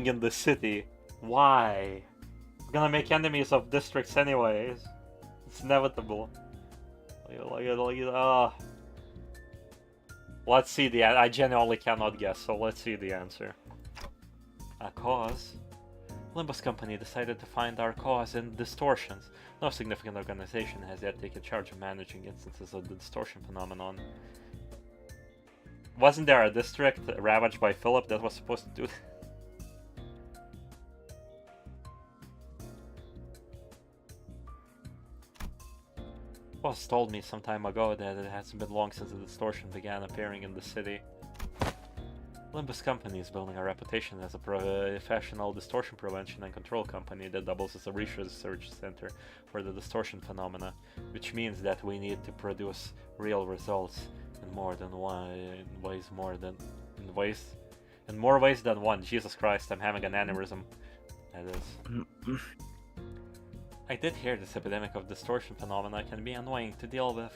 in the city. Why? We're gonna make enemies of districts anyways. It's inevitable. Let's see the. I genuinely cannot guess, so let's see the answer. A cause? Limbus Company decided to find our cause in distortions. No significant organization has yet taken charge of managing instances of the distortion phenomenon. Wasn't there a district ravaged by Philip that was supposed to do? Boss told me some time ago that it hasn't been long since the distortion began appearing in the city. Limbus Company is building a reputation as a professional distortion prevention and control company that doubles as a research center for the distortion phenomena, which means that we need to produce real results in more ways than one. Jesus Christ, I'm having an aneurysm. That is. I did hear this epidemic of distortion phenomena can be annoying to deal with.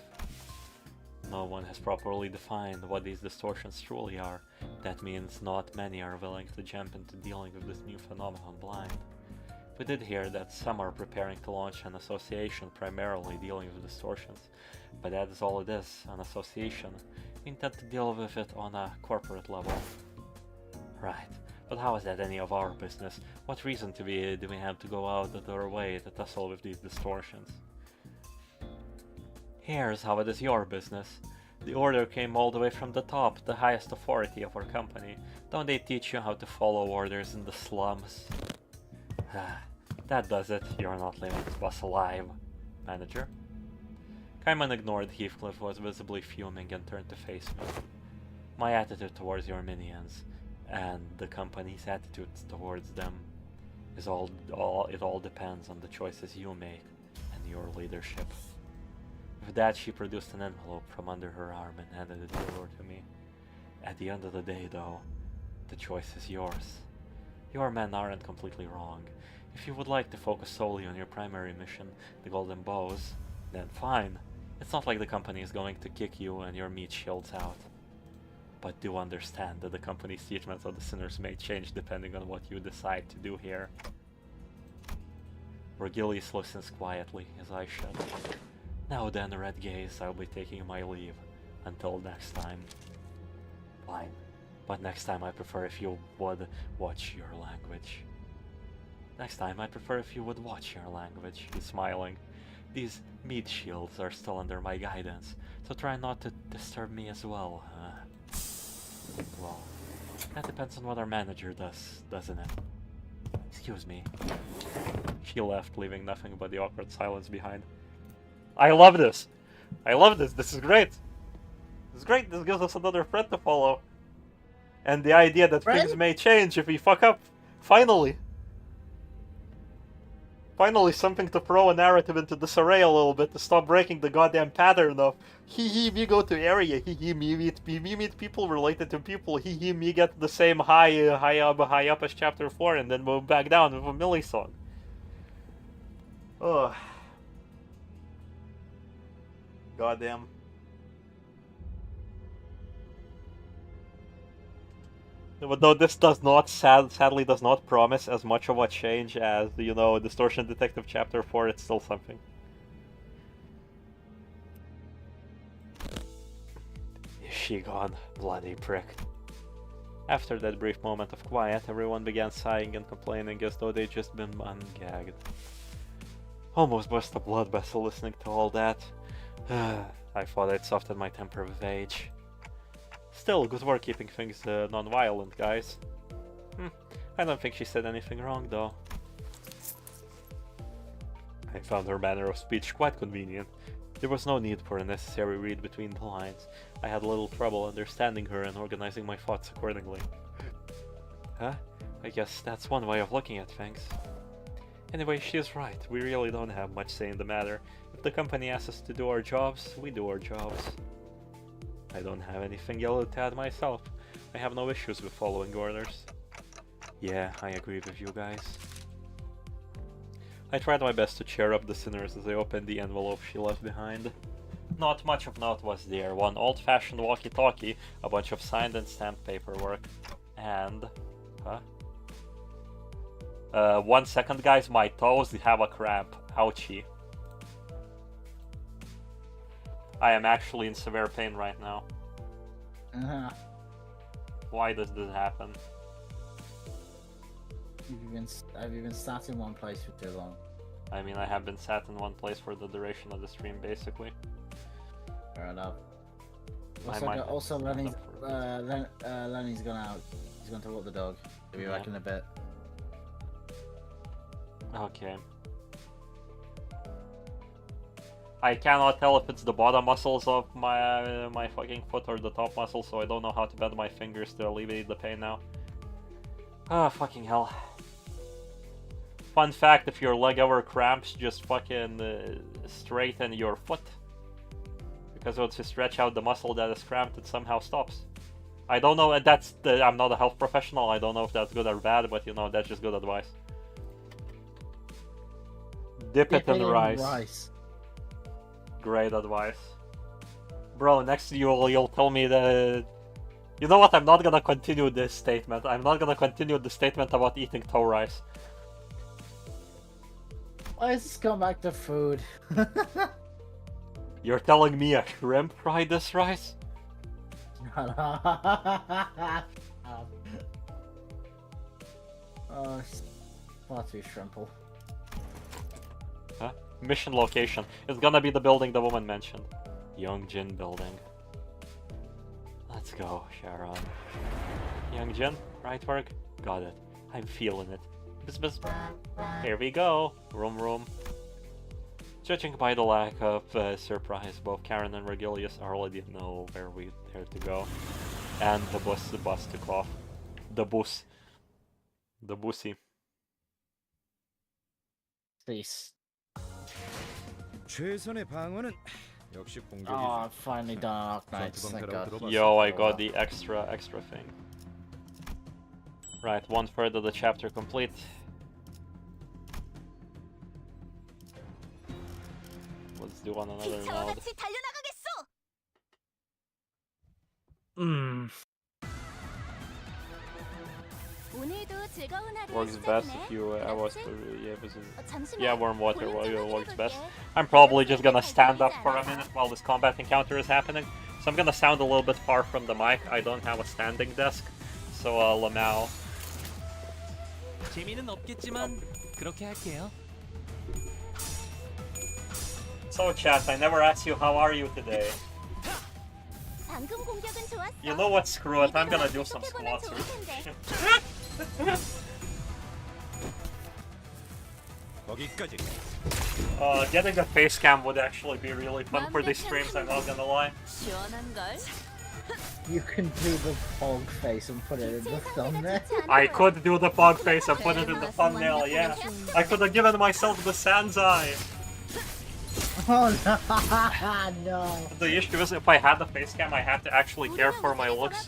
No one has properly defined what these distortions truly are. That means not many are willing to jump into dealing with this new phenomenon blind. We did hear that some are preparing to launch an association primarily dealing with distortions, but that is all it is, an association. We intend to deal with it on a corporate level. Right. But how is that any of our business? What reason do we have to go out of our way to tussle with these distortions? Here's how it is your business. The order came all the way from the top, the highest authority of our company. Don't they teach you how to follow orders in the slums? That does it. You're not leaving this boss alive, manager. Kaiman ignored Heathcliff, who was visibly fuming, and turned to face me. My attitude towards your minions, and the company's attitudes towards them, it all depends on the choices you make and your leadership. With that, she produced an envelope from under her arm and handed it over to me. At the end of the day, though, the choice is yours. Your men aren't completely wrong. If you would like to focus solely on your primary mission, the golden bows, then fine. It's not like the company is going to kick you and your meat shields out. But do understand that the company's treatment of the sinners may change depending on what you decide to do here. Vergilius listens quietly as I shut. Now then, Red Gaze, I'll be taking my leave. Until next time. Fine. But next time I prefer if you would watch your language. Next time I prefer if you would watch your language. He's smiling. These meat shields are still under my guidance, so try not to disturb me as well. Well, that depends on what our manager does, doesn't it? Excuse me. She left, leaving nothing but the awkward silence behind. I love this! I love this! This is great! This is great! This gives us another thread to follow. And the idea that things may change if we fuck up. Finally! Finally, something to throw a narrative into disarray a little bit to stop breaking the goddamn pattern of we go to area, we meet people related to people, me get the same high up as chapter 4 and then move back down with a Millie song. Oh. Goddamn. But no, this does not, sadly does not promise as much of a change as, you know, Distortion Detective Chapter 4, it's still something. Is she gone? Bloody prick. After that brief moment of quiet, everyone began sighing and complaining as though they'd just been ungagged. Almost bust a blood vessel listening to all that. I thought I'd soften my temper with age. Still, good work keeping things non-violent, guys. I don't think she said anything wrong, though. I found her manner of speech quite convenient. There was no need for a necessary read between the lines. I had little trouble understanding her and organizing my thoughts accordingly. Huh? I guess that's one way of looking at things. Anyway, she is right. We really don't have much say in the matter. If the company asks us to do our jobs, we do our jobs. I don't have anything yellow to add myself. I have no issues with following orders. Yeah, I agree with you guys. I tried my best to cheer up the sinners as I opened the envelope she left behind. Not much of note was there. One old-fashioned walkie-talkie, a bunch of signed and stamped paperwork, and... Huh? 1 second, guys, my toes have a cramp. Ouchie. I am actually in severe pain right now. Why does this happen? Have you been sat in one place for too long? I mean, I have been sat in one place for the duration of the stream, basically. Fair enough. I Also, Lenny's gone out. He's going to walk the dog. He'll be back in a bit. Okay. I cannot tell if it's the bottom muscles of my fucking foot or the top muscle, so I don't know how to bend my fingers to alleviate the pain now. Ah, fucking hell. Fun fact, if your leg ever cramps, just fucking straighten your foot. Because once you stretch out the muscle that is cramped, it somehow stops. I don't know, I'm not a health professional, I don't know if that's good or bad, but you know, that's just good advice. Dip it in rice. Great advice. Bro, next you'll tell me that... You know what, I'm not gonna continue this statement. I'm not gonna continue the statement about eating toe rice. Why does this come back to food? You're telling me a shrimp fried this rice? Oh, far too shrimple. Huh? Mission location. It's gonna be the building the woman mentioned. Youngjin building. Let's go, Sharon. Youngjin, right work? Got it. I'm feeling it. Bzz. Here we go. Room. Judging by the lack of surprise, both Karen and Regilius already know where we're to go. And the bus took off. The bussy. Cease. 최선의 방어는 역시 Oh, 공격이지. I've finally done Arknights, thank God. Yo, I got the extra thing. Right, 1/3 of the chapter complete. Let's do one another node. Works best if you warm water works best. I'm probably just gonna stand up for a minute while this combat encounter is happening. So I'm gonna sound a little bit far from the mic. I don't have a standing desk. So Lamau. 재미는 없겠지만 그렇게 할게요. So chat, I never asked you how are you today. You know what, screw it, I'm gonna do some squats or shit. 거기까지. Getting a face cam would actually be really fun for these streams, I'm not gonna lie. You can do the fog face and put it in the thumbnail. I could do the fog face and put it in the thumbnail, yeah. I could have given myself the Sans eye. Oh no! No. The issue is, if I had the face cam, I had to actually care for my looks.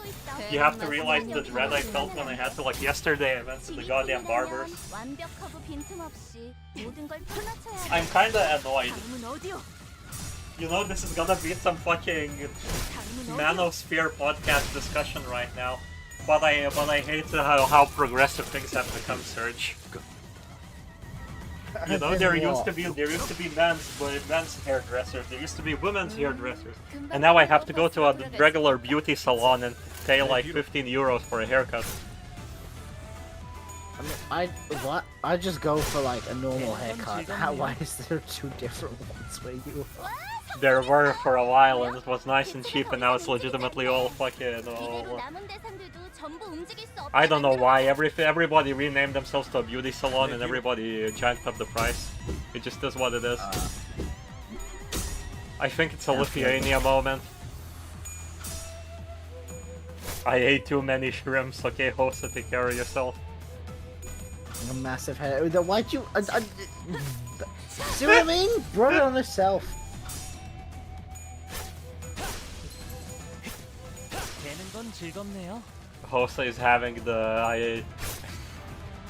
You have to realize the dread I felt when I had to, like yesterday, I went to the goddamn barbers. 완벽하고 빈틈없이 모든 걸 펴놓쳐야 해. I'm kinda annoyed. 다음은 어디요? You know, this is gonna be some fucking manosphere podcast discussion right now. But I hate how progressive things have become, Serge. You know, there used to be men's hairdressers, there used to be women's hairdressers, and now I have to go to a regular beauty salon and pay like 15 euros for a haircut. I mean, I just go for like a normal haircut. Why is there two different ones where you? There were for a while, and it was nice and cheap, and now it's legitimately all fucking all. I don't know why. Everybody renamed themselves to a beauty salon, and everybody jacked up the price. It just is what it is. I think it's a Lithuania moment. I ate too many shrimps. Okay, Hossa, take care of yourself. A massive head. Why'd you? See what I mean? Brought it on herself. Hossa is having the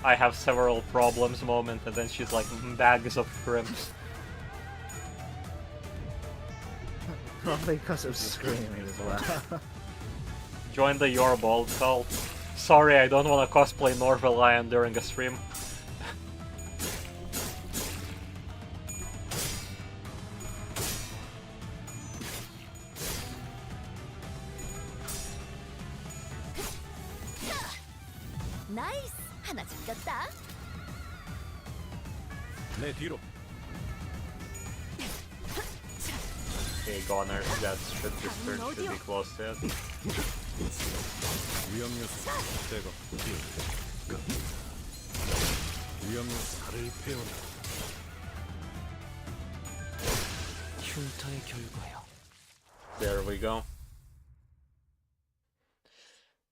I have several problems moment, and then she's like bags of shrimps. Probably because of screaming as well. Join the Your Bald cult. Sorry, I don't want to cosplay Norville Lion during a stream. 나이스! 하나 잡혔다. 내 뒤로. Okay, Gonner, that should be close to it. 위험 요소 제거. 위험 요소 살을 베어라. 흉터의 결과요. There we go.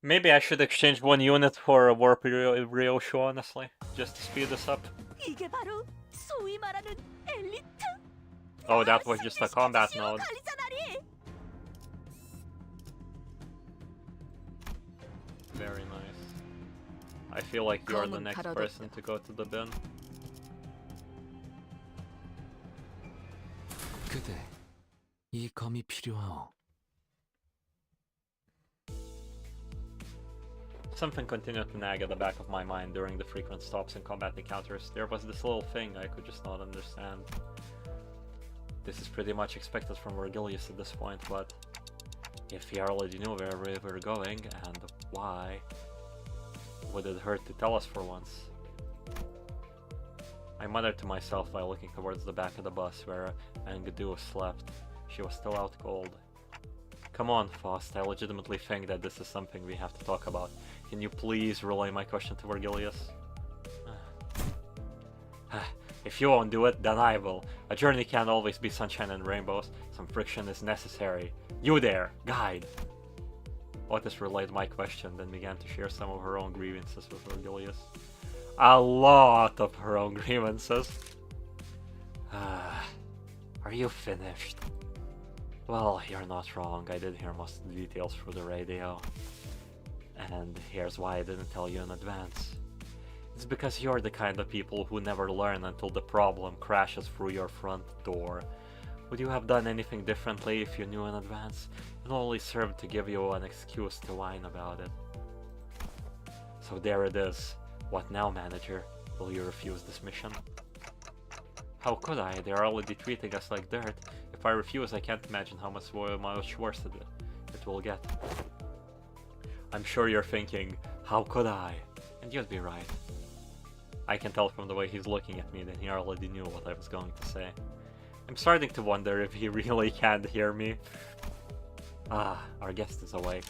Maybe I should exchange one unit for a Warp Ryoshu, honestly, just to speed this up. 이게 바로 소위 말하는 엘리트. Oh, that was just a combat node. Very nice. I feel like you're the next person to go to the bin. 그대, 이 검이 필요하오. Something continued to nag at the back of my mind during the frequent stops and combat encounters. There was this little thing I could just not understand. This is pretty much expected from Vergilius at this point, but if he already knew where we were going and why, would it hurt to tell us for once? I muttered to myself while looking towards the back of the bus where Engadhu slept. She was still out cold. Come on, Faust, I legitimately think that this is something we have to talk about. Can you please relay my question to Vergilius? If you won't do it, then I will. A journey can't always be sunshine and rainbows. Some friction is necessary. You there, guide! Otis relayed my question, then began to share some of her own grievances with Vergilius. A lot of her own grievances. Are you finished? Well, you're not wrong. I did hear most of the details through the radio. And here's why I didn't tell you in advance. It's because you're the kind of people who never learn until the problem crashes through your front door. Would you have done anything differently if you knew in advance? It only served to give you an excuse to whine about it. So there it is. What now, manager? Will you refuse this mission? How could I? They're already treating us like dirt. If I refuse, I can't imagine how much worse it will get. I'm sure you're thinking, how could I? And you'd be right. I can tell from the way he's looking at me that he already knew what I was going to say. I'm starting to wonder if he really can't hear me. Our guest is awake.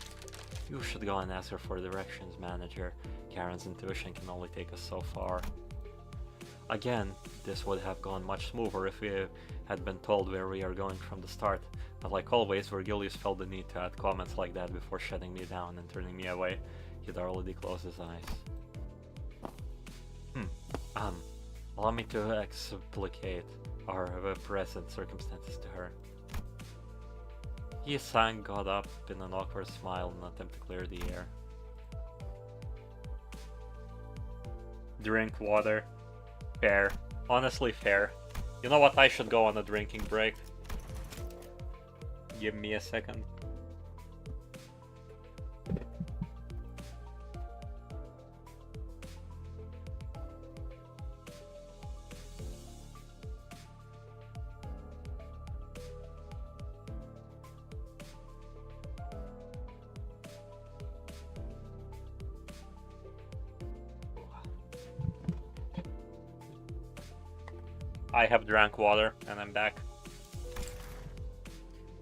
You should go and ask her for directions, manager. Karen's intuition can only take us so far. Again, this would have gone much smoother if we had been told where we are going from the start, but like always, Vergilius felt the need to add comments like that before shutting me down and turning me away. He'd already closed his eyes. Allow me to explicate our present circumstances to her. Yi-san got up in an awkward smile and attempt to clear the air. Drink water. Fair. Honestly, fair. You know what? I should go on a drinking break. Give me a second. I have drank water and I'm back.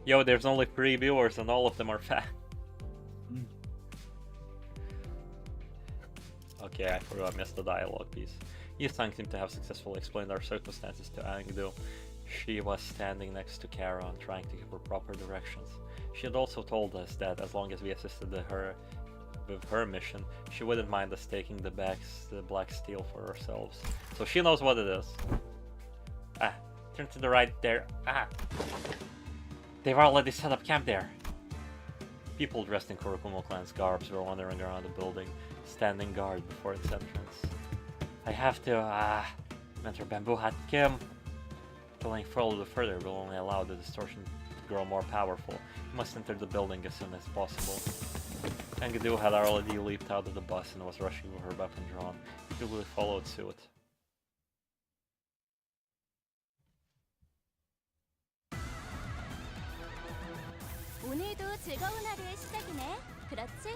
Yo, there's only 3 viewers and all of them are fat. Okay, I forgot I missed the dialogue piece. Yi-san seemed to have successfully explained our circumstances to Angdu. She was standing next to Kara and trying to give her proper directions. She had also told us that as long as we assisted her with her mission, she wouldn't mind us taking the black steel for ourselves. So she knows what it is. Ah, turn to the right there. Ah! They've already set up camp there. People dressed in Kurokumo clan's garbs were wandering around the building, standing guard before its entrance. I have to, Mentor Bamboo Hat Kim. Going further will only allow the distortion to grow more powerful. You must enter the building as soon as possible. Engedu had already leaped out of the bus and was rushing with her weapon drawn. He followed suit. 오늘도 즐거운 하루의 시작이네. 그렇지?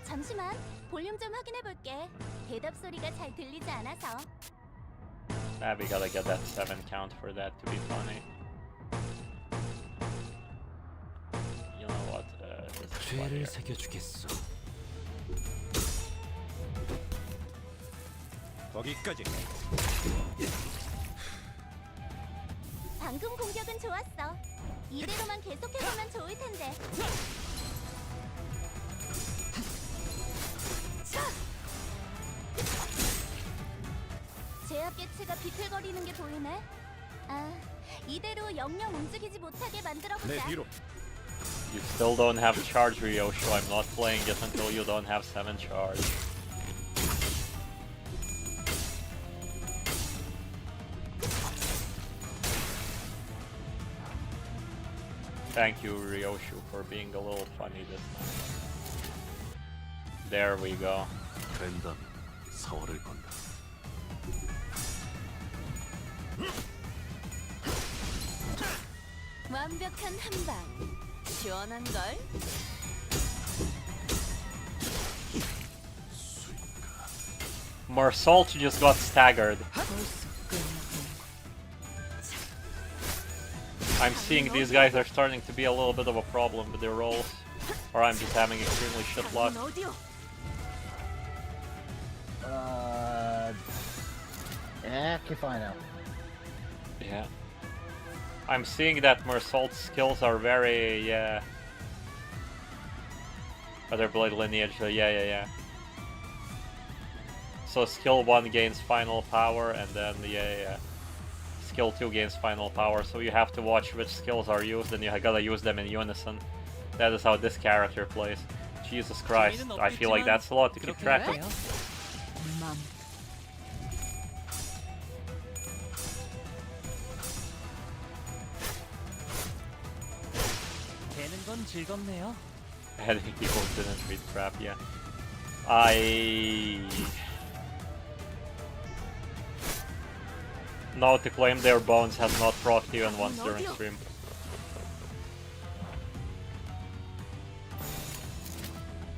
잠시만, 볼륨 좀 확인해 볼게. 대답 소리가 잘 들리지 않아서. We gotta get that 7 count for that to be funny. You know what? This is 죄를 새겨주겠어. 거기까지. 방금 공격은 좋았어. 이대로만 계속해보면 좋을 텐데. 제압 개체가 비틀거리는 게 보이네. 아, 이대로 영영 움직이지 못하게 만들어보자. 내 뒤로. You still don't have charge, Ryosho. I'm not playing it until you don't have 7 charge. Thank you, Ryoshu, for being a little funny this time. There we go. 된다면 사활을 건다. 완벽한 한방. 시원한 걸. Marsault just got staggered. I'm seeing these guys are starting to be a little bit of a problem with their rolls. Or I'm just having extremely shit luck. Yeah, keep fine now. Yeah. I'm seeing that Marsault's skills are very, yeah. Other Blade Lineage, yeah. So skill 1 gains final power, and then, yeah. Skill 2 gains final power, so you have to watch which skills are used, and you gotta use them in unison. That is how this character plays. Jesus Christ, I feel like that's a lot to keep track of. And people didn't read crap, yeah. No, to claim their bones has not procced even once during stream.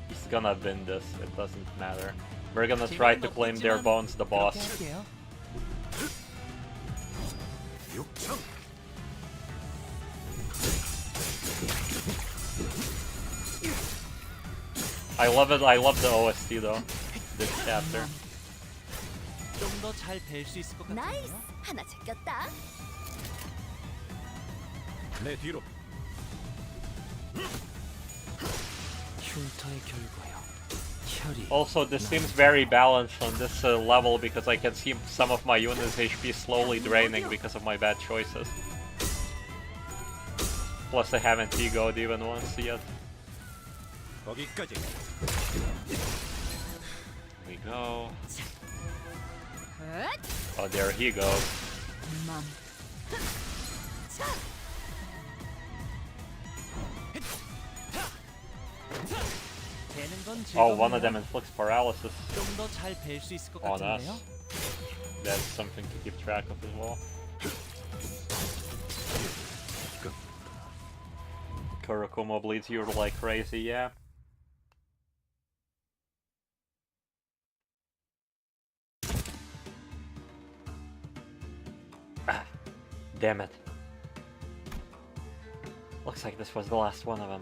He's gonna win this, it doesn't matter. We're gonna try to claim their bones, the boss. I love it, I love the OST though, this chapter. 나이스! 하나 제꼈다. 내 뒤로. 흉터의 결과야. Also, this seems very balanced on this level because I can see some of my units' HP slowly draining because of my bad choices. Plus, I haven't egoed even once yet. 거기까지. Here we go. Oh, there he goes. Oh, one of them inflicts paralysis on us. That's something to keep track of as well. Kurokumo bleeds you like crazy, yeah. Ah, damn it. Looks like this was the last one of them.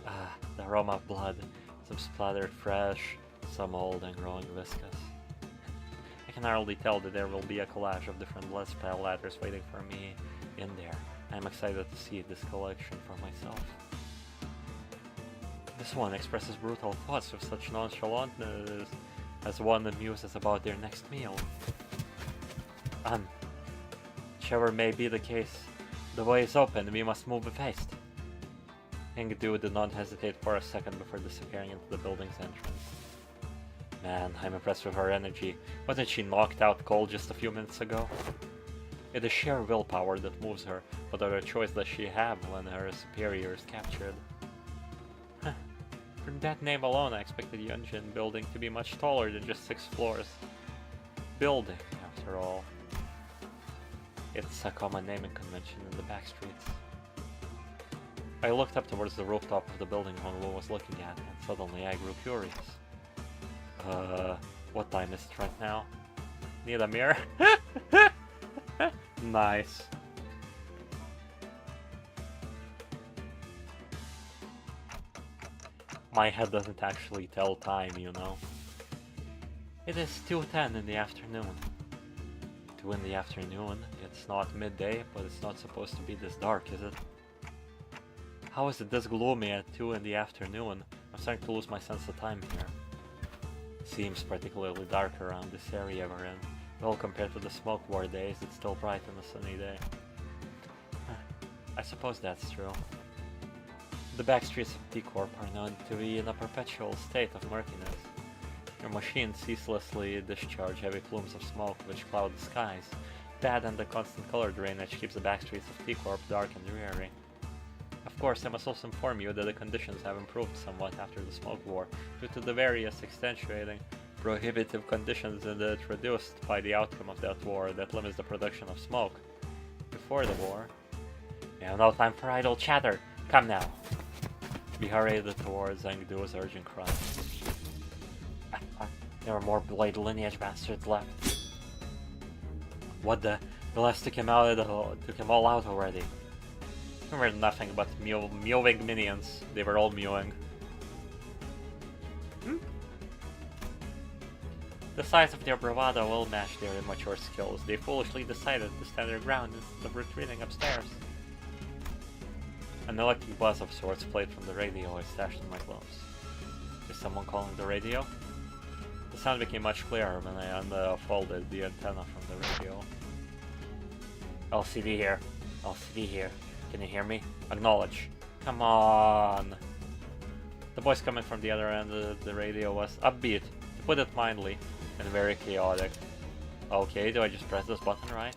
Ah, the aroma of blood. Some splattered fresh, some old and growing viscous. I can hardly tell that there will be a collage of different blood splatters waiting for me in there. I'm excited to see this collection for myself. This one expresses brutal thoughts with such nonchalantness as one that muses about their next meal. Whichever may be the case, the way is open, we must move with haste. Hingdu did not hesitate for a second before disappearing into the building's entrance. Man, I'm impressed with her energy. Wasn't she knocked out cold just a few minutes ago? It is sheer willpower that moves her, what other choice does she have when her superior is captured? From that name alone, I expected the Yunjin building to be much taller than just 6 floors. Building, after all. It's a common naming convention in the back streets. I looked up towards the rooftop of the building Honlu was looking at, and suddenly I grew curious. What time is it right now? Need a mirror? Nice. My head doesn't actually tell time, you know. It is 2:10 in the afternoon. 2 in the afternoon? It's not midday, but it's not supposed to be this dark, is it? How is it this gloomy at 2 in the afternoon? I'm starting to lose my sense of time here. It seems particularly dark around this area we're in. Well, compared to the smoke war days, it's still bright on a sunny day. I suppose that's true. The back streets of T-Corp are known to be in a perpetual state of murkiness. Your machines ceaselessly discharge heavy plumes of smoke which cloud the skies. That and the constant color drainage keeps the back streets of T-Corp dark and dreary. Of course, I must also inform you that the conditions have improved somewhat after the smoke war, due to the various extenuating prohibitive conditions introduced by the outcome of that war that limits the production of smoke. Before the war... We have no time for idle chatter! Come now! We hurried towards Engdu's urgent cry. There are more Blade lineage bastards left. What the? The last took him all out already. There were nothing but mewing minions. They were all mewing. The size of their bravado will match their immature skills. They foolishly decided to stand their ground instead of retreating upstairs. An electric buzz of sorts played from the radio I stashed in my gloves. Is someone calling the radio? The sound became much clearer when I unfolded the antenna from the radio. LCD here. LCD here. Can you hear me? Acknowledge. Come on! The voice coming from the other end of the radio was upbeat, to put it mildly, and very chaotic. Okay, do I just press this button right?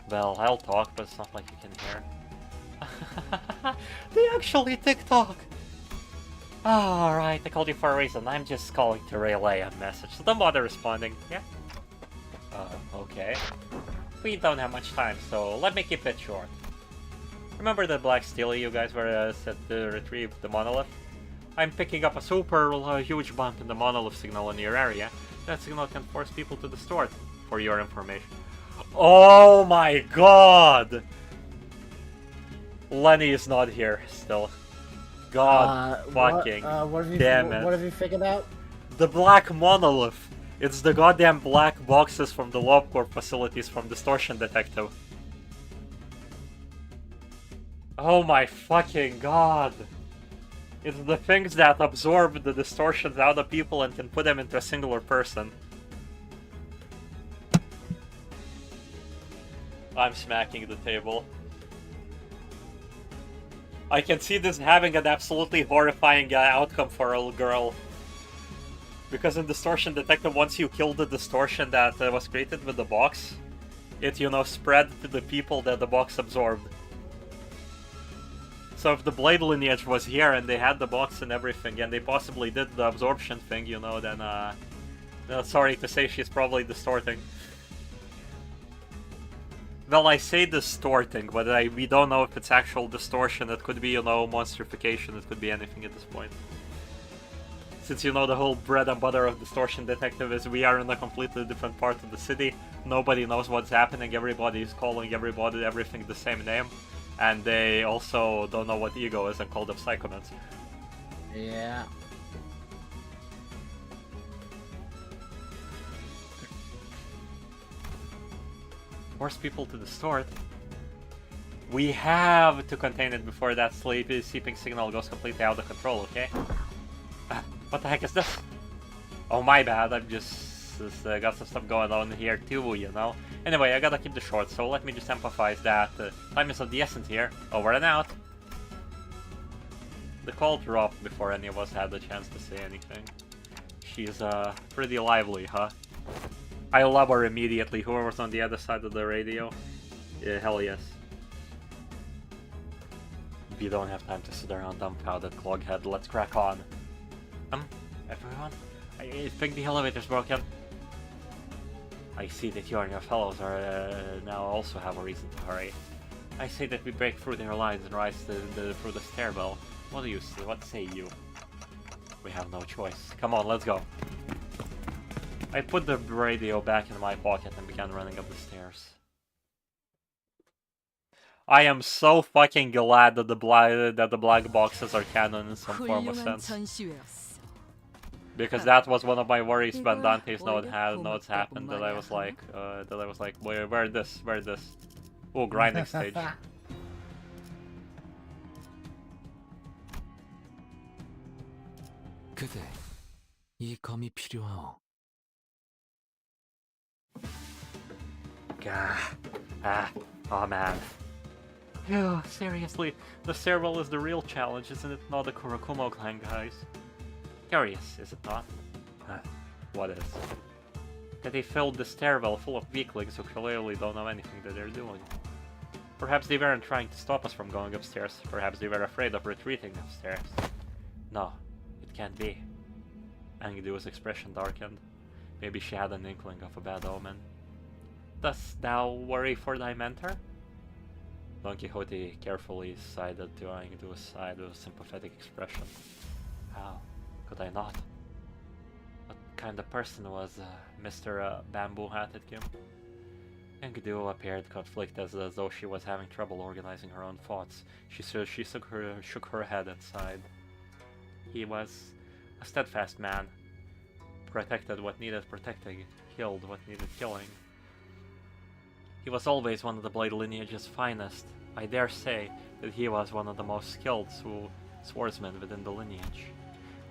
Well, I'll talk, but it's not like you can hear. They actually TikTok! Alright, I called you for a reason. I'm just calling to relay a message, so don't bother responding, yeah? Okay. We don't have much time, so let me keep it short. Remember the black steel you guys were set to retrieve the monolith? I'm picking up a super huge bump in the monolith signal in your area. That signal can force people to distort, for your information. Oh my god! Lenny is not here still. God fucking damn it. What have you figured out? The black monolith. It's the goddamn black boxes from the LobCorp facilities from Distortion Detective. Oh my fucking god. It's the things that absorb the distortions out of people and can put them into a singular person. I'm smacking the table. I can see this having an absolutely horrifying outcome for a girl. Because in Distortion Detective, once you kill the distortion that was created with the box, it, you know, spread to the people that the box absorbed. So if the Blade lineage was here and they had the box and everything, and they possibly did the absorption thing, you know, then, sorry to say, she's probably distorting. Well, I say distorting, but we don't know if it's actual distortion. It could be, you know, monstrification. It could be anything at this point. Since, you know, the whole bread and butter of Distortion Detective is we are in a completely different part of the city. Nobody knows what's happening. Everybody is calling everything the same name. And they also don't know what ego is and call them psychonauts. Yeah. Force people to distort. We have to contain it before that sleeping signal goes completely out of control, okay? What the heck is this? Oh, my bad, I've just got some stuff going on here too, you know? Anyway, I gotta keep this short, so let me just emphasize that time is of the essence here. Over and out. The call dropped before any of us had the chance to say anything. She's pretty lively, huh? I love her immediately. Whoever's on the other side of the radio. Yeah, hell yes. We don't have time to sit around dumbfounded, cloghead. Let's crack on. Everyone? I think the elevator's broken. I see that you and your fellows are now also have a reason to hurry. I say that we break through their lines and rise through the stairwell. What do you say? What say you? We have no choice. Come on, let's go. I put the radio back in my pocket and began running up the stairs. I am so fucking glad that the black boxes are canon in some form of sense. Because that was one of my worries when Dante's notes happened, that I was like, where this? Oh, grinding stage. 그대, 이 검이 필요하오. Oh man. Ew, seriously, the stairwell is the real challenge, isn't it? Not the Kurokumo clan guys. Curious, is it not? What is? That they filled the stairwell full of weaklings who clearly don't know anything that they're doing. Perhaps they weren't trying to stop us from going upstairs. Perhaps they were afraid of retreating upstairs. No, it can't be. Engidu's expression darkened. Maybe she had an inkling of a bad omen. Dost thou worry for thy mentor? Don Quixote carefully sided to Engidu's side with a sympathetic expression. How could I not? What kind of person was Mr. Bamboo-Hatted Kim? Engidu appeared conflicted as though she was having trouble organizing her own thoughts. She shook her head and sighed. He was a steadfast man. Protected what needed protecting, killed what needed killing. He was always one of the Blade lineage's finest. I dare say that he was one of the most skilled swordsmen within the lineage.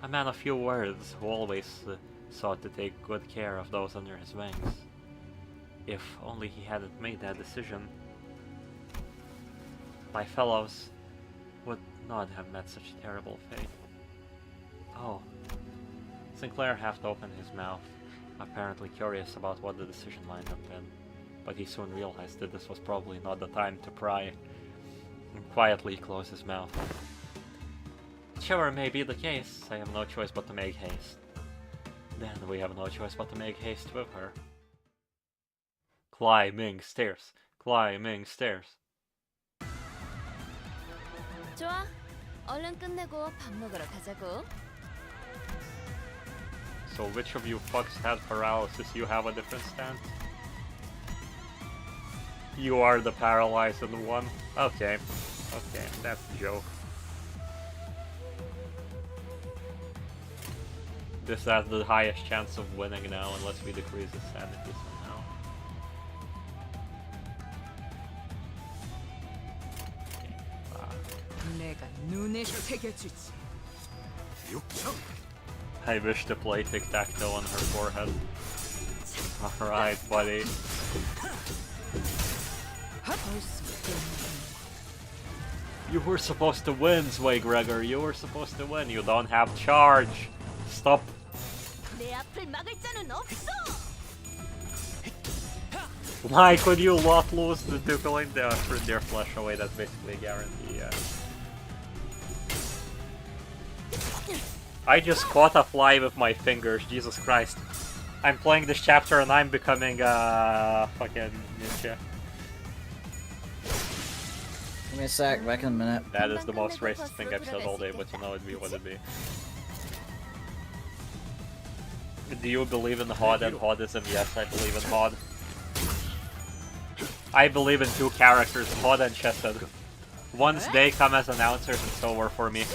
A man of few words who always sought to take good care of those under his wings. If only he hadn't made that decision, my fellows would not have met such a terrible fate. Oh. Sinclair half opened his mouth, apparently curious about what the decision might have been, but he soon realized that this was probably not the time to pry, and quietly closed his mouth. Whichever may be the case, I have no choice but to make haste. Then we have no choice but to make haste with her. Climbing stairs, climbing stairs. 좋아, 얼른 끝내고 밥 먹으러 가자고. So which of you fucks had paralysis? You have a different stance? You are the paralyzed one? Okay. Okay, that's a joke. This has the highest chance of winning now unless we decrease his sanity somehow. 내가 눈에 새겨주지. I wish to play tic-tac-toe on her forehead. Alright, buddy. You were supposed to win, Sway Gregor. You were supposed to win. You don't have charge. Stop. 내 앞을 막을 자는 없어. Why could you not lose the dueling their flesh away? That's basically a guarantee, yeah. I just caught a fly with my fingers, Jesus Christ. I'm playing this chapter and I'm becoming a fucking ninja. Give me a sec, back in a minute. That is the most racist thing I've said all day, but you know it'd be what it'd be. Do you believe in HOD and HODism? Yes, I believe in HOD. I believe in two characters, HOD and Chesed. Once they come as announcers, it's over for me.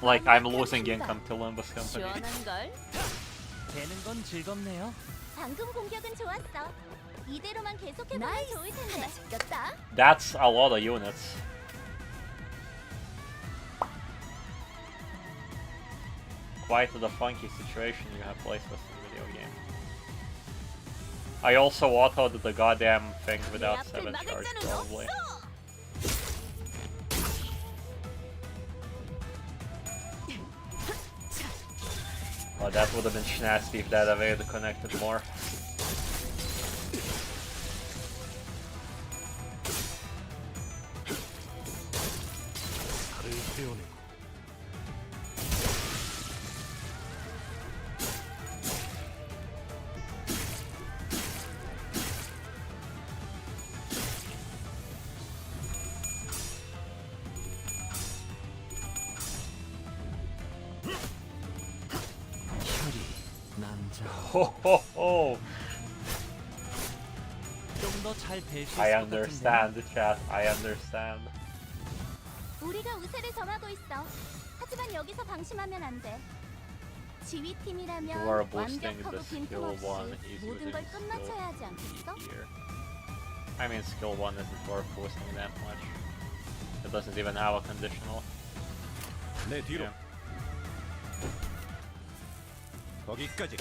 Like, I'm losing income to Limbus Company. 시원한걸? 되는 건 즐겁네요. 방금 공격은 좋았어. 이대로만 계속해보면 좋을 텐데. 하나 잡혔다. That's a lot of units. Quite the funky situation you have placed us in video game. I also autoed the goddamn thing without 7 charge, probably. Oh, that would have been nasty if that evade connected more. Ho ho ho! I understand, chat. I understand. 우리가 우세를 점하고 있어. 하지만 여기서 방심하면 안 돼. 지휘팀이라면 You are boosting 완벽하고 the skill 빈틈없이 1. He's 모든 using 걸 끝마쳐야 하지 skill 않겠어? 2 here. I mean, skill 1 isn't worth boosting that much. It doesn't even have a conditional. 내 뒤로. Yeah. 거기까지.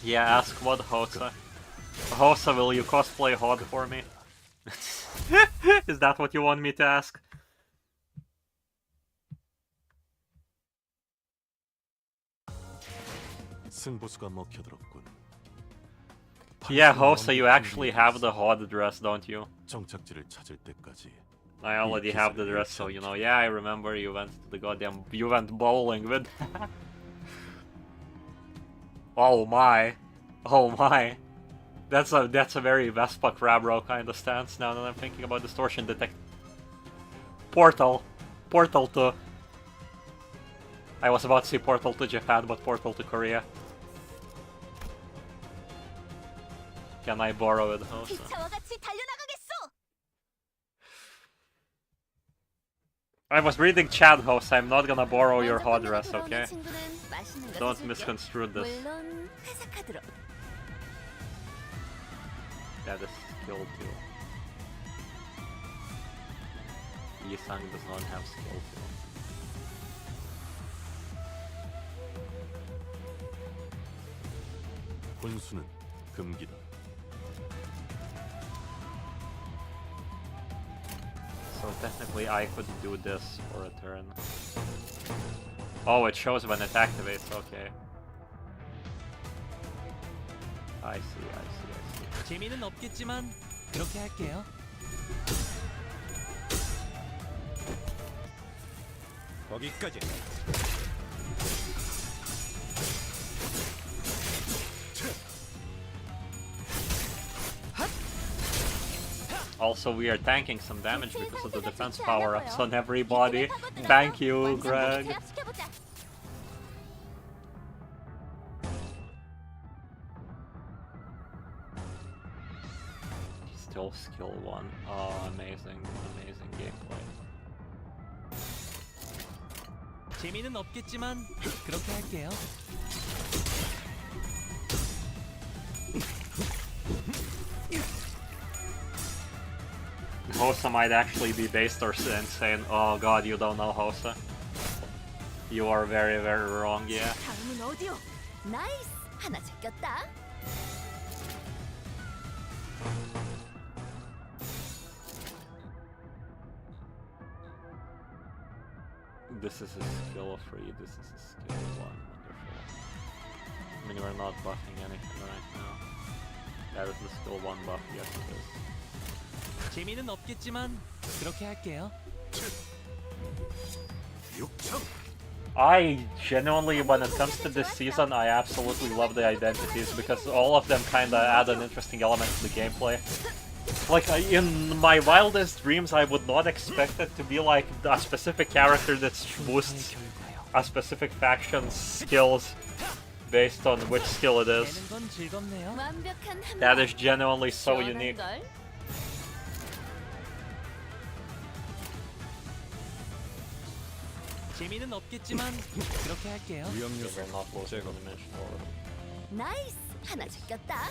Yeah, ask what Hosa. Hosa, will you cosplay HOD for me? Is that what you want me to ask? 승부수가 먹혀들었군. Yeah, Hosa, you actually have the HOD dress, don't you? 정착지를 찾을 때까지. I already have the dress, so you know. Yeah, I remember you went to the goddamn. You went bowling with. Oh my, oh my. That's a very Vespa Crabro kind of stance. Now that I'm thinking about distortion detect. Portal to. I was about to say portal to Japan, but portal to Korea. Can I borrow it, Hosa? 기차와 같이 달려나가겠어. I was reading chat, Hosa. I'm not gonna borrow your 먼저 HOD 끝내고 dress, 돌아오는 okay? 친구는 맛있는 거 Don't 사줄게. misconstrue this. 물론 회사 카드로. That is skill 2. Yisang does not have skill 2. 혼수는 금기다. So technically I could do this for a turn. Oh, it shows when it activates, okay. I see. 재미는 없겠지만 그렇게 할게요. 거기까지. Also, we are tanking some damage because of the defense power-ups on everybody. Thank you, Greg. Still skill 1. Oh, amazing gameplay. 재미는 없겠지만 그렇게 할게요. Hosa might actually be based or insane. Oh god, you don't know Hosa. You are very, very wrong, yeah. 다음은 어디요? 나이스! 하나 제꼈다. This is a skill 3, this is a skill 1. Wonderful. I mean, we're not buffing anything right now. That is the skill 1 buff, yes it is. 재미는 없겠지만 그렇게 할게요. 육청. I genuinely, when it comes to this season, I absolutely love the identities because all of them kinda add an interesting element to the gameplay. Like, in my wildest dreams, I would not expect it to be like a specific character that boosts a specific faction's skills based on which skill it is. 되는 건 즐겁네요. 완벽한 한 That is genuinely so 시원한 unique. 걸. 재미는 없겠지만 그렇게 할게요. 위험 Okay, 요소 we're not close to 제거. dimensional. 나이스! 하나 제꼈다.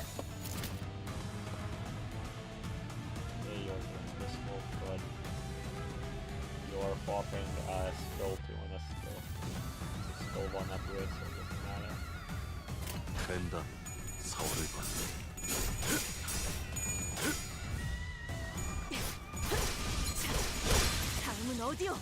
Yeah, you're doing this move, but you're swapping a skill 2 and a skill. Skill 1 upgrade, so it doesn't matter. 벤다. 4월을 봤네. 다음은 어디요?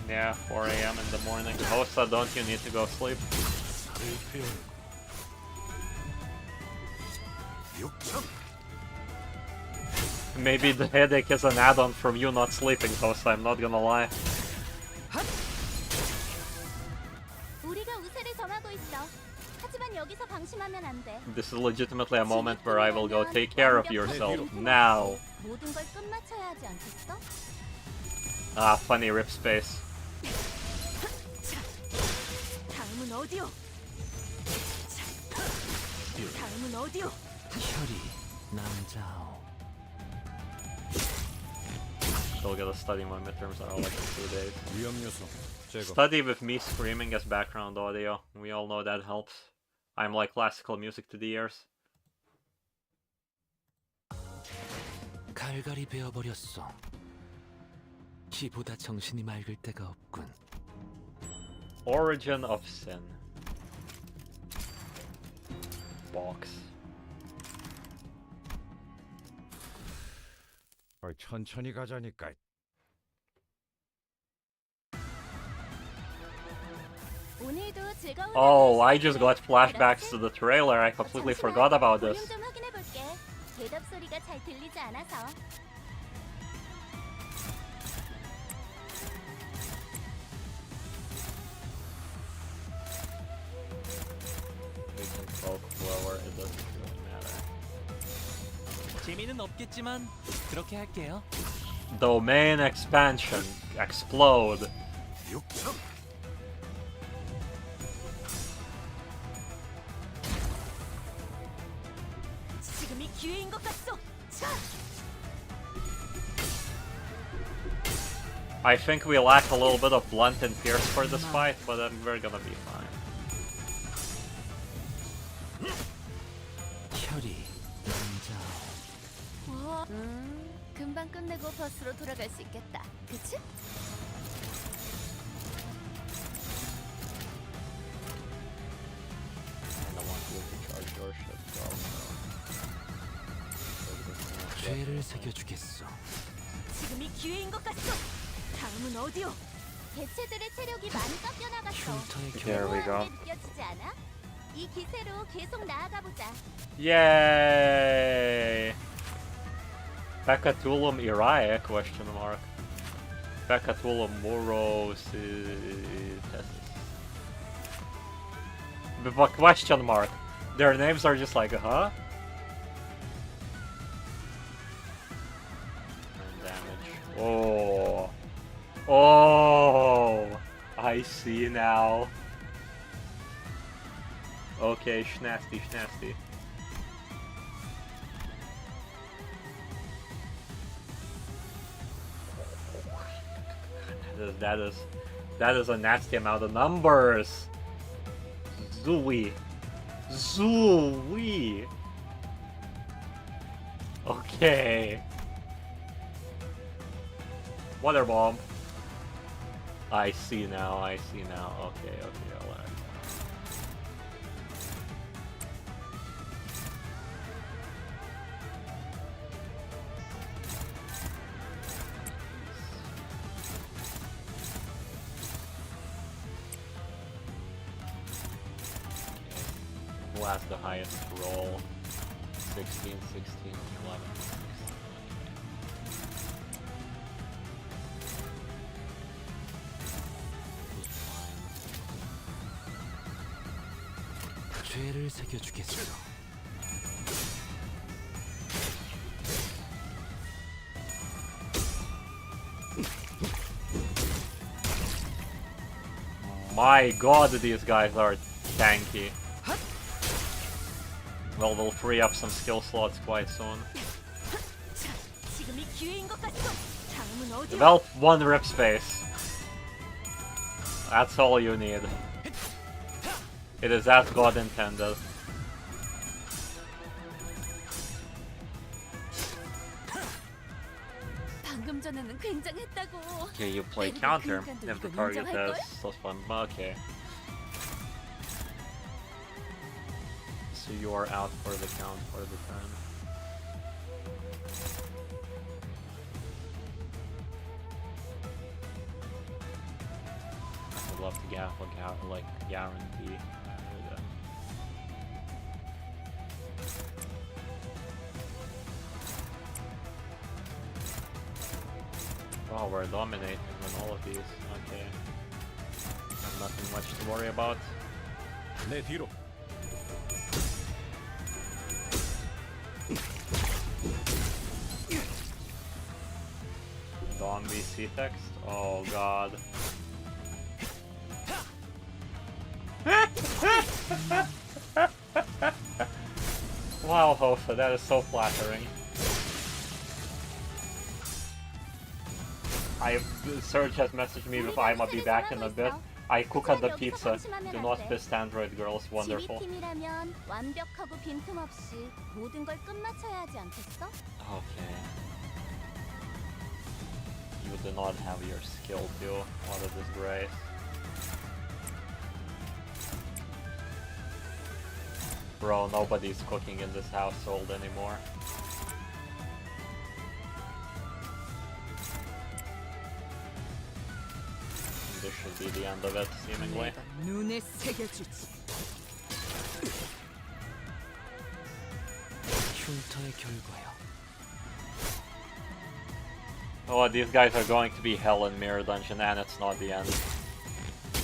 Yeah, 4 AM in the morning. Hosa, don't you need to go sleep? 살을 태우고. 육청. Maybe the headache is an add-on from you not sleeping, Hosa, I'm not gonna lie. 우리가 우세를 점하고 있어. 하지만 여기서 방심하면 안 돼. This is legitimately a moment where I will go take care of yourself now. 모든 걸 끝마쳐야 하지 않겠어? Ah, funny rip space. 다음은 어디요? 다음은 어디요? 혈이 남자오. Still gotta study my midterms are all like in 2 days. 위험 요소 제거. Study with me screaming as background audio. We all know that helps. I'm like classical music to the ears. 갈갈이 베어버렸어. 키보다 정신이 맑을 때가 없군. Origin of Sin. Box. 천천히 가자니까. 오늘도 즐거운 Oh, 하루 I just got flashbacks 그렇지? to the trailer. I completely 잠시만, forgot about 볼륨 this. 좀 확인해 볼게. 대답 소리가 잘 들리지 않아서. We can poke lower, it doesn't really matter. 재미는 없겠지만 그렇게 할게요. Domain expansion. Explode. 육청. 지금이 기회인 것 같소. 자, I think we lack a little bit of blunt and pierce for this fight, but we're gonna be fine. 혈이 남자오. 금방 끝내고 버스로 돌아갈 수 있겠다. 그치? I don't want you to charge your shit, so... 죄를 새겨주겠어. 지금이 기회인 것 같소. 다음은 어디요? 개체들의 체력이 많이 깎여나갔어. 흉터의 There we go. 무모하게 느껴지지 않아? 이 기세로 계속 나아가 보자. Yay! Pekatulum Irae? Question mark. Pekatulum Muros... But question mark. Their names are just like, huh? And damage. Oh. Oh! I see now. Okay, schnasty, schnasty. That is a nasty amount of numbers. Zooey. Zooey. Okay. Water bomb. I see now, I see now. Okay, okay, alright. Who has the highest roll? 16, 16, 11. 죄를 새겨주겠어. My god, these guys are tanky. Well, we'll free up some skill slots quite soon. 지금이 기회인 것 같소. 다음은 어디야? Develop one rip space. That's all you need. It is as God intended. 방금 전에는 굉장했다고. Okay, you play counter if the target has plus one. Okay. So you are out for the count for the turn. I would love to like guarantee. Wow, we're dominating on all of these. Okay. Have nothing much to worry about. 내 뒤로. Dong VC text? Oh god. Wow, Hofa, that is so flattering. Serge has messaged me if I might be back in a bit. I cook at the pizza. Do not piss Android girls. Wonderful. 지휘팀이라면 완벽하고 빈틈없이 모든 걸 끝마쳐야 하지 않겠어? Okay. You do not have your skill too. What a disgrace. Bro, nobody's cooking in this household anymore. This should be the end of it, seemingly. 눈에 새겨주지. 흉터의 결과야. Oh, these guys are going to be hell in Mirror Dungeon, and it's not the end.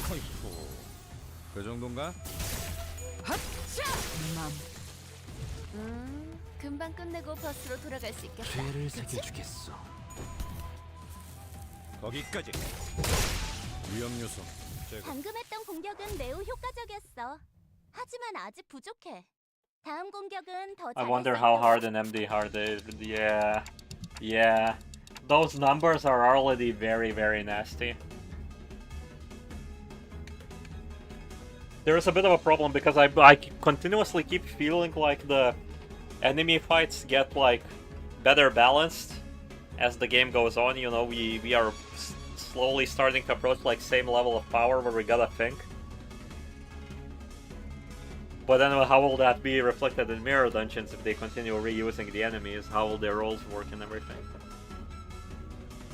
어이쿠. 그 정도인가? 금방 끝내고 버스로 돌아갈 수 있겠다. 죄를 그치? 새겨주겠어. 거기까지. 위험 요소. 제거. 방금 했던 공격은 매우 효과적이었어. 하지만 아직 부족해. 다음 공격은 더 I 잘할 wonder 수 how 있도록. hard an MD hard is. Yeah. Yeah. Those numbers are already very, very nasty. There's a bit of a problem because I continuously keep feeling like the enemy fights get like better balanced as the game goes on. You know, we are slowly starting to approach like same level of power where we gotta think. But then how will that be reflected in Mirror Dungeons if they continue reusing the enemies? How will their roles work and everything?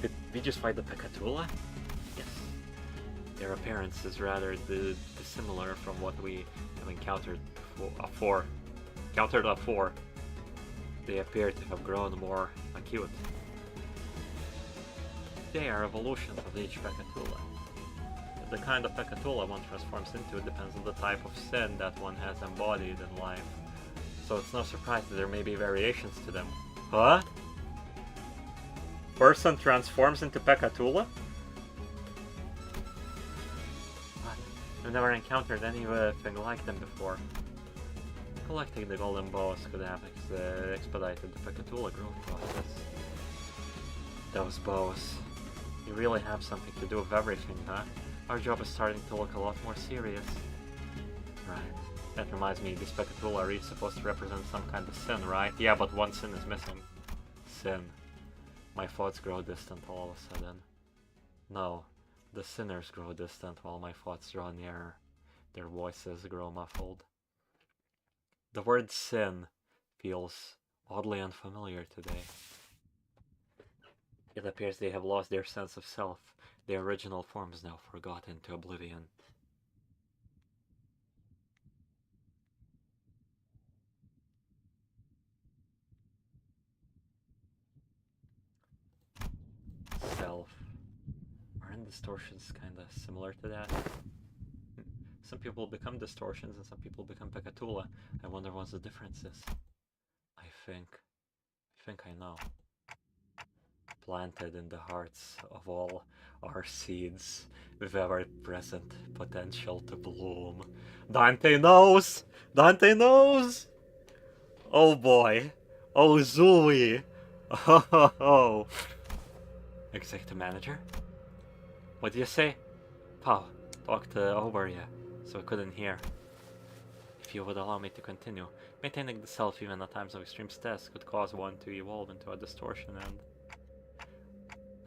Did we just fight the Pekatula? Yes. Their appearance is rather dissimilar from what we have encountered before. They appear to have grown more acute. They are evolutions of each Pekatula. The kind of Pekatula one transforms into depends on the type of sin that one has embodied in life. So it's no surprise that there may be variations to them. Huh? Person transforms into Pekatula? What? I've never encountered anything like them before. Collecting the golden bows could have expedited the Pekatula growth process. Those bows. You really have something to do with everything, huh? Our job is starting to look a lot more serious. Right. That reminds me, these Pekatula are supposed to represent some kind of sin, right? Yeah, but one sin is missing. Sin. My thoughts grow distant all of a sudden. No, the sinners grow distant while my thoughts draw nearer. Their voices grow muffled. The word sin feels oddly unfamiliar today. It appears they have lost their sense of self. Their original form is now forgotten to oblivion. Self. Aren't distortions kinda similar to that? Some people become distortions and some people become Pekatula. I wonder what the difference is. I think I know. Planted in the hearts of all our seeds with ever-present potential to bloom. Dante knows! Dante knows! Oh boy. Oh Zooey! Oh. Executive manager? What do you say? Pal, talked over you, so I couldn't hear. If you would allow me to continue, maintaining the self even at times of extreme stress could cause one to evolve into a distortion and...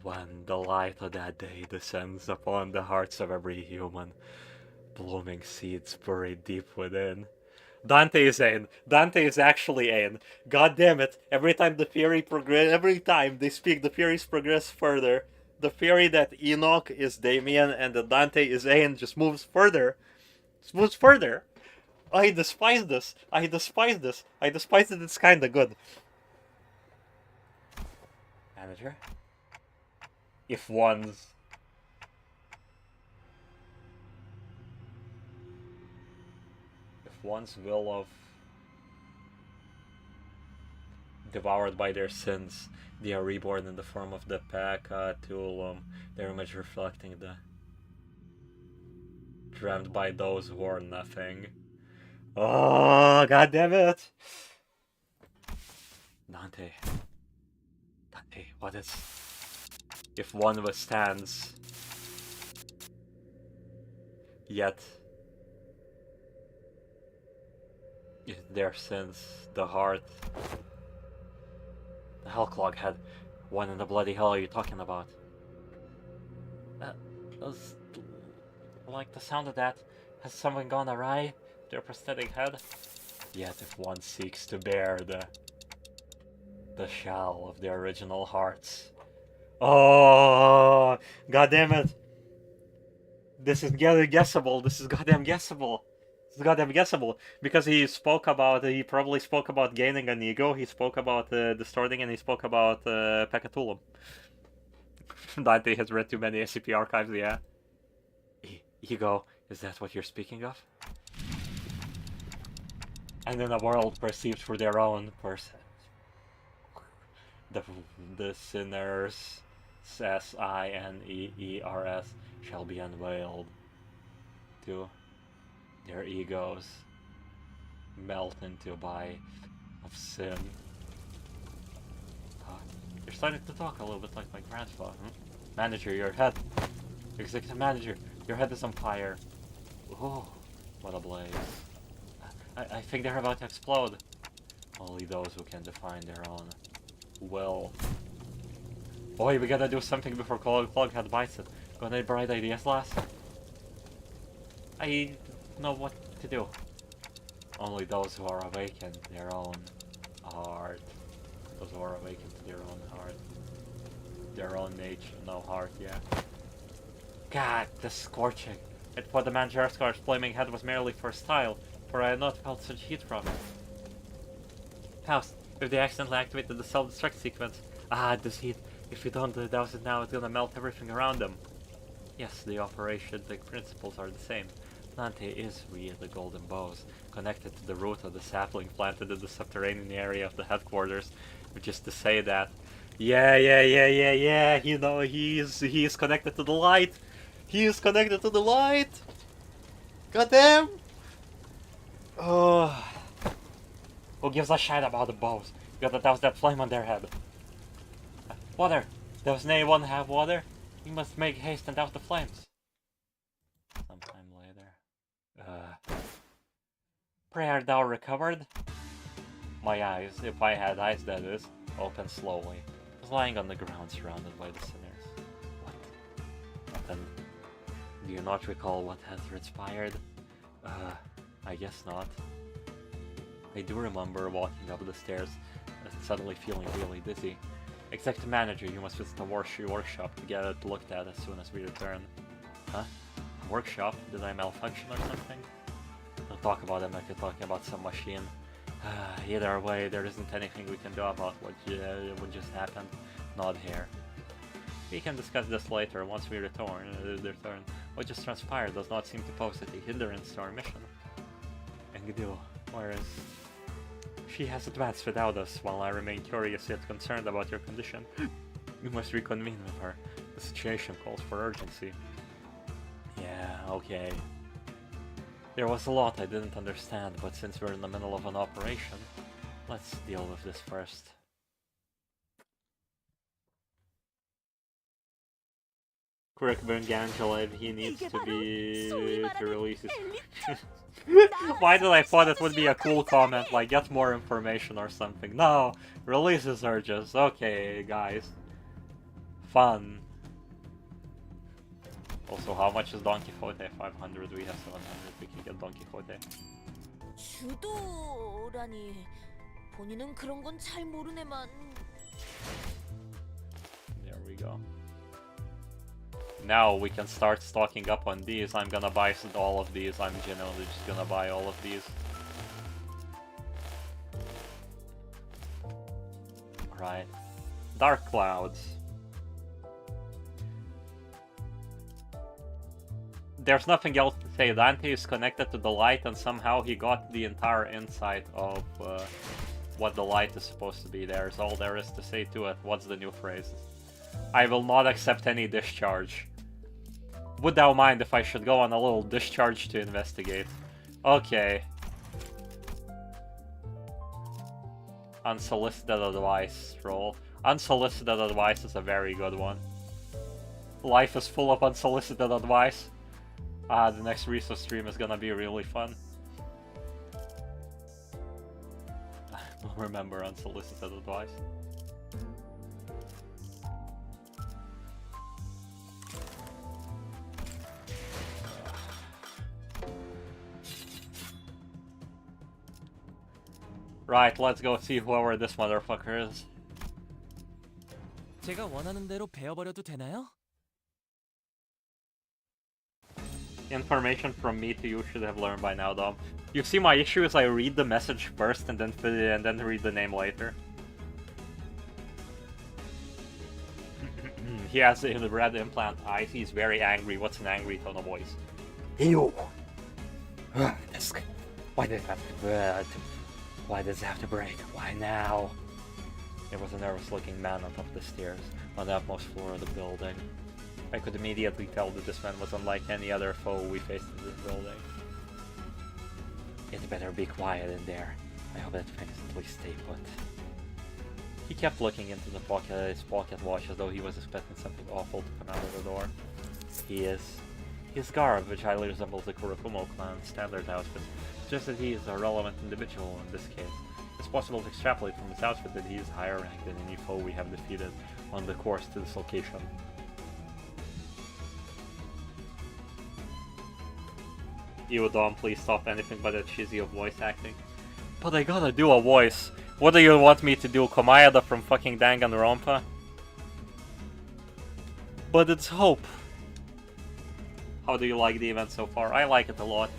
When the light of that day descends upon the hearts of every human, blooming seeds buried deep within. Dante is Ain. Dante is actually Ain. God damn it! Every time the theory every time they speak, the theories progress further. The theory that Enoch is Damien and that Dante is Ain just moves further. Just moves further. I despise this. I despise this. I despise it. It's kinda good. Manager? If one's will of devoured by their sins, they are reborn in the form of the Pekatulum, their image reflecting the dreamed by those who are nothing. Oh, god damn it! Dante, what is... If one withstands, yet their sins, the heart, the Hellclog head, what in the bloody hell are you talking about? Does like the sound of that? Has something gone awry? Their prosthetic head? Yet if one seeks to bear the shell of their original hearts. Oh, god damn it! This is guessable. This is goddamn guessable. This is goddamn guessable because he probably spoke about gaining an ego. He spoke about distorting, and he spoke about Pekatulum. Dante has read too many SCP archives. Yeah. Ego, is that what you're speaking of? And in a world perceived through their own person, the sinners. SINEERS shall be unveiled to their egos melt into a bite of sin. You're starting to talk a little bit like my grandfather. Manager, your head. Executive manager, your head is on fire. Oh, what a blaze. I think they're about to explode. Only those who can define their own will. Boy, we gotta do something before Cloghead bites it. Got any bright ideas, lass? I know what to do. Only those who are awakened to their own heart. Those who are awakened to their own heart. Their own nature, no heart, yeah. God, this scorching. I thought the Manjaraskar's flaming head was merely for style, for I had not felt such heat from it. Faust, if they accidentally activated the self-destruct sequence. Ah, this heat. If you don't douse it now, it's gonna melt everything around them. Yes, the operation's principles are the same. Dante is the golden bows, connected to the root of the sapling planted in the subterranean area of the headquarters, which is to say that... Yeah, you know, he is connected to the light! He is connected to the light! Goddamn! Oh... Who gives a shit about the bows? You gotta douse that flame on their head. Water! Does anyone have water? We must make haste and douse the flames. Sometime later. Prayer thou recovered? My eyes, if I had eyes that is, opened slowly. I was lying on the ground surrounded by the sinners. What? Nothing. Do you not recall what had transpired? I guess not. I do remember walking up the stairs and suddenly feeling really dizzy. Executive manager, you must visit the workshop to get it looked at as soon as we return. Huh? A workshop? Did I malfunction or something? Don't talk about it like you're talking about some machine. Either way, there isn't anything we can do about what just happened. Not here. We can discuss this later once we return. What just transpired does not seem to pose a hindrance to our mission. Engidu, whereas she has advanced without us, while I remain curious yet concerned about your condition. You must reconvene with her. The situation calls for urgency. Yeah, okay. There was a lot I didn't understand, but since we're in the middle of an operation, let's deal with this first. Quick, Angela, he needs to release his... Why did I thought it would be a cool comment, like get more information or something? No, release his urges. Okay, guys. Fun. Also, how much is Don Quixote? 500, we have 700, we can get Don Quixote. 주도라니 본인은 그런 건 잘 모르네만. There we go. Now we can start stocking up on these. I'm gonna buy all of these. I'm genuinely just gonna buy all of these. Right. Dark clouds. There's nothing else to say. Dante is connected to the light and somehow he got the entire insight of what the light is supposed to be. There's all there is to say to it. What's the new phrase? I will not accept any discharge. Would thou mind if I should go on a little discharge to investigate? Okay. Unsolicited advice, roll. Unsolicited advice is a very good one. Life is full of unsolicited advice. The next resource stream is gonna be really fun. Remember unsolicited advice. Right, let's go see whoever this motherfucker is. 제가 원하는 대로 베어버려도 되나요? Information from me to you should have learned by now, Dom. You see, my issue is I read the message first and then read the name later. He has the red implant eyes. He's very angry. What's an angry tone of voice? You. Why did it have to? Why does it have to break? Why now? There was a nervous-looking man on top of the stairs, on the upmost floor of the building. I could immediately tell that this man was unlike any other foe we faced in this building. It better be quiet in there. I hope that things at least stay put. He kept looking into the pocket of his pocket watch as though he was expecting something awful to come out of the door. His garb, which highly resembles the Kurokumo clan's standard outfit, suggests that he is a relevant individual in this case. It's possible to extrapolate from his outfit that he is higher ranked than any foe we have defeated on the course to this location. You, Dom, please stop anything but that cheesy of voice acting. But I gotta do a voice. What do you want me to do? Komayada from fucking Danganronpa? But it's hope. How do you like the event so far? I like it a lot.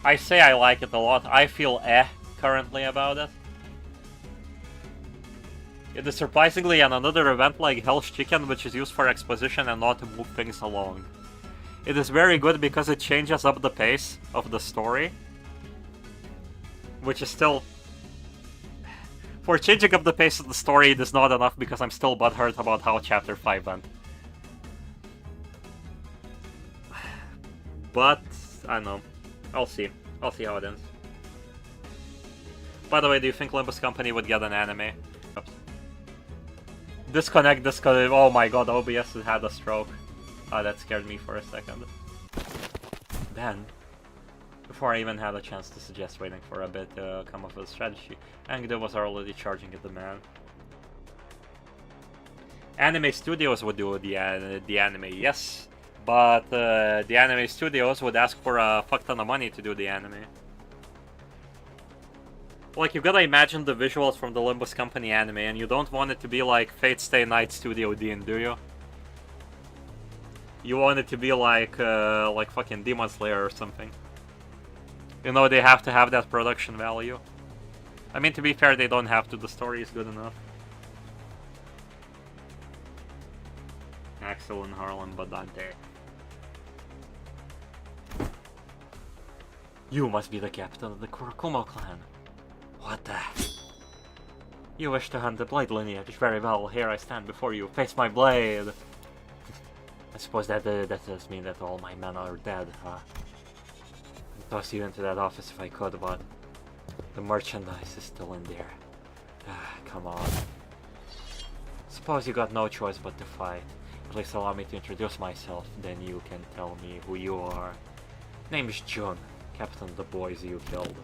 I say I like it a lot. I feel currently about it. It is surprisingly another event like Hell's Chicken, which is used for exposition and not to move things along. It is very good because it changes up the pace of the story. Which is still... For changing up the pace of the story, it is not enough because I'm still butthurt about how Chapter 5 went. But, I don't know. I'll see. I'll see how it ends. By the way, do you think Limbus Company would get an anime? Oops. Disconnect. Oh my god, OBS has had a stroke. That scared me for a second. Then, Before I even had a chance to suggest waiting for a bit to come up with a strategy, Angdo was already charging at the man. Anime studios would do the anime, yes, but the anime studios would ask for a fuck ton of money to do the anime. Like, you gotta imagine the visuals from the Limbus Company anime, and you don't want it to be like Fate Stay Night Studio Dean, do you? You want it to be like fucking Demon Slayer or something. You know, they have to have that production value. I mean, to be fair, they don't have to. The story is good enough. Axel and Harlem Badante. You must be the captain of the Kurokumo clan. What the? You wish to hunt the blade lineage. Very well, here I stand before you. Face my blade! I suppose that does mean that all my men are dead, huh? I'd toss you into that office if I could, but the merchandise is still in there. Ah, come on. Suppose you got no choice but to fight. Please allow me to introduce myself, then you can tell me who you are. Name is Jun, captain of the boys you killed.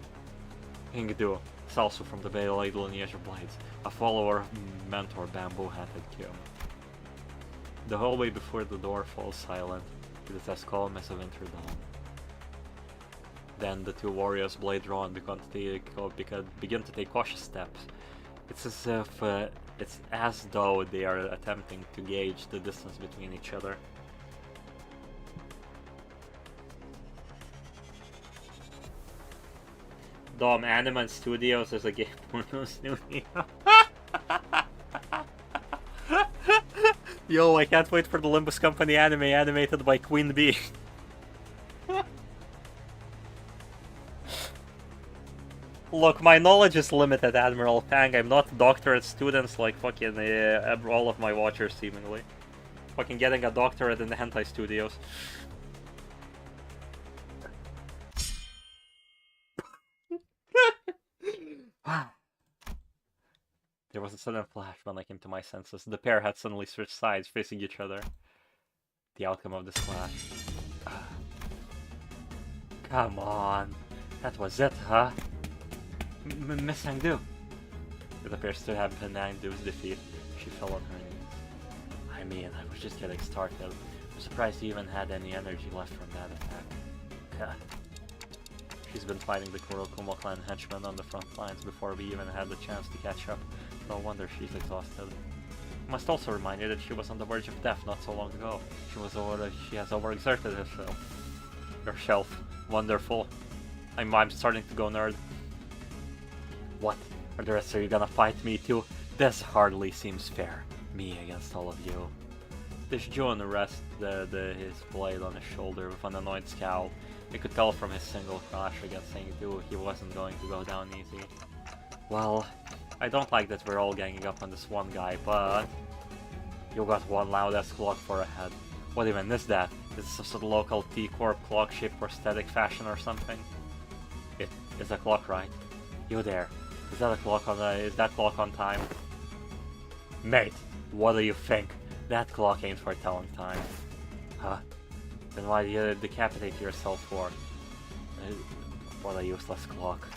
Ingdu, Salsu from the Blade lineage of blades, a follower of mentor Bamboo-Hatted Kim. The hallway before the door falls silent. It is as calm as a winter dawn. Then the two warriors, blade drawn, begin to take cautious steps. It's as though they are attempting to gauge the distance between each other. Dom, Anime Studios is a gay porno studio. Yo, I can't wait for the Limbus Company anime animated by Queen Bee. Look, my knowledge is limited, Admiral Pang. I'm not doctorate students like fucking all of my watchers, seemingly. Fucking getting a doctorate in the hentai studios. There was a sudden flash when I came to my senses. The pair had suddenly switched sides, facing each other. The outcome of this clash. Come on. That was it, huh? Miss Angdu. It appears to have been Angdu's defeat. She fell on her knees. I mean, I was just getting started. I'm surprised you even had any energy left from that attack. She's been fighting the Kurokumo clan henchmen on the front lines before we even had the chance to catch up. No wonder she's exhausted. I must also remind you that she was on the verge of death not so long ago. She has overexerted herself. Wonderful. I'm starting to go nerd. What? Are the rest of you gonna fight me too? This hardly seems fair. Me against all of you. This Jun rested his blade on his shoulder with an annoyed scowl. You could tell from his single crash against Ingdu he wasn't going to go down easy. Well, I don't like that we're all ganging up on this one guy, but you got one loud-ass clock for a head. What even is that? Is this some sort of local T-Corp clock shaped for static fashion or something? It is a clock, right? You there. Is that clock on time? Mate, what do you think? That clock ain't for telling time. Huh? Then why do you decapitate yourself for? What a useless clock.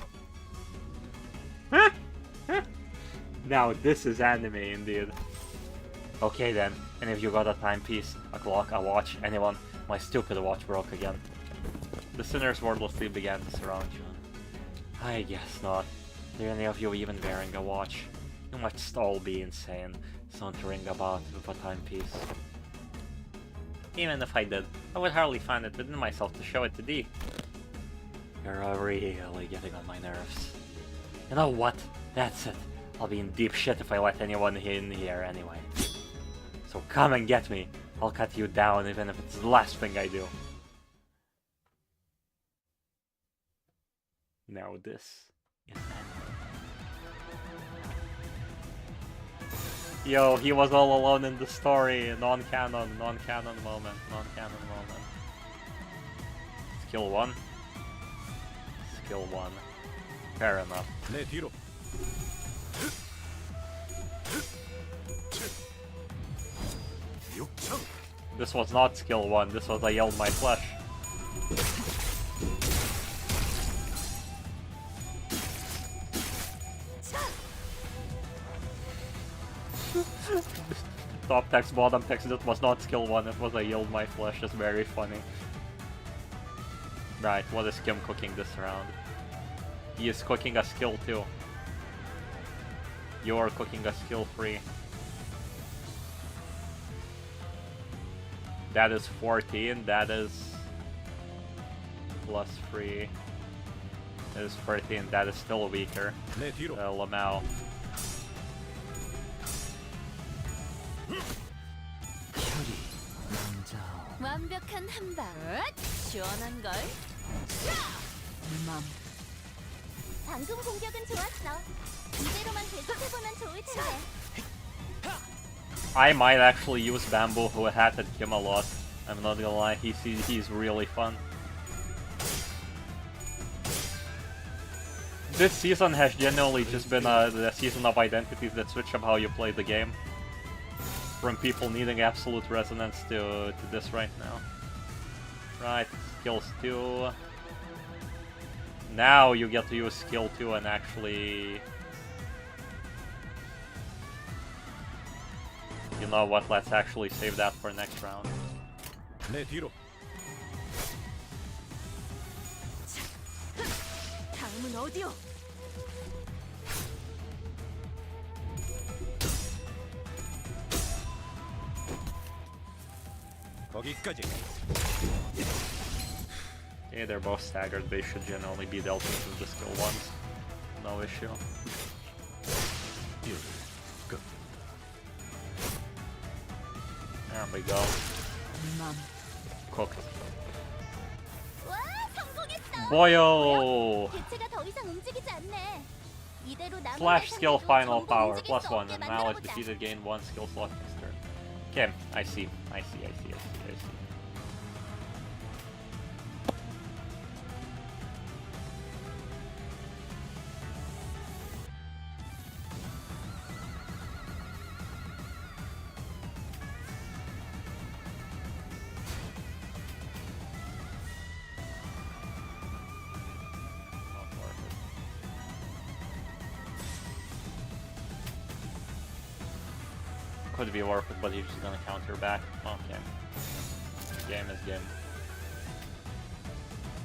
Now this is anime indeed. Okay then, and if you got a timepiece, a clock, a watch, anyone, my stupid watch broke again. The sinners wordlessly began to surround you. I guess not. Are any of you even wearing a watch? You must all be insane, sauntering about with a timepiece. Even if I did, I would hardly find it within myself to show it to thee. You're really getting on my nerves. You know what? That's it. I'll be in deep shit if I let anyone in here anyway. So come and get me. I'll cut you down even if it's the last thing I do. Now this is anime. Yo, he was all alone in the story. Non-canon moment. Skill 1. Skill 1. Fair enough. This was not skill 1, this was I yelled my flesh. Top text, bottom text, that was not skill 1, it was a yield my flesh, that's very funny. Right, what is Kim cooking this round? He is cooking a skill 2. You're cooking a skill 3. That is 14, that is plus 3. That is 13, that is still weaker. Lamau. 완벽한 한 방. 시원한 걸. 방금 공격은 좋았어. 이대로만 계속해보면 좋을 텐데. I might actually use Bamboo who hatted Kim a lot. I'm not gonna lie, he's really fun. This season has genuinely just been the season of identities that switch up how you play the game. From people needing absolute resonance to this right now. Right, skills 2. Now you get to use skill 2 and actually... You know what, let's actually save that for next round. 다음은 어디요? 거기까지. Okay, they're both staggered, they should generally be dealt with the skill 1s. No issue. There we go. Cooked. 와, 성공했어. Boyo! 개체가 더 이상 움직이지 않네. 이대로 남은 Flash skill 대상들도 final 전부 power 움직일 plus 수 1 없게 and now if 만들어보자. defeated gain 1 skill slot next turn. Okay, I see. I see. Could be worth it, but he's just gonna counter back. Okay. Game is game.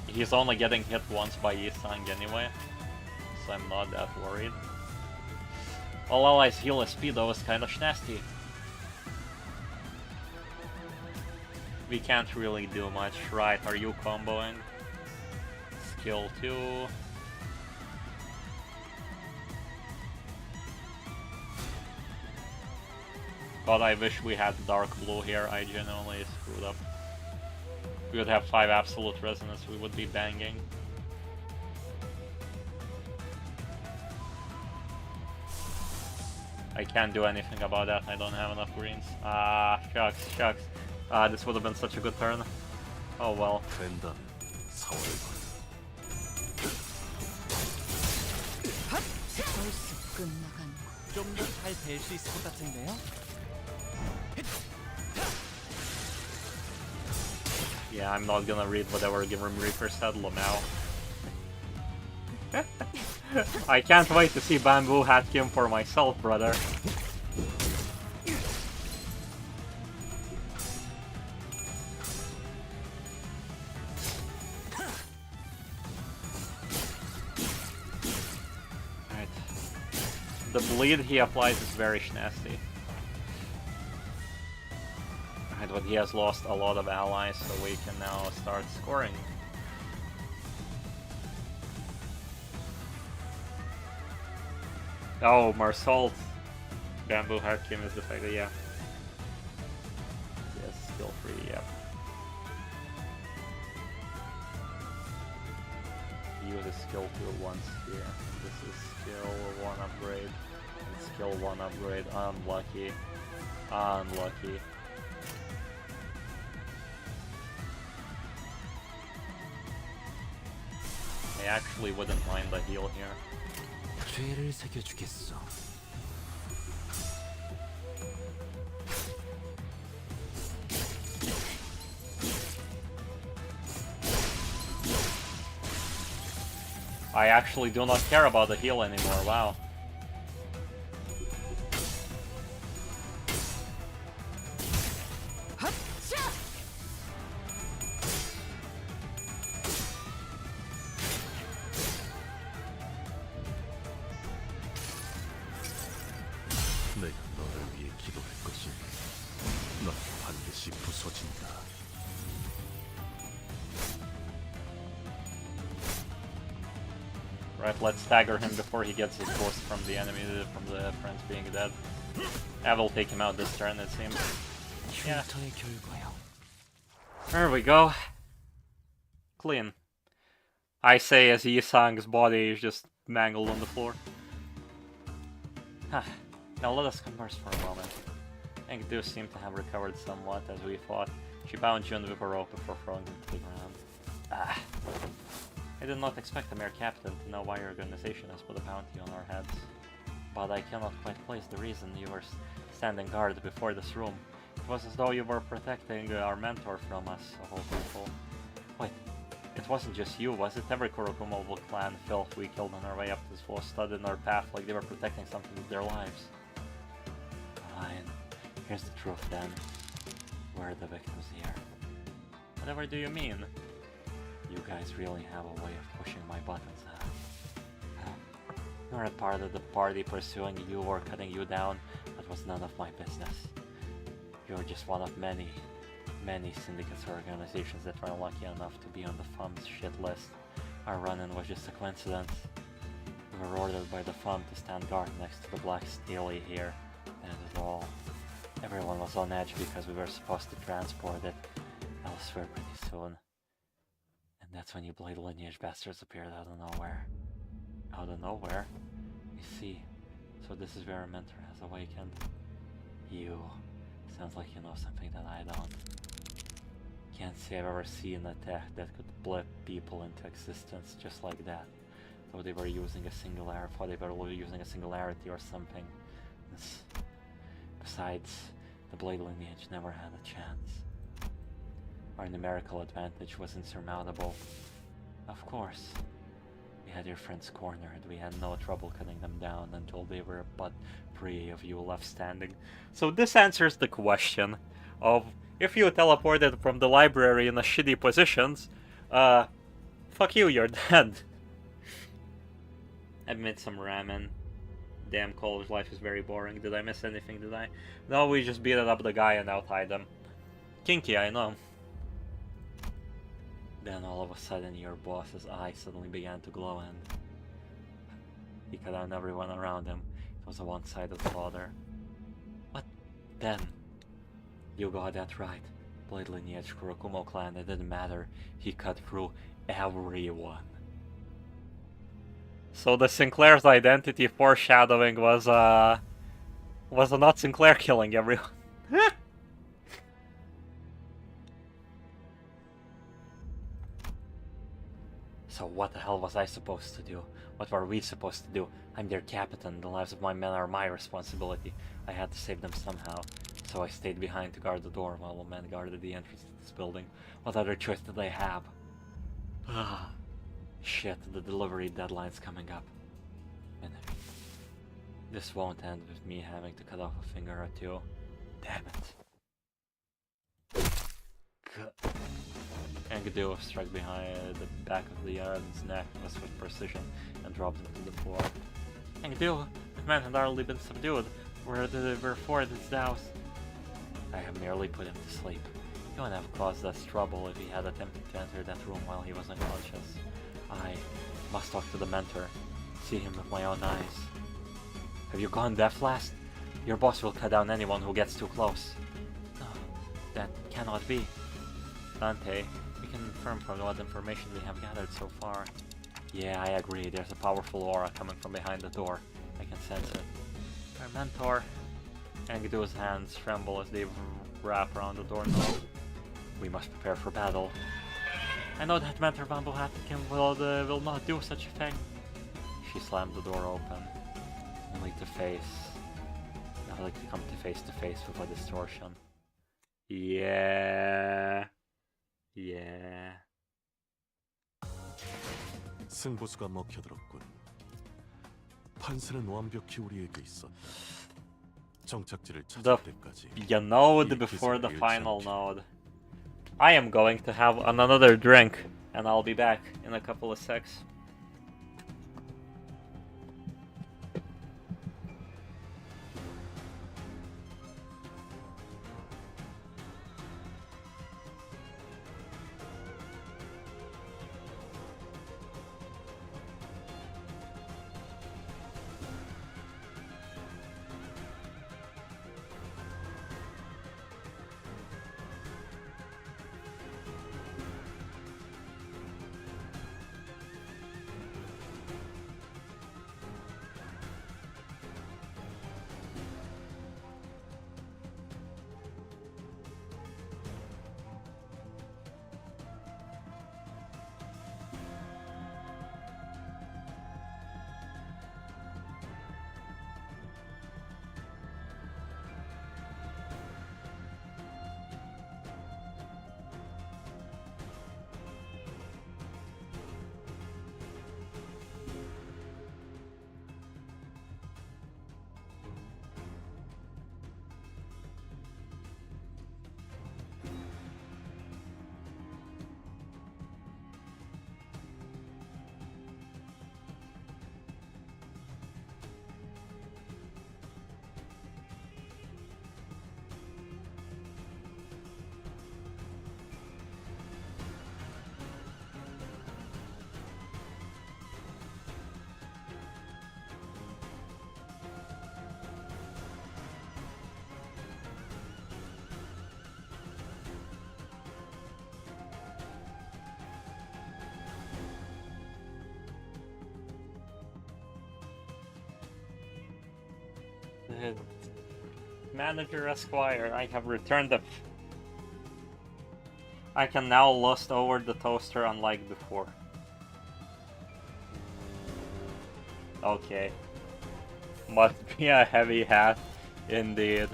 He's only getting hit once by Yisang anyway, so I'm not that worried. All allies heal SP though is kinda nasty. We can't really do much. Right, are you comboing? Skill 2. God, I wish we had dark blue here. I genuinely screwed up. We would have 5 absolute resonance, we would be banging. I can't do anything about that, I don't have enough greens. Ah, shucks. This would have been such a good turn. Oh well. 벤단 4월을 벌써 끝나간. 좀 더 잘 될 수 있을 것 같은데요? Yeah, I'm not gonna read whatever Grim Reaper said, Lamau. I can't wait to see Bamboo hat Kim for myself, brother. Right. The bleed he applies is very nasty. Right, but he has lost a lot of allies, so we can now start scoring. Oh, Marsault. Bamboo Hakim is defected, yeah. Yes, skill 3, yeah. Use a skill 2 once here. This is skill 1 upgrade. And skill 1 upgrade. Unlucky. Unlucky. I actually wouldn't mind the heal here. 죄를 새겨주겠어. I actually do not care about the heal anymore, wow. 내가 너를 위해 기도할 것이 넌 반드시 부서진다. Right, let's stagger him before he gets his boost from the enemy, from the friends being dead. I will take him out this turn, it seems. Yeah. There we go. Clean. I say as Yisang's body is just mangled on the floor. Now let us converse for a moment. Enkidu seemed to have recovered somewhat, as we thought. She bound Jun with a rope before throwing him to the ground. I did not expect the mere captain to know why your organization has put a bounty on our heads. But I cannot quite place the reason you were standing guard before this room. It was as though you were protecting our mentor from us, of all people. Wait, it wasn't just you, was it? Every Kurokumo clan filth we killed on our way up this wall stood in our path like they were protecting something with their lives. Fine. Here's the truth then. We're the victims here. Whatever do you mean? You guys really have a way of pushing my buttons, huh? You're a part of the party pursuing you or cutting you down. That was none of my business. You're just one of many syndicates or organizations that were unlucky enough to be on the FUM's shit list. Our run-in was just a coincidence. We were ordered by the FUM to stand guard next to the Black Steely here. That is all. Everyone was on edge because we were supposed to transport it elsewhere pretty soon. And that's when you Blade Lineage bastards appeared out of nowhere. Out of nowhere? You see, so this is where our mentor has awakened. You. Sounds like you know something that I don't. Can't say I've ever seen a tech that could blip people into existence just like that. Though they were using a singularity, thought they were using a singularity or something. Besides, the Blade Lineage never had a chance. Our numerical advantage was insurmountable. Of course. We had your friends cornered. We had no trouble cutting them down until they were but 3 of you left standing. So this answers the question of if you teleported from the library in a shitty positions, fuck you, you're dead. I made some ramen. Damn, college life is very boring. Did I miss anything, did I? No, we just beat up the guy and out-hide him. Kinky, I know. Then all of a sudden your boss's eye suddenly began to glow and he cut down everyone around him. It was a one-sided slaughter. What then? You got that right. Blade Lineage, Kurokumo clan, it didn't matter. He cut through everyone. So the Sinclair's identity foreshadowing was not Sinclair killing everyone. So what the hell was I supposed to do? What were we supposed to do? I'm their captain. The lives of my men are my responsibility. I had to save them somehow. So I stayed behind to guard the door while the men guarded the entrance to this building. What other choice did I have? Shit, the delivery deadline's coming up. And this won't end with me having to cut off a finger or two. Damn it. Enkidu struck behind the back of the Yaran's neck with precision and dropped him to the floor. Enkidu, the man had already been subdued. Where for this douse? I have merely put him to sleep. He wouldn't have caused us trouble if he had attempted to enter that room while he was unconscious. I must talk to the mentor, see him with my own eyes. Have you gone deaf last? Your boss will cut down anyone who gets too close. No, that cannot be. Dante, we can confirm from what information we have gathered so far. Yeah, I agree. There's a powerful aura coming from behind the door. I can sense it. Our mentor. Enkidu's hands tremble as they wrap around the doorknob. We must prepare for battle. I know that Mentor Bamboo Hatkin will not do such a thing. She slammed the door open. Only to come to face with a distortion. Yeah. 승부수가 먹혀들었군. 판세는 완벽히 우리에게 있었다. 정착지를 찾을 때까지. The node before the final node. I am going to have another drink, and I'll be back in a couple of secs. Manager Esquire, I have returned the... I can now lust over the toaster unlike before. Okay. Must be a heavy hat, indeed.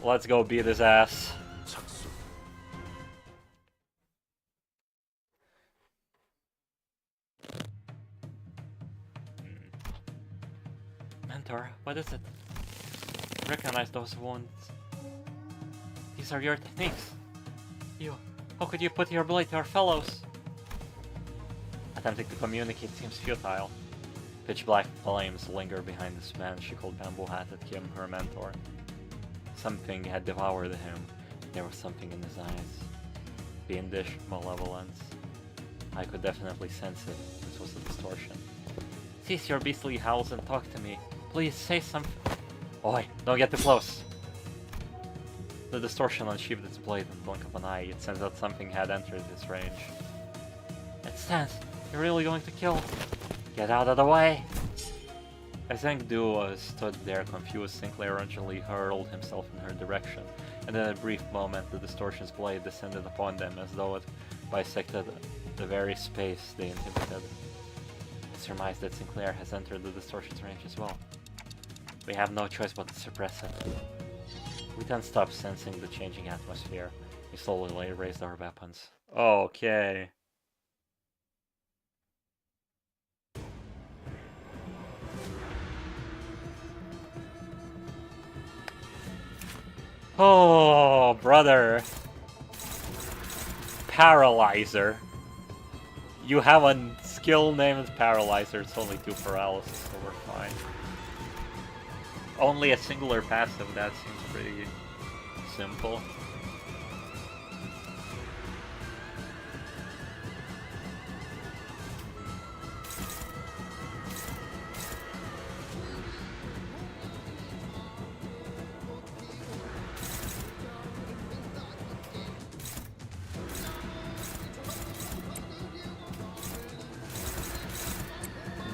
Let's go beat his ass. 착수. Mentor, what is it? Recognize those wounds. These are your techniques. How could you put your blade to our fellows? Attempting to communicate seems futile. Pitch black flames linger behind this manchicled bamboo hat that Kim, her mentor. Something had devoured him. There was something in his eyes. Fiendish malevolence. I could definitely sense it. This was a distortion. Cease your beastly howls and talk to me. Please say something. Oi, don't get too close. The distortion unsheathed its blade in the blink of an eye. It sensed that something had entered its range. It stands. You're really going to kill? Get out of the way! As Zhengdu stood there confused, Sinclair urgently hurled himself in her direction, and in a brief moment the distortion's blade descended upon them as though it bisected the very space they inhabited. I surmise that Sinclair has entered the distortion's range as well. We have no choice but to suppress it. We can't stop sensing the changing atmosphere. We slowly raised our weapons. Okay. Oh, brother. Paralyzer. You have a skill named Paralyzer. It's only 2 paralysis, so we're fine. Only a singular passive, that seems pretty simple.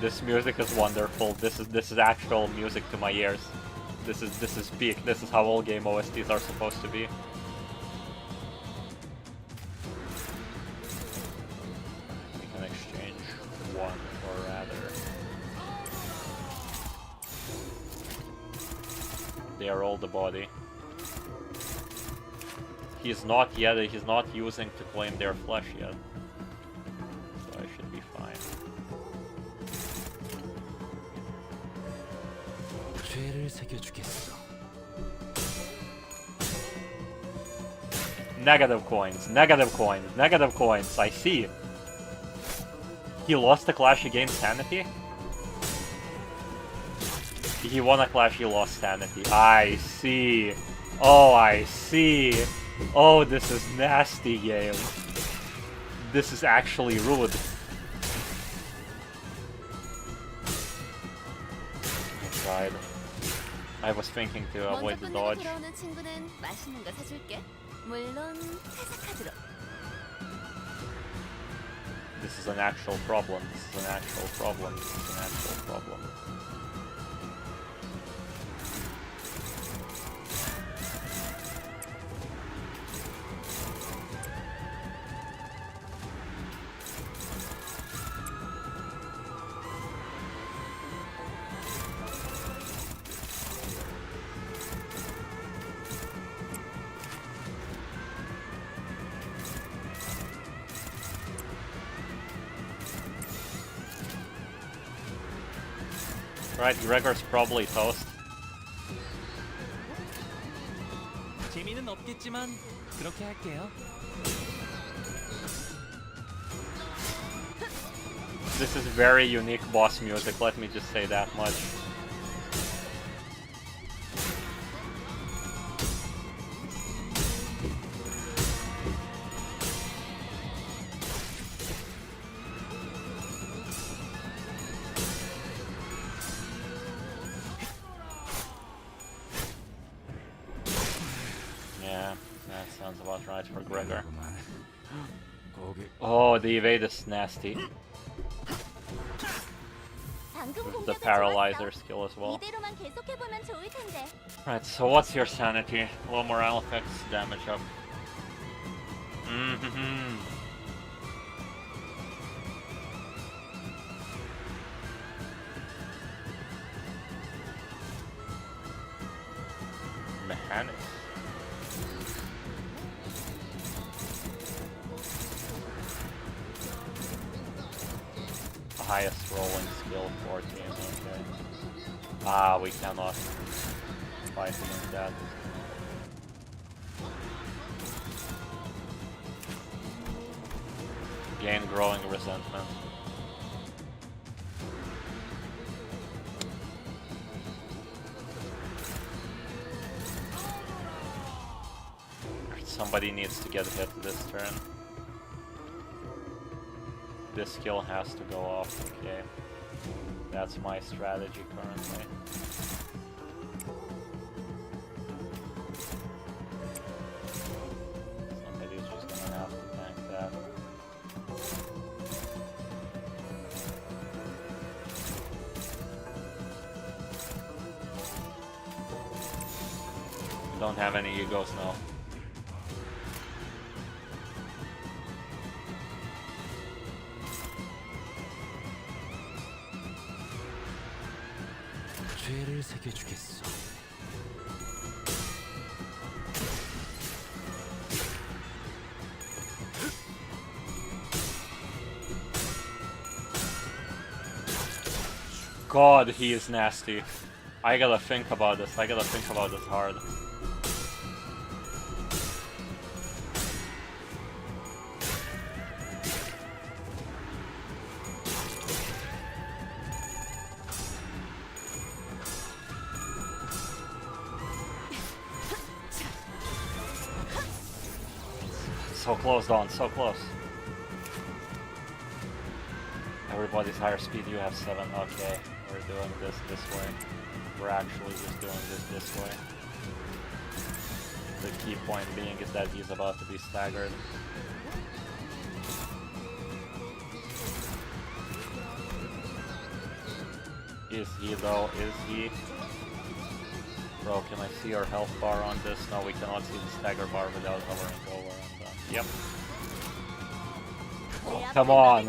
This music is wonderful. This is actual music to my ears. This is peak. This is how all game OSTs are supposed to be. We can exchange one, or rather, they are all the body. He's not using to claim their flesh yet. So I should be fine. Negative coins, negative coins, negative coins, I see. He lost a clash, he gained sanity? He won a clash, he lost sanity. I see. Oh, I see. Oh, this is nasty game. This is actually rude. I tried. I was thinking to avoid the dodge. This is an actual problem. This is an actual problem. This is an actual problem. Right, Gregor's probably toast. 재미는 없겠지만 그렇게 할게요. This is very unique boss music, let me just say that much. Yeah, that sounds about right for Gregor. Oh, the evade is nasty. the paralyzer skill as well. 이대로만 계속해보면 좋을 텐데. Right, so what's your sanity? Low morale effects, damage up. Mechanics. Highest rolling skill 14, okay. Ah, we cannot fight against that. Gain growing resentment. Somebody needs to get hit this turn. This skill has to go off, okay. That's my strategy currently. Somebody's just gonna have to tank that. Don't have any egos now. 죄를 새겨주겠어. God, he is nasty. I gotta think about this. I gotta think about this hard. So close, Dawn, so close. Everybody's higher speed, you have 7. Okay, we're doing this way. We're actually just doing this way. The key point being is that he's about to be staggered. Is he though? Is he? Bro, can I see our health bar on this? No, we cannot see the stagger bar without hovering over. And, yep. Come on.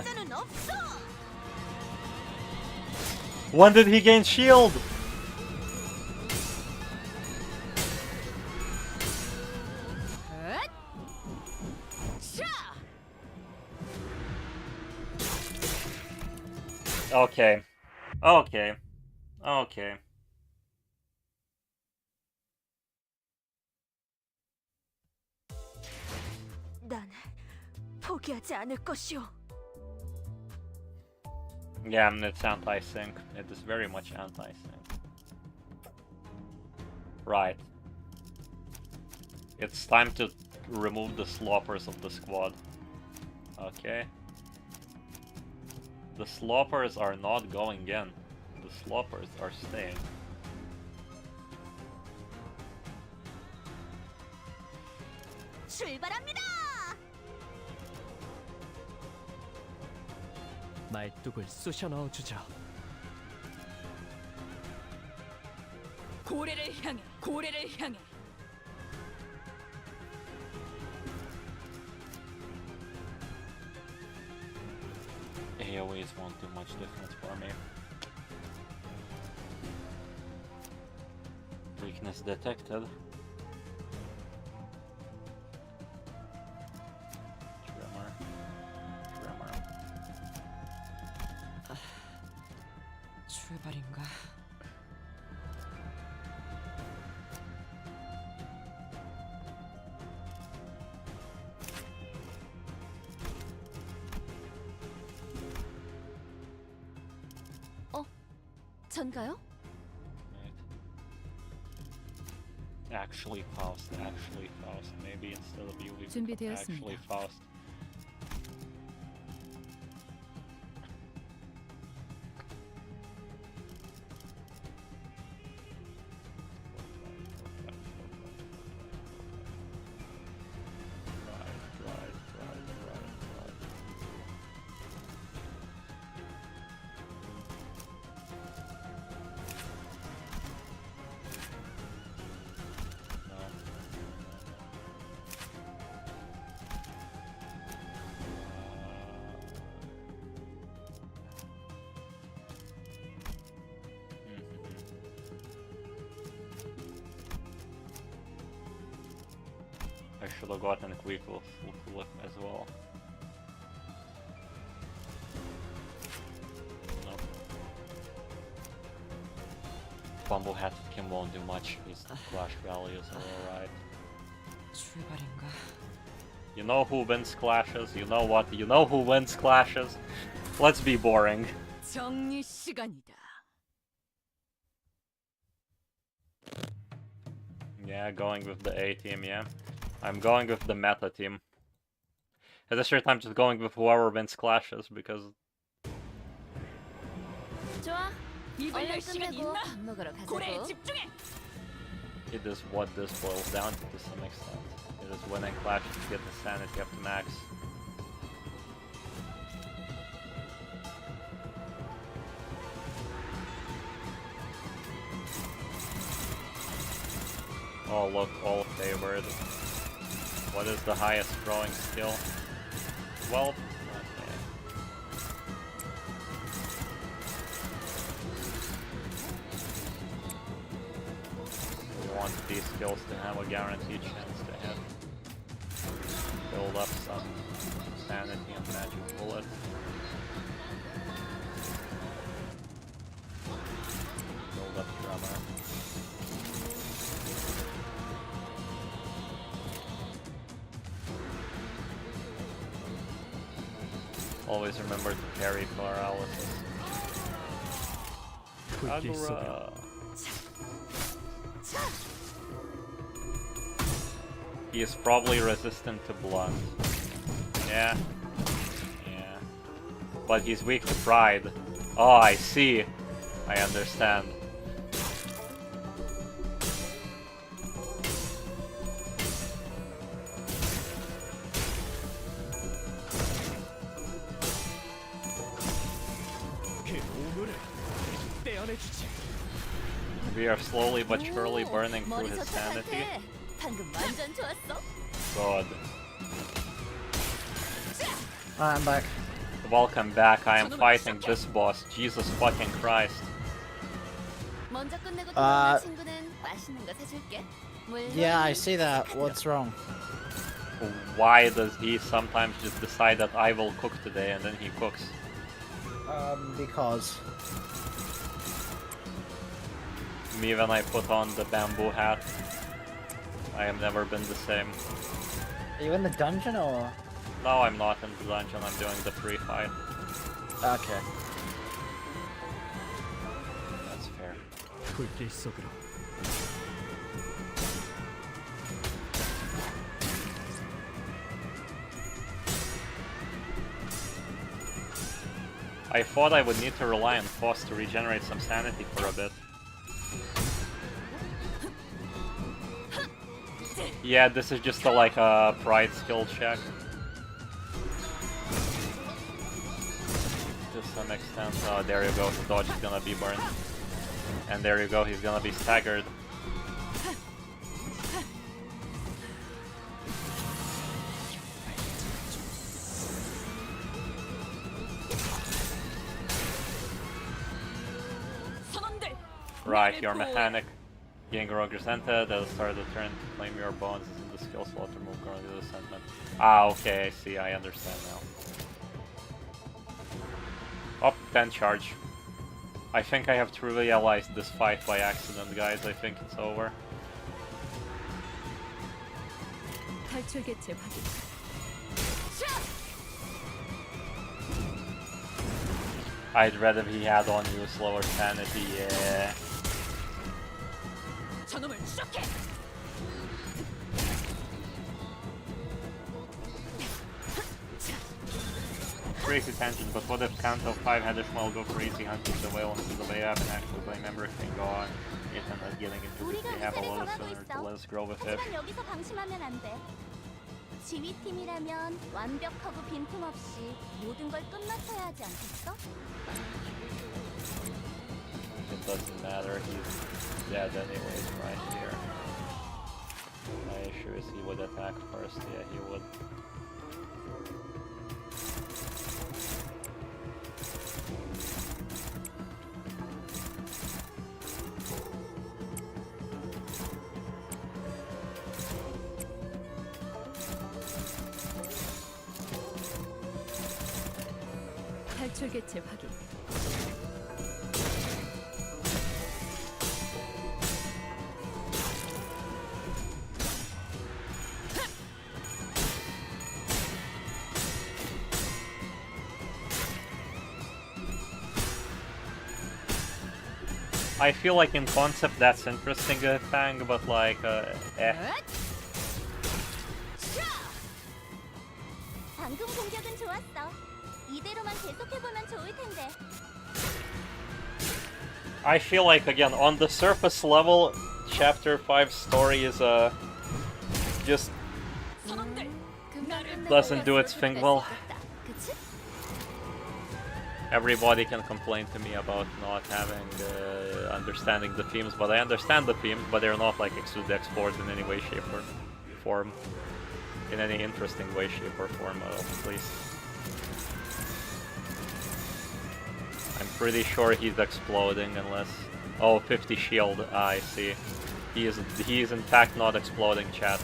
When did he gain shield? Okay. Okay. Okay. 난 포기하지 않을 것이오. Yeah, it's anti-sync. It is very much anti-sync. Right. It's time to remove the sloppers of the squad. Okay. The sloppers are not going in. The sloppers are staying. 출발합니다. 말뚝을 쑤셔 넣어주죠. 고래를 향해, 고래를 향해. AoEs won't do much difference for me. Weakness detected. Tremor. Tremor. 출발인가? 전가요? Actually Faust, actually Faust. Maybe instead of you, we 준비되었습니다. actually Faust. should have gotten quick look as well. Nope. Bumble Hat Kim won't do much. His clash values are alright. 출발인가? You know who wins clashes? You know what? You know who wins clashes? Let's be boring. 정리 시간이다. Yeah, going with the A team, yeah. I'm going with the meta team. At this rate, I'm just going with whoever wins clashes because 좋아. 얼른 끝내고 밥 먹으러 가자고. it is what this boils down to some extent. It is winning clashes to get the sanity up to max. Oh look, all favored. What is the highest throwing skill? Well, okay. We want these skills to have a guaranteed chance to hit. Build up some sanity and magic bullet. Build up drummer. Always remember to carry paralysis. Agura. He is probably resistant to blunt. Yeah. Yeah. But he's weak to pride. Oh, I see. I understand. We are slowly but surely burning through his sanity. 방금 완전 좋았어. God. Alright, I'm back. Welcome back. I am fighting this boss. Jesus fucking Christ. 먼저 끝내고 돌아오는 친구는 맛있는 거 사줄게. Yeah, I see that. What's wrong? Why does he sometimes just decide that I will cook today and then he cooks? Because. Me when I put on the bamboo hat, I have never been the same. Are you in the dungeon or? No, I'm not in the dungeon, I'm doing the free fight. Okay. That's fair. 불길 속으로. I thought I would need to rely on Foss to regenerate some sanity for a bit. Yeah, this is just like a pride skill check. To some extent. Oh, there you go, the dodge is gonna be burned. And there you go, he's gonna be staggered. Right, your mechanic. Gain Grog Resented, at the start of the turn to claim your bones is in the skill slot to move currently the sentiment. Ah, okay, I see, I understand now. Up, 10 charge. I think I have trivialized this fight by accident, guys. I think it's over. 탈출 개체 확인. I'd rather he had on you slower sanity, yeah. 저놈을 추적해. Crazy tangent, but what if count of 5 had Ishmael go crazy hunting the whale into the way up and actually claim everything go on? It and not getting into this, they have a lot of sooner to let us grow with it. 하지만 여기서 방심하면 안 돼. 지휘팀이라면 완벽하고 빈틈없이 모든 걸 끝마쳐야 하지 않겠어? It doesn't matter, he's dead anyways right here. My issue is he would attack first, yeah he would. 탈출 개체 확인. I feel like in concept that's interesting, Fang, but like, eh. 방금 공격은 좋았어. 이대로만 계속해보면 좋을 텐데. I feel like, again, on the surface level, Chapter 5 story is, just doesn't do its thing well. Everybody can complain to me about not having, understanding the themes, but I understand the themes, but they're not, like, explored in any way, shape, or form. In any interesting way, shape, or form, at least. I'm pretty sure he's exploding unless... Oh, 50 shield, I see. He is in fact not exploding, chat.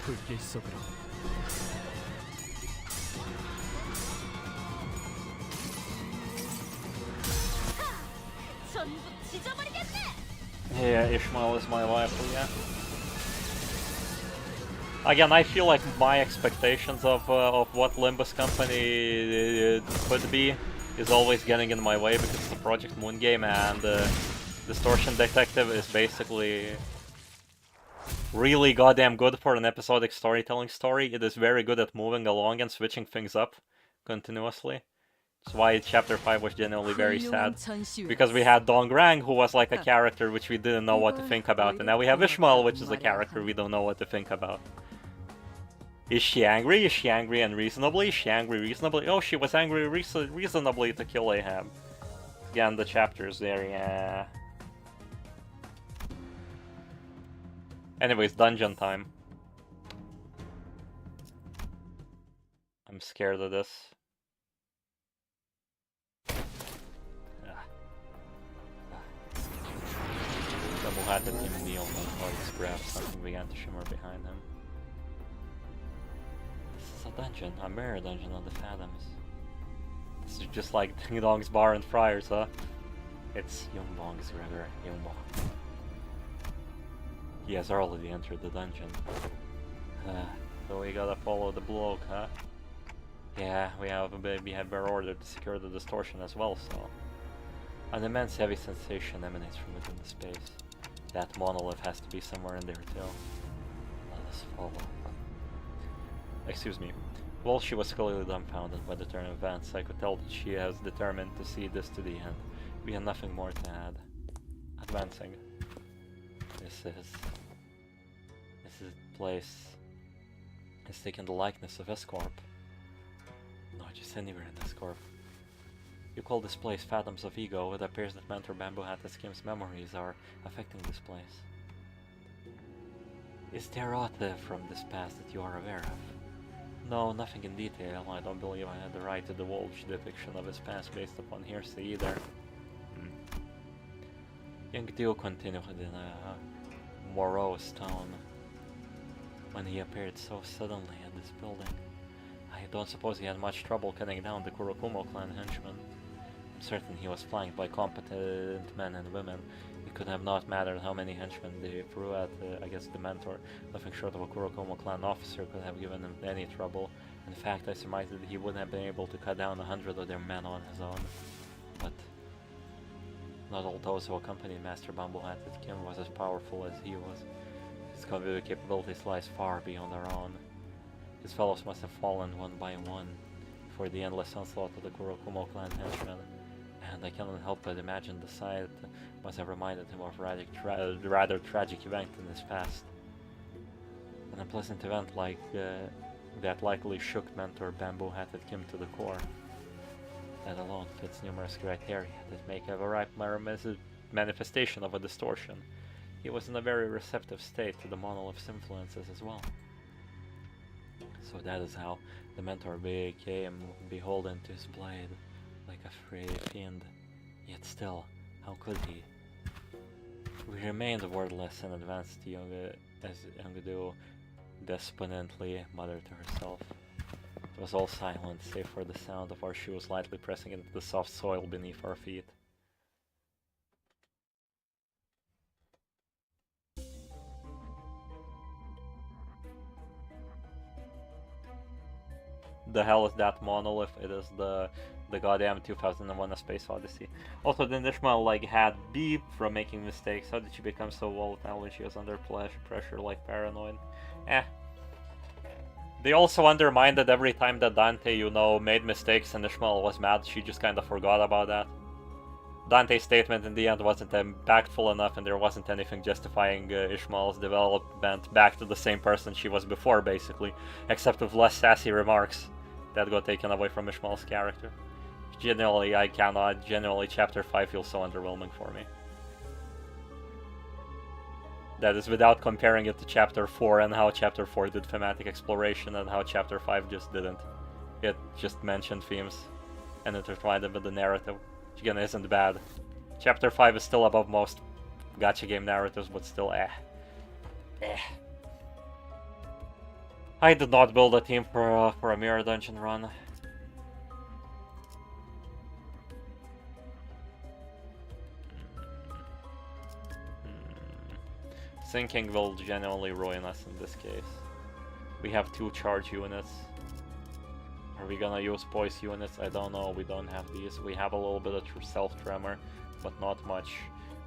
불길 속으로 전부 지져버리겠네. Yeah, Ishmael is my wife, yeah. Again, I feel like my expectations of what Limbus Company could be is always getting in my way because it's a Project Moon game, and Distortion Detective is basically really goddamn good for an episodic storytelling story. It is very good at moving along and switching things up continuously. That's why Chapter 5 was genuinely very sad. Because we had Dongrang, who was like a character which we didn't know what to think about, and now we have Ishmael, which is a character we don't know what to think about. Is she angry? Is she angry unreasonably? Is she angry reasonably? Oh, she was angry reasonably to kill Ahab. Again, the chapters there, yeah. Anyways, dungeon time. I'm scared of this. The Muhammad Team Neil Montoya's graph, something began to shimmer behind him. This is a dungeon, a mirror dungeon of the Phantoms. This is just like Ding Dong's Bar and Friars, huh? It's Yungbong's river, Yungbong. He has already entered the dungeon. So we gotta follow the bloke, huh? Yeah, we have been ordered to secure the distortion as well, so... An immense heavy sensation emanates from within the space. That monolith has to be somewhere in there too. Let us follow. Excuse me. While she was clearly dumbfounded by the turn of events, I could tell that she has determined to see this to the end. We have nothing more to add. Advancing. This place has taken the likeness of Escorp. No, just anywhere in Escorp. You call this place Phantoms of Ego. It appears that Mentor Bamboo Hat Skim's memories are affecting this place. Is there aught from this past that you are aware of? No, nothing in detail. I don't believe I had the right to divulge depiction of his past based upon hearsay either. Young Dio continued in a morose tone. When he appeared so suddenly in this building, I don't suppose he had much trouble cutting down the Kurokumo clan henchmen. I'm certain he was flanked by competent men and women. It could have not mattered how many henchmen they threw at, I guess, the mentor. Nothing short of a Kurokumo clan officer could have given him any trouble. In fact, I surmised that he wouldn't have been able to cut down 100 of their men on his own. But not all those who accompanied Master Bamboo-Hatted Kim was as powerful as he was. His capabilities lies far beyond our own. His fellows must have fallen one by one for the endless onslaught of the Kurokumo clan henchmen, and I cannot help but imagine the sight must have reminded him of a rather tragic event in his past. An unpleasant event like that likely shook Mentor Bamboo-Hatted Kim to the core. That alone fits numerous criteria that make a ripe manifestation of a distortion. He was in a very receptive state to the monolith's influences as well. So that is how the mentor became beholden to his blade, like a free fiend. Yet still, How could he? We remained wordless and advanced as Youngdo despondently muttered to herself. It was all silent, save for the sound of our shoes lightly pressing into the soft soil beneath our feet. The hell is that monolith? It is the goddamn 2001: A Space Odyssey. Also, didn't Ishmael like had beep from making mistakes? How did she become so volatile when she was under pressure like paranoid? Eh. They also undermined it every time that Dante, you know, made mistakes and Ishmael was mad. She just kind of forgot about that. Dante's statement in the end wasn't impactful enough, and there wasn't anything justifying Ishmael's development back to the same person she was before, basically, except with less sassy remarks that got taken away from Ishmael's character. Generally, I cannot. Generally, Chapter 5 feels so underwhelming for me. That is without comparing it to Chapter 4 and how Chapter 4 did thematic exploration and how Chapter 5 just didn't. It just mentioned themes and intertwined them with the narrative, which again isn't bad. Chapter 5 is still above most gacha game narratives, but still eh. I did not build a team for a mirror dungeon run. Sinking will genuinely ruin us in this case. We have 2 charge units. Are we gonna use poise units? I don't know, we don't have these. We have a little bit of self-tremor, but not much.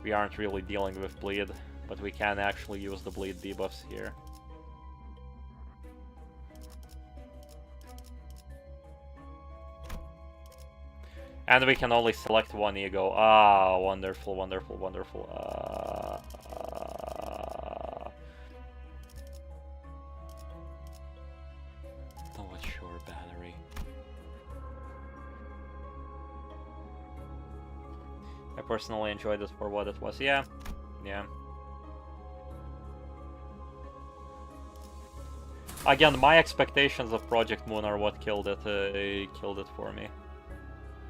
We aren't really dealing with bleed, but we can actually use the bleed debuffs here. And we can only select 1 ego. Ah, wonderful, wonderful, wonderful. Oh, a sure battery. I personally enjoyed it for what it was. Yeah. Again, my expectations of Project Moon are what killed it for me.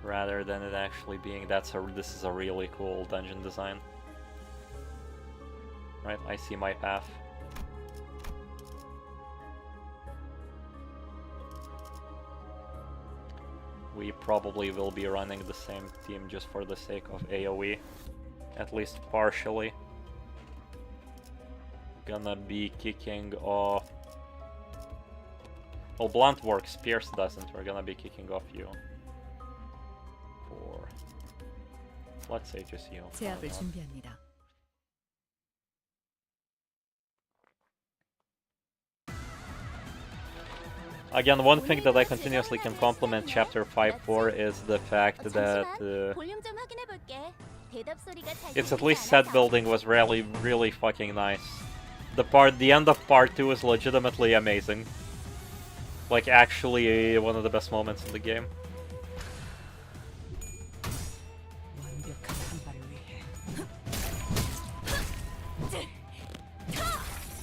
Rather than it actually being this is a really cool dungeon design. Right, I see my path. We probably will be running the same team just for the sake of AoE. At least partially. Gonna be kicking off... Well, Blunt works, Pierce doesn't. We're gonna be kicking off you. For... let's say just you. 제압을 준비합니다. Again, one thing that I continuously can compliment Chapter 5 for is the fact that its at least set building was really fucking nice. The end of Part 2 is legitimately amazing. Like, actually one of the best moments in the game.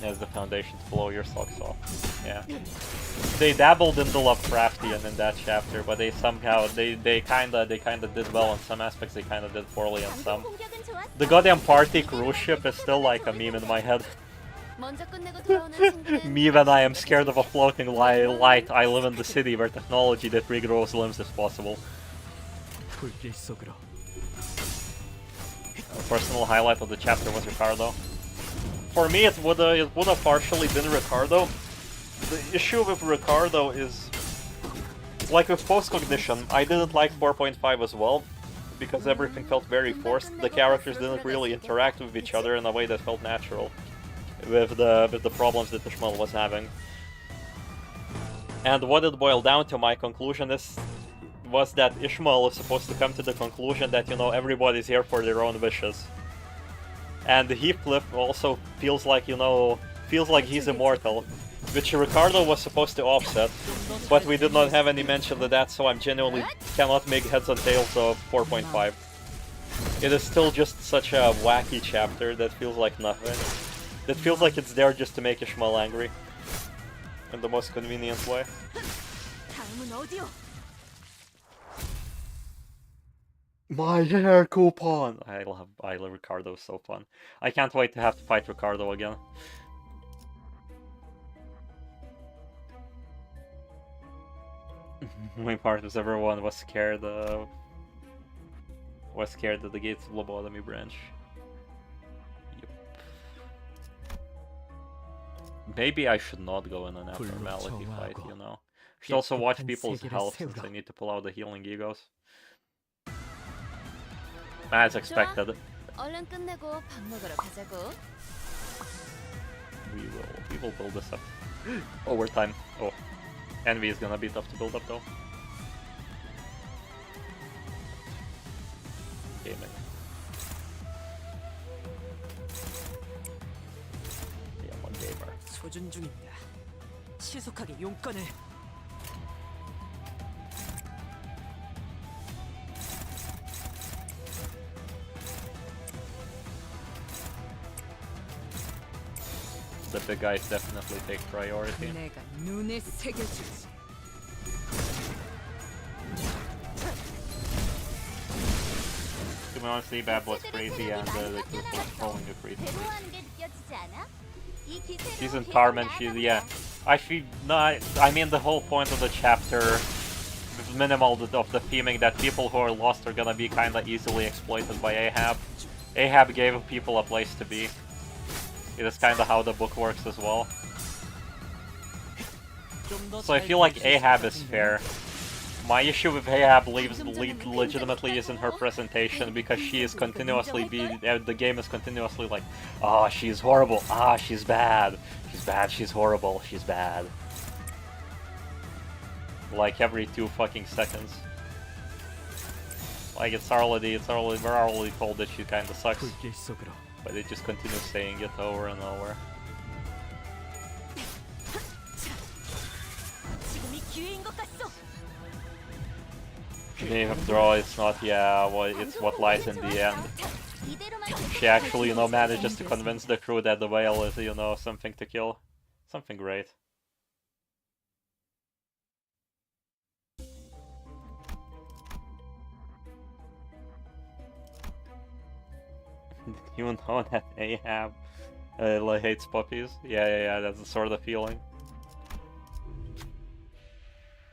As the foundation to blow your socks off. Yeah. They dabbled in the Lovecraftian in that chapter, but they somehow they kinda did well in some aspects, they kinda did poorly in some. The goddamn party cruise ship is still like a meme in my head. Me when I am scared of a floating light, I live in the city where technology that regrows limbs is possible. A personal highlight of the chapter was Ricardo. For me, it would have partially been Ricardo. The issue with Ricardo is, like with Post-Cognition, I didn't like 4.5 as well, because everything felt very forced. The characters didn't really interact with each other in a way that felt natural, with the problems that Ishmael was having. And what it boiled down to, my conclusion was that Ishmael is supposed to come to the conclusion that, you know, everybody's here for their own wishes. And Heathcliff also feels like, you know, he's immortal, which Ricardo was supposed to offset, but we did not have any mention of that, so I genuinely cannot make heads or tails of 4.5. It is still just such a wacky chapter that feels like nothing. That feels like it's there just to make Ishmael angry. In the most convenient way. My hair coupon! I love Ricardo, so fun. I can't wait to have to fight Ricardo again. My part was everyone was scared of... the gates of lobotomy branch. Yep. Maybe I should not go in an abnormality fight, you know. Should also watch people's health since I need to pull out the healing egos. As expected. 얼른 끝내고 밥 먹으러 가자고. We will build this up over time. Oh, Envy is gonna be tough to build up though. Gaming. Yeah, one gamer. 소준 중입니다. 신속하게 용건을. The big guys definitely take priority. 내가 눈에 새겨주지. To be honest, Bab was crazy and the crew was following the crazy. 괴로워하는 게 느껴지지 않아? 이 기세로 She's in 계속 Carmen, she's, 나아가면 yeah. Actually, no, I mean the whole point of the chapter, with minimal of the theming that people who are lost are gonna be kinda easily exploited by Ahab. Ahab gave people a place to be. It is kinda how the book works as well. So I feel like Ahab is fair. My issue with Ahab legitimately is in her presentation, because she is continuously the game is continuously like, ah, she's horrible, ah, she's bad, she's horrible, she's bad. Like every 2 fucking seconds. Like we're already told that she kinda sucks, but they just continue saying it over and over. 지금이 기회인 것 같소. Name of draw, it's not, yeah, well, it's what lies in the end. 이대로만 She actually, you know, manages to convince the crew that the whale is, you know, something to kill. Something great. You know that Ahab hates puppies? Yeah, that's the sort of feeling.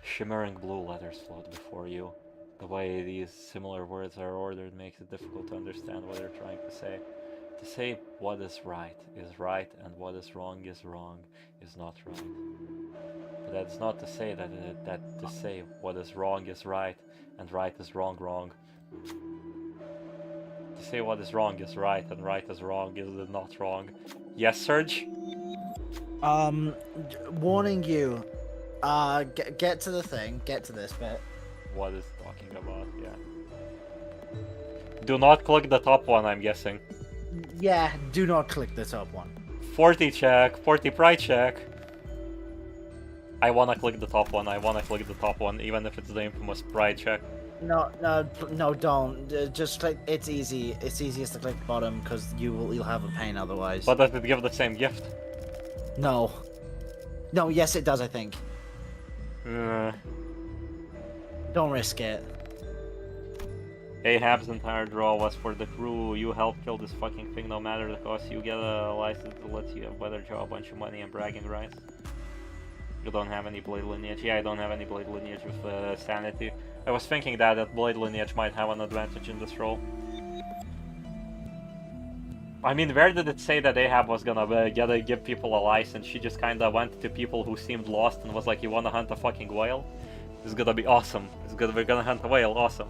Shimmering blue letters float before you. The way these similar words are ordered makes it difficult to understand what they're trying to say. To say what is right, and what is wrong, is not right. But that's not to say that to say what is right, and right is wrong. To say what is right, and right is wrong is not wrong. Yes, Serge? Warning you. Get to the thing. Get to this bit. What is talking about, yeah. Do not click the top one, I'm guessing. Yeah, do not click the top one. 40 check, 40 pride check. I wanna click the top one, even if it's the infamous pride check. No, don't. Just click. It's easy. It's easiest to click bottom because you'll have a pain otherwise. But does it give the same gift? No. No. Yes, it does. I think. Don't risk it. Ahab's entire draw was for the crew. You help kill this fucking thing no matter the cost. You get a license that lets you have better draw a bunch of money and bragging rights. You don't have any blade lineage. Yeah, I don't have any blade lineage with sanity. I was thinking that blade lineage might have an advantage in this role. I mean, where did it say that Ahab was gonna give people a license? She just kinda went to people who seemed lost and was like, you wanna hunt a fucking whale? This is gonna be awesome. We're gonna hunt a whale, awesome.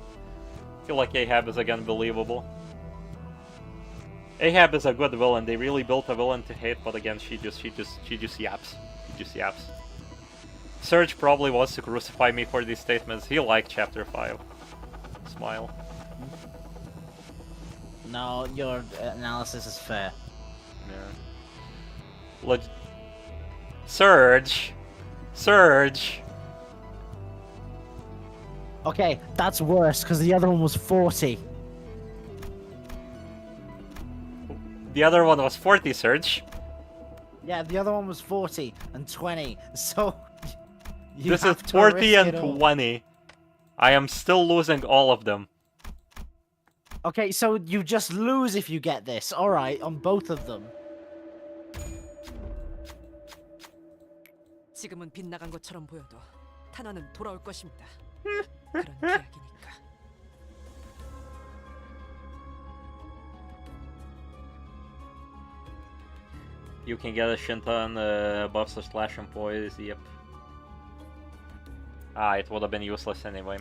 I feel like Ahab is again believable. Ahab is a good villain. They really built a villain to hate, but again, she just yaps. Serge probably wants to crucify me for these statements. He liked chapter 5. Smile. No, your analysis is fair. Yeah. Serge! Okay, that's worse because the other one was 40. The other one was 40, Serge. Yeah, the other one was 40 and 20. So This is 40 and 20. I am still losing all of them. Okay, so you just lose if you get this. All right, on both of them. 지금은 빗나간 것처럼 보여도 타나는 돌아올 것입니다. 그런 계약이니까. You can get a Shinton buffs or slash employees, yep. Ah, it would have been useless anyway.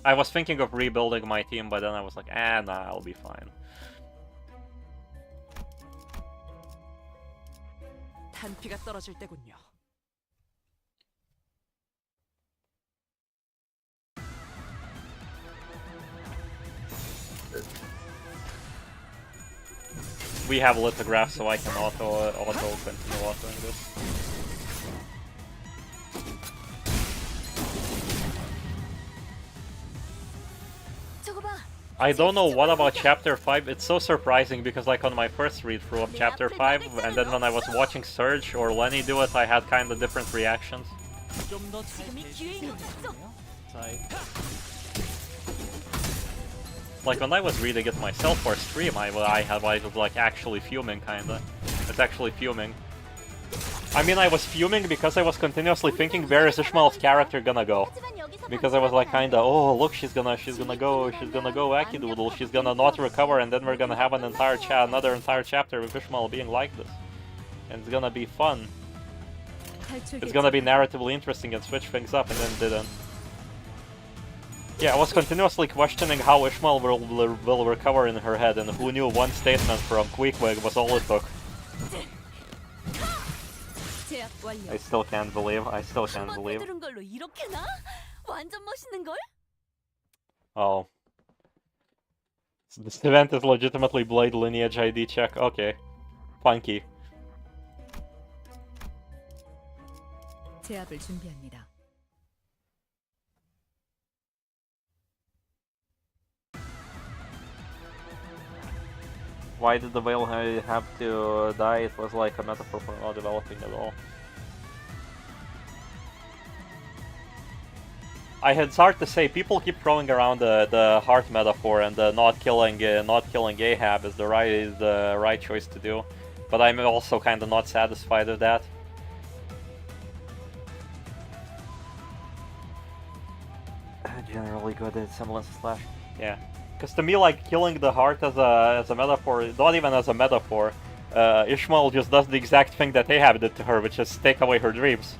I was thinking of rebuilding my team, but then I was like, nah, I'll be fine. 탄피가 떨어질 때군요. We have lithograph, so I can auto continue autoing this. I don't know what about chapter 5, it's so surprising because like on my first read through of chapter 5 and then when I was watching Surge or Lenny do it I had kinda different reactions. Like when I was reading it myself for stream I was like actually fuming kinda. It's actually fuming. I mean I was fuming because I was continuously thinking where is Ishmael's character gonna go. Because I was like kinda, oh look, she's gonna go wacky doodle, she's gonna not recover, and then we're gonna have an another entire chapter with Ishmael being like this, and it's gonna be fun. It's gonna be narratively interesting and switch things up, and then didn't. Yeah, I was continuously questioning how Ishmael will recover in her head, and who knew one statement from Queequeg was all it took. I still can't believe. Oh. So this event is legitimately Blade Lineage ID check. Okay. Funky. 제압을 준비합니다. Why did the whale have to die? It was like a metaphor for not developing at all. It's hard to say. People keep throwing around the heart metaphor and the not killing Ahab is the right choice to do, but I'm also kind of not satisfied with that. Generally good at semblance slash. Yeah, because to me, like killing the heart as a metaphor, not even as a metaphor, Ishmael just does the exact thing that Ahab did to her, which is take away her dreams.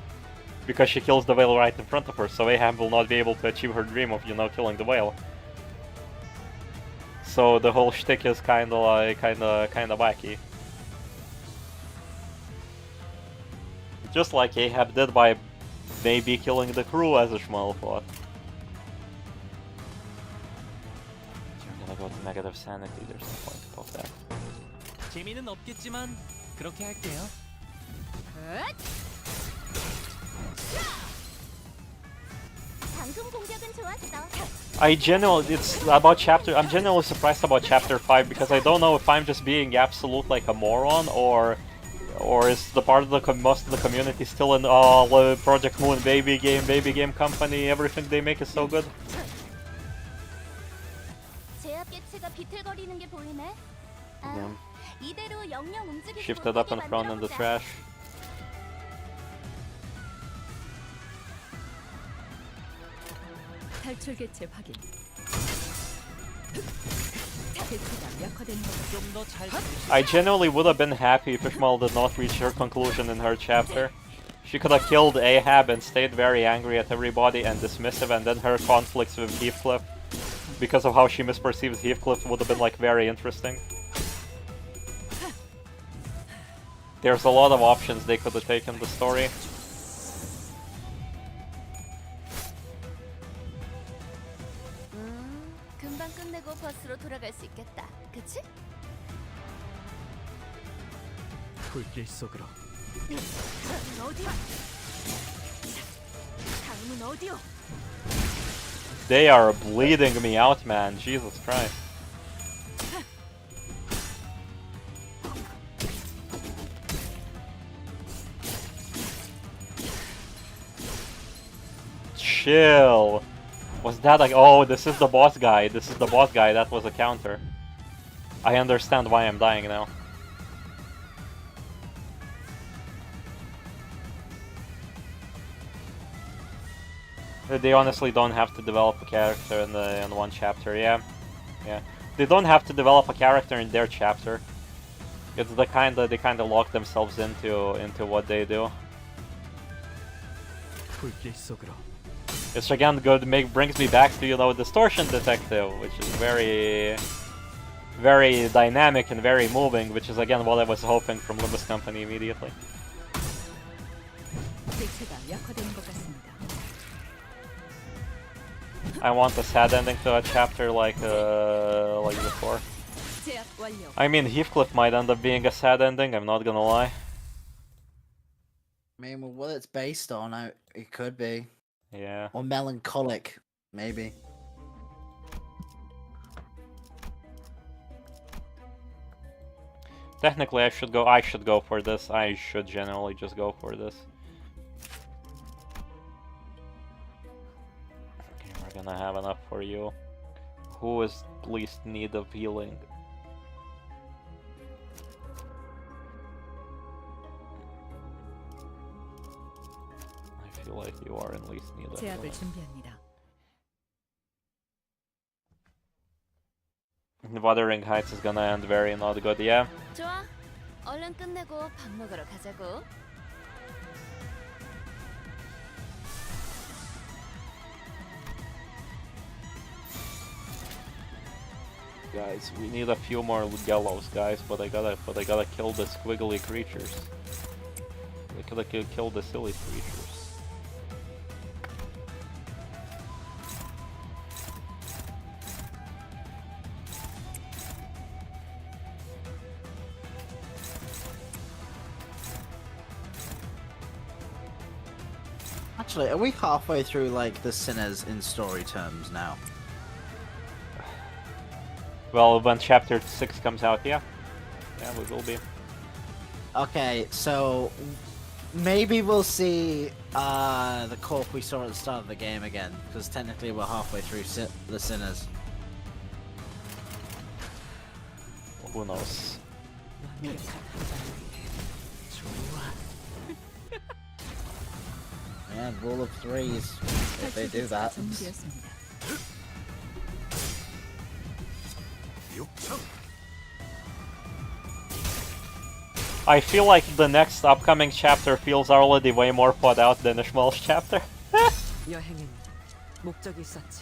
Because she kills the whale right in front of her, so Ahab will not be able to achieve her dream of, killing the whale. So the whole shtick is kinda wacky. Just like Ahab did by maybe killing the crew as Ishmael thought. You're gonna go to negative sanity, there's no point about that. 재미는 없겠지만 그렇게 할게요. I'm genuinely surprised about chapter 5 because I don't know if I'm just being absolute like a moron or is the part of most of the community still in Project Moon baby game company, everything they make is so good. Shifted up and thrown in the trash. 탈출 개체 확인. I genuinely would have been happy if Ishmael did not reach her conclusion in her chapter. She could have killed Ahab and stayed very angry at everybody and dismissive, and then her conflicts with Heathcliff, because of how she misperceives Heathcliff, would have been like very interesting. There's a lot of options they could have taken the story. 버스로 돌아갈 수 있겠다. 그치? 불길 속으로. 다음은 어디야? 다음은 어디요? They are bleeding me out, man. Jesus Christ. Chill. Was that like, oh, this is the boss guy, this is the boss guy, that was a counter. I understand why I'm dying now. They honestly don't have to develop a character in one chapter, yeah. Yeah. They don't have to develop a character in their chapter. It's the they kinda lock themselves into what they do. It's again good, brings me back to, you know, Distortion Detective, which is very dynamic and very moving, which is again what I was hoping from Limbus Company immediately. I want a sad ending to a chapter like before. I mean, Heathcliff might end up being a sad ending, I'm not gonna lie. I mean, what it's based on, it could be. Yeah. Or melancholic, maybe. Technically, I should go for this. I should generally just go for this. Okay, we're gonna have enough for you. Who is least need of healing? I feel like you are in least need of healing. Wuthering Heights is gonna end very not good, yeah. 좋아. 얼른 끝내고 밥 먹으러 가자고. Guys, we need a few more yellows, guys, but I gotta kill the squiggly creatures. We gotta kill the silly creatures. Actually, are we halfway through, like, the Sinners in story terms now? Well, when chapter 6 comes out, yeah. Yeah, we will be. Okay, so maybe we'll see the corp we saw at the start of the game again, because technically we're halfway through the Sinners. Who knows? Yeah, rule of threes, if they do that. I feel like the next upcoming chapter feels already way more thought out than Ishmael's chapter. 여행엔 목적이 있었지.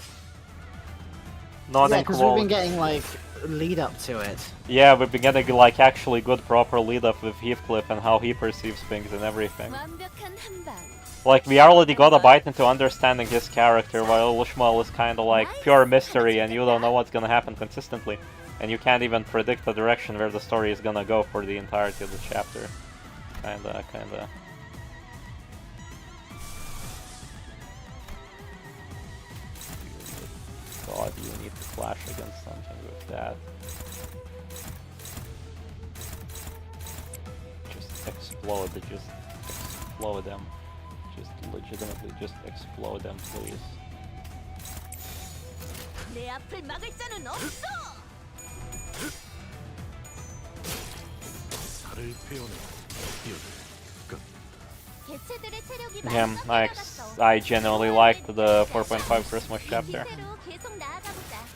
Not yeah, in because we've been quality. getting, like, lead up to it. Yeah, we've been getting, like, actually good proper lead up with Heathcliff and how he perceives things and everything. 완벽한 한방. Like, we already got a bite into understanding his character, while Ishmael is kinda like pure mystery and you don't know what's gonna happen consistently. And you can't even predict the direction where the story is gonna go for the entirety of the chapter. Kinda. God, you need to flash against something with that. Just explode them. Just legitimately just explode them, please. 내 앞을 막을 자는 없어. 살을 베어내 개체들의 체력이 Yeah, 많이 깎여나갔어. I genuinely liked the 4.5 Christmas chapter. 기세로 계속 나아가보자.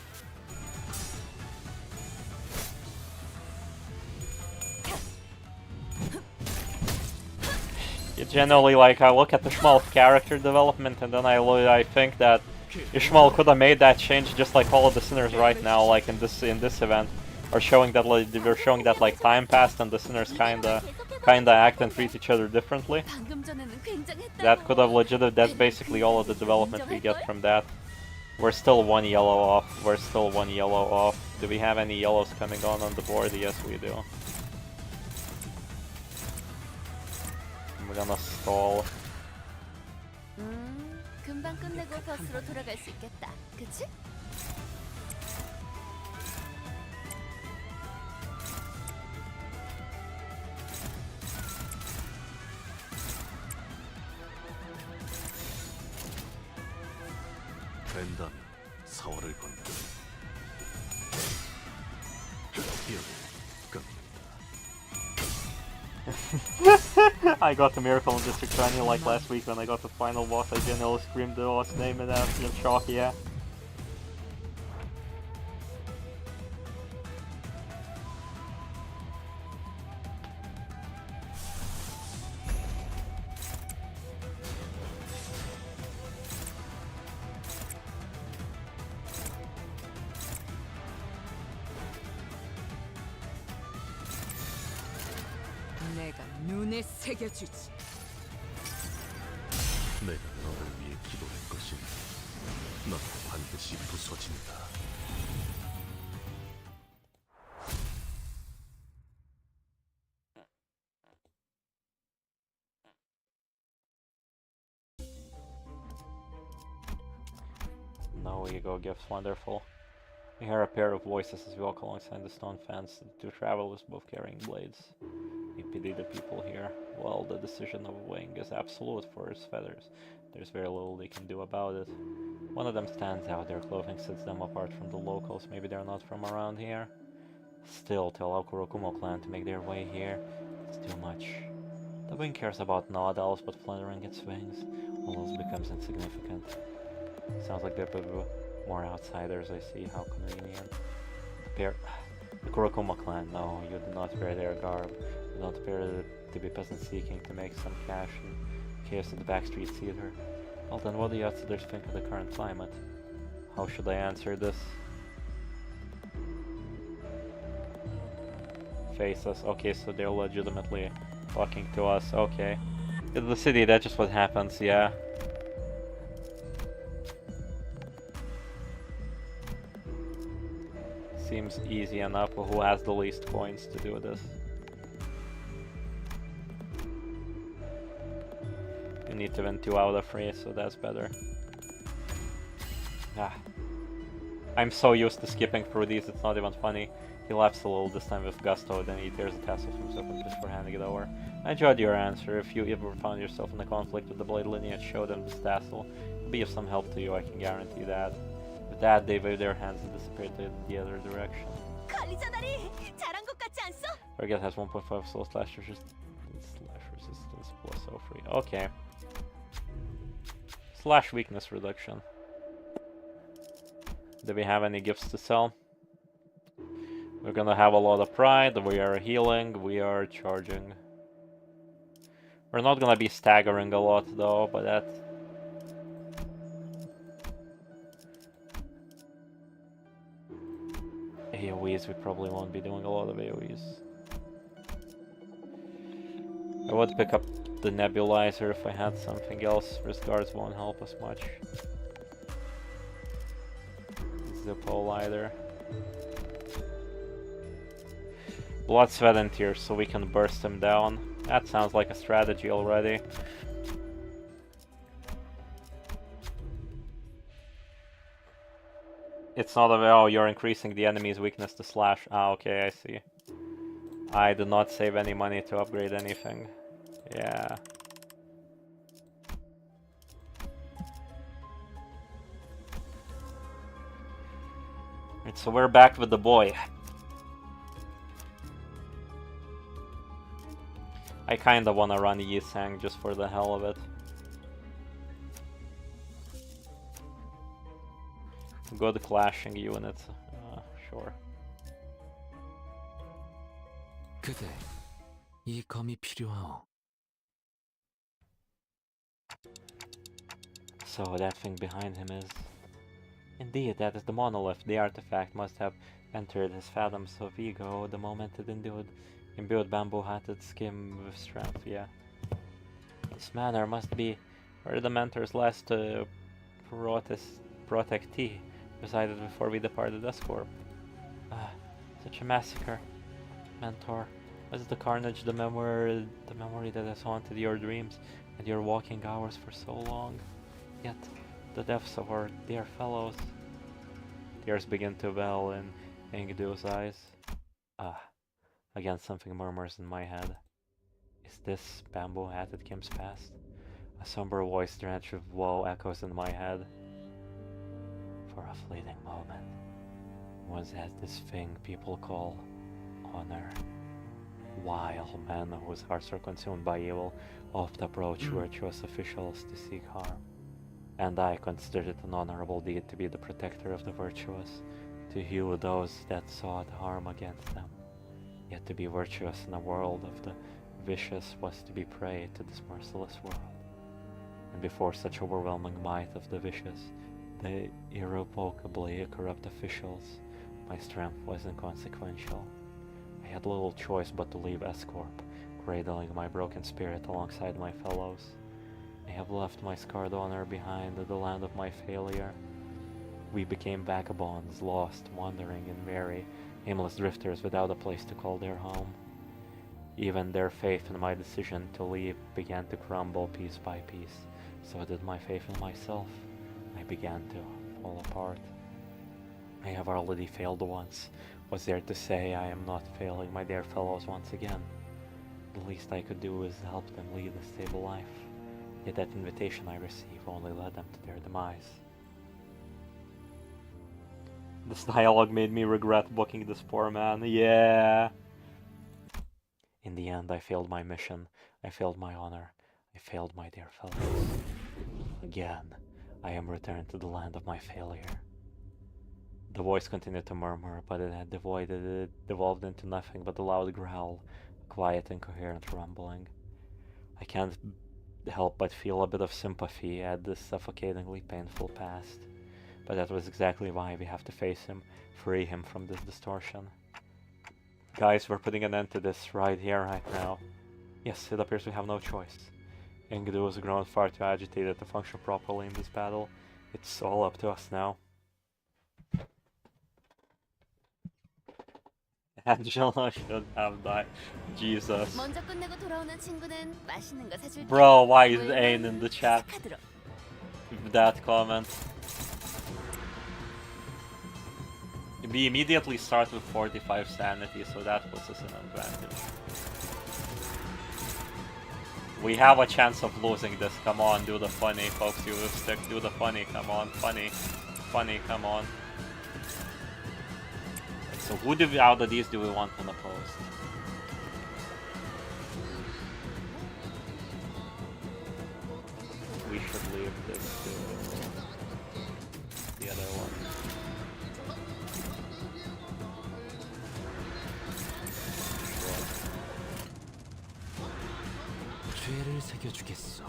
Generally, like, I look at Ishmael's character development and then I think that Ishmael could have made that change just like all of the Sinners right now, like in this event, or showing that like time passed and the Sinners kinda act and treat each other differently. 방금 전에는 굉장했다고. That could have that's basically all of the development we get from that. We're still one yellow off. Do we have any yellows coming on the board? Yes, we do. We're gonna stall. 금방 끝내고 버스로 돌아갈 수 있겠다. 그치? 된다면 사활을 건다. 여기 끝. I got a miracle in District 20 like last week when I got the final boss. I genuinely screamed the boss name and after the shock, yeah. 내가 눈에 새겨주지. 내가 너를 위해 기도할 것이니 넌 반드시 부서진다. No ego gifts, wonderful. We hear a pair of voices as we walk alongside the stone fence. The two travelers both carrying blades. We pity the people here. Well, the decision of Wing is absolute for his feathers. There's very little they can do about it. One of them stands out. Their clothing sets them apart from the locals. Maybe they're not from around here. Still, to allow Kurokumo clan to make their way here, it's too much. The Wing cares about not else but fluttering its wings. All else becomes insignificant. Sounds like there could be more outsiders, I see. How convenient. The Kurokumo clan, no, you do not wear their garb. You don't appear to be peasants seeking to make some cash in chaos at the backstreet theater. Well then, what do the outsiders think of the current climate? How should I answer this? Face us. Okay, so they're legitimately talking to us. Okay. In the city, that's just what happens, yeah. Seems easy enough. Who has the least coins to do this? You need to win 2 out of 3, so that's better. Ah. I'm so used to skipping through these, it's not even funny. He laughs a little this time with gusto, then he tears the tassel from himself and before handing it over. I enjoyed your answer. If you ever found yourself in a conflict with the Blade lineage, show them this tassel. It'll be of some help to you, I can guarantee that. With that, they waved their hands and disappeared to the other direction. Forget has 1.5 soul slash resistance plus 03. Okay. Slash weakness reduction. Do we have any gifts to sell? We're gonna have a lot of pride, we are healing, we are charging. We're not gonna be staggering a lot though, but that... AoEs, we probably won't be doing a lot of AoEs. I would pick up the nebulizer if I had something else. Wrist guards won't help us much. Zippo either. Blood, sweat and tears so we can burst him down. That sounds like a strategy already. It's not a... oh, you're increasing the enemy's weakness to slash. Ah, okay, I see. I did not save any money to upgrade anything. Yeah. Right, so we're back with the boy. I kinda wanna run Yisang just for the hell of it. Good clashing units, sure. 그대, 이 검이 필요하오. So that thing behind him is... Indeed, that is the monolith. The artifact must have entered his fathoms of ego the moment it imbued bamboo-hatted skin with strength, yeah. This manor must be where the mentor's last protectee resided before we departed Escorp. Ah, such a massacre. Mentor, was the carnage the memory that has haunted your dreams and your walking hours for so long? Yet, the deaths of our dear fellows. Tears begin to well in Ingdu's eyes. Ah, again something murmurs in my head. Is this bamboo-hatted Kim's past? A somber voice drenched with woe echoes in my head. for a fleeting moment, was at this thing people call honor. While men whose hearts are consumed by evil oft approach virtuous officials to seek harm. And I considered it an honorable deed to be the protector of the virtuous, to hew those that sought harm against them. Yet to be virtuous in a world of the vicious was to be prey to this merciless world. And before such overwhelming might of the vicious, the irrevocably corrupt officials, my strength was inconsequential. I had little choice but to leave S-Corp, cradling my broken spirit alongside my fellows. I have left my scarred honor behind in the land of my failure. We became vagabonds, lost, wandering, and weary, aimless drifters without a place to call their home. Even their faith in my decision to leave began to crumble piece by piece. So did my faith in myself. I began to fall apart. I have already failed once. Was there to say I am not failing my dear fellows once again? The least I could do is help them lead a stable life. Yet that invitation I received only led them to their demise. This dialogue made me regret booking this poor man. Yeah. In the end, I failed my mission. I failed my honor. I failed my dear fellows. Again, I am returned to the land of my failure. The voice continued to murmur, but it had devolved into nothing but a loud growl, a quiet, incoherent rumbling. I can't help but feel a bit of sympathy at this suffocatingly painful past. But that was exactly why we have to face him, free him from this distortion. Guys, we're putting an end to this right here, right now. Yes, it appears we have no choice. Enkidu has grown far too agitated to function properly in this battle. It's all up to us now. Angela should have died. Jesus. 먼저 끝내고 돌아오는 친구는 맛있는 거 사줄게. Bro, why is Ain 물건 in the chat? 시작하도록. That comment. We immediately start with 45 sanity, so that puts us in an advantage. We have a chance of losing this. Come on, do the funny, folks. You will stick. Do the funny. Come on, funny, funny. Come on. So who do we, out of these do we want on the post? We should leave this to the other one. 죄를 새겨주겠어.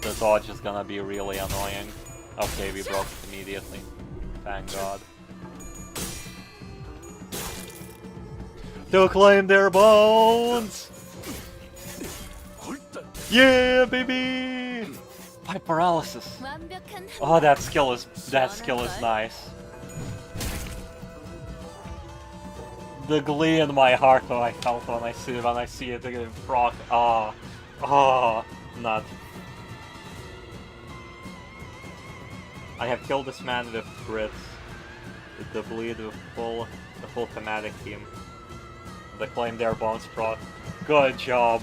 The dodge is gonna be really annoying. Okay, we broke it immediately. Thank God. To claim their bones! Yeah, baby! By paralysis. 완벽한 Oh, that skill is nice. The glee in my heart that I felt when I see it again, proc. Nut. I have killed this man with crits, with the bleed, with the full thematic team. The claim their bones proc. Good job.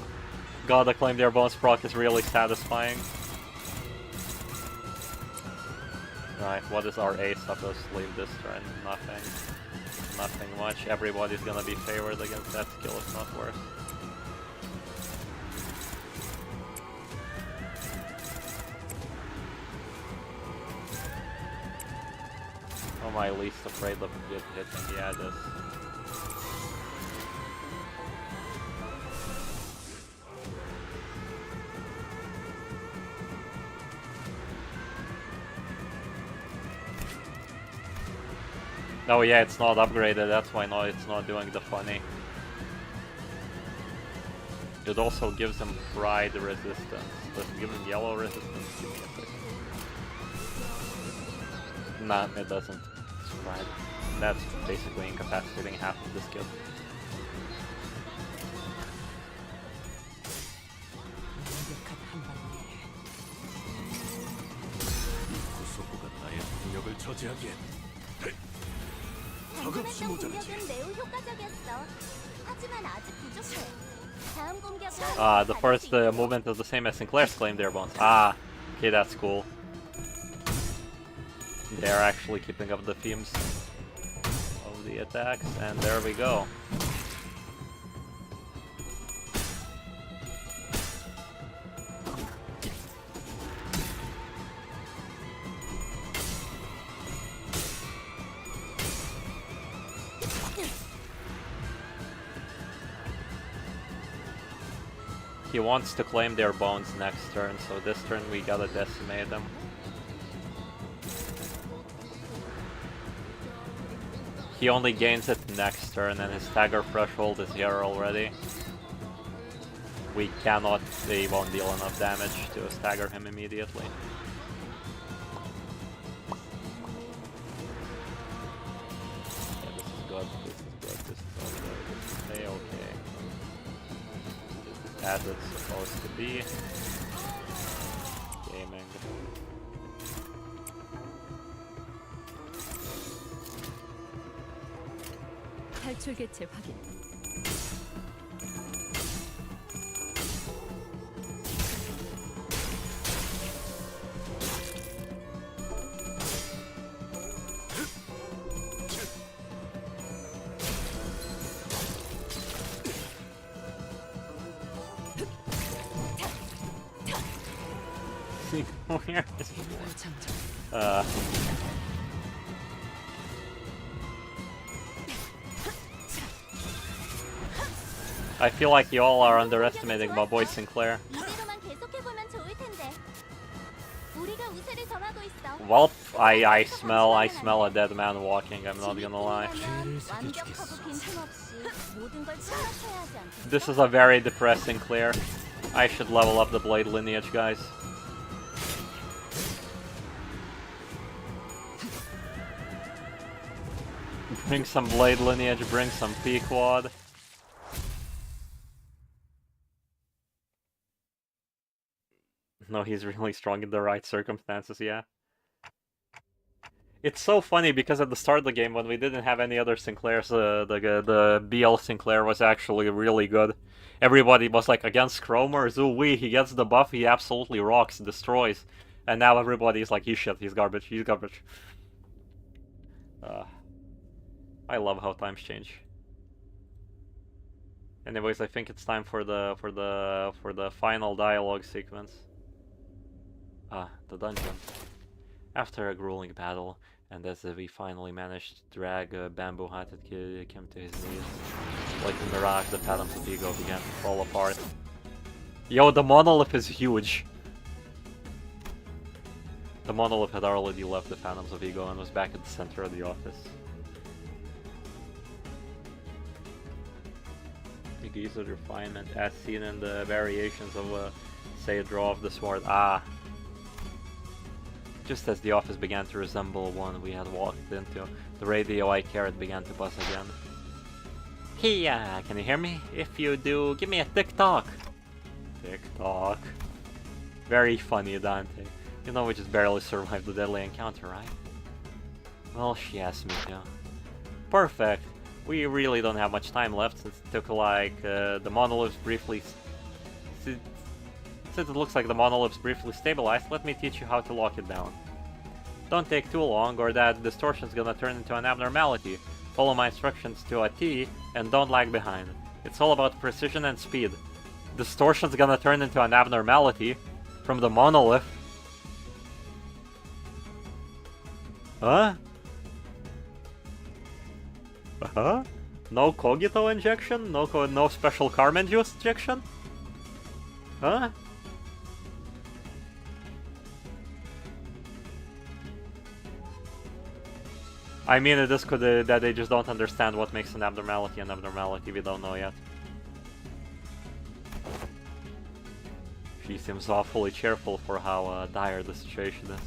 God, the claim their bones proc is really satisfying. Right, what is our ace up our sleeve this turn? Nothing. Nothing much. Everybody's gonna be favored against that skill, if not worse. Oh, my least afraid of hitting, yeah, this. Oh yeah, it's not upgraded, that's why it's not doing the funny. It also gives him pride resistance. Does it give him yellow resistance? Give me a second. Nah, it doesn't. It's pride. That's basically incapacitating half of the skill. 구속구가 나의 저지하기엔 방금 했던 공격은 매우 효과적이었어. 하지만 아직 부족해. 다음 공격은 The first movement is the same as Sinclair's claim their bones. Ah, okay, that's cool. They're actually keeping up the themes of the attacks, and there we go. He wants to claim their bones next turn, so this turn we gotta decimate them. He only gains it next turn, and his stagger threshold is here already. We cannot, they won't deal enough damage to stagger him immediately. Yeah, this is good, this is good, this is all good. This is A-okay. As it's supposed to be. Gaming. 탈출 개체 확인. Where is I feel like you all are underestimating my boy Sinclair. 이대로만 계속해보면 좋을 텐데. 우리가 우세를 점하고 있어. Well, I smell a dead man walking, I'm not gonna lie. 완벽하고 빈틈없이 모든 걸 충족해야 하지 않겠어? This is a very depressing Sinclair. I should level up the blade lineage, guys. Bring some blade lineage, bring some Pequod. No, he's really strong in the right circumstances, yeah. It's so funny because at the start of the game, when we didn't have any other Sinclairs, the BL Sinclair was actually really good. Everybody was like, against Chromer, Zooey, he gets the buff, he absolutely rocks, destroys. And now everybody's like, he's shit, he's garbage, he's garbage. I love how times change. Anyways, I think it's time for the final dialogue sequence. The dungeon. After a grueling battle, and as we finally managed to drag a bamboo-hatted kid him to his knees, like a mirage, the phantoms of ego began to fall apart. Yo, the monolith is huge! The monolith had already left the phantoms of ego and was back at the center of the office. Degrees of refinement as seen in the variations of, say, a draw of the sword. Just as the office began to resemble one we had walked into, the radio I carried began to buzz again. Hey, can you hear me? If you do, give me a tick-tock. Tick-tock. Very funny, Dante. You know we just barely survived the deadly encounter, right? Well, she asked me to. Perfect. We really don't have much time left since it took like the monoliths briefly... Since it looks like the monolith's briefly stabilized, let me teach you how to lock it down. Don't take too long or that distortion's gonna turn into an abnormality. Follow my instructions to a T and don't lag behind. It's all about precision and speed. Distortion's gonna turn into an abnormality from the monolith. Huh? Uh-huh? No Cogito injection? No special Carmen juice injection? Huh? I mean, it is could that they just don't understand what makes an abnormality an abnormality. We don't know yet. She seems awfully cheerful for how dire the situation is.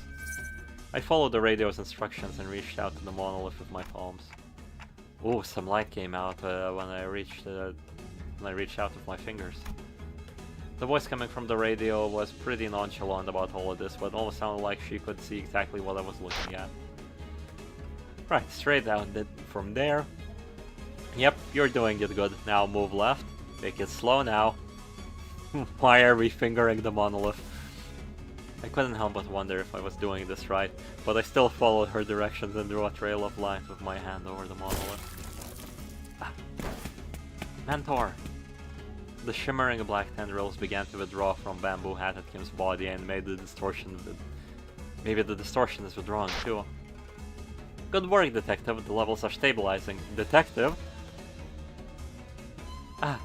I followed the radio's instructions and reached out to the monolith with my palms. Ooh, some light came out when I reached out with my fingers. The voice coming from the radio was pretty nonchalant about all of this, but almost sounded like she could see exactly what I was looking at. Right, straight down from there. Yep, you're doing it good. Now move left. Make it slow now. Why are we fingering the monolith? I couldn't help but wonder if I was doing this right, but I still followed her directions and drew a trail of light with my hand over the monolith. Ah. Mentor! The shimmering black tendrils began to withdraw from Bamboo Hat at Kim's body and made the distortion... Maybe the distortion is withdrawing too. Good work, Detective. The levels are stabilizing. Detective? Ah,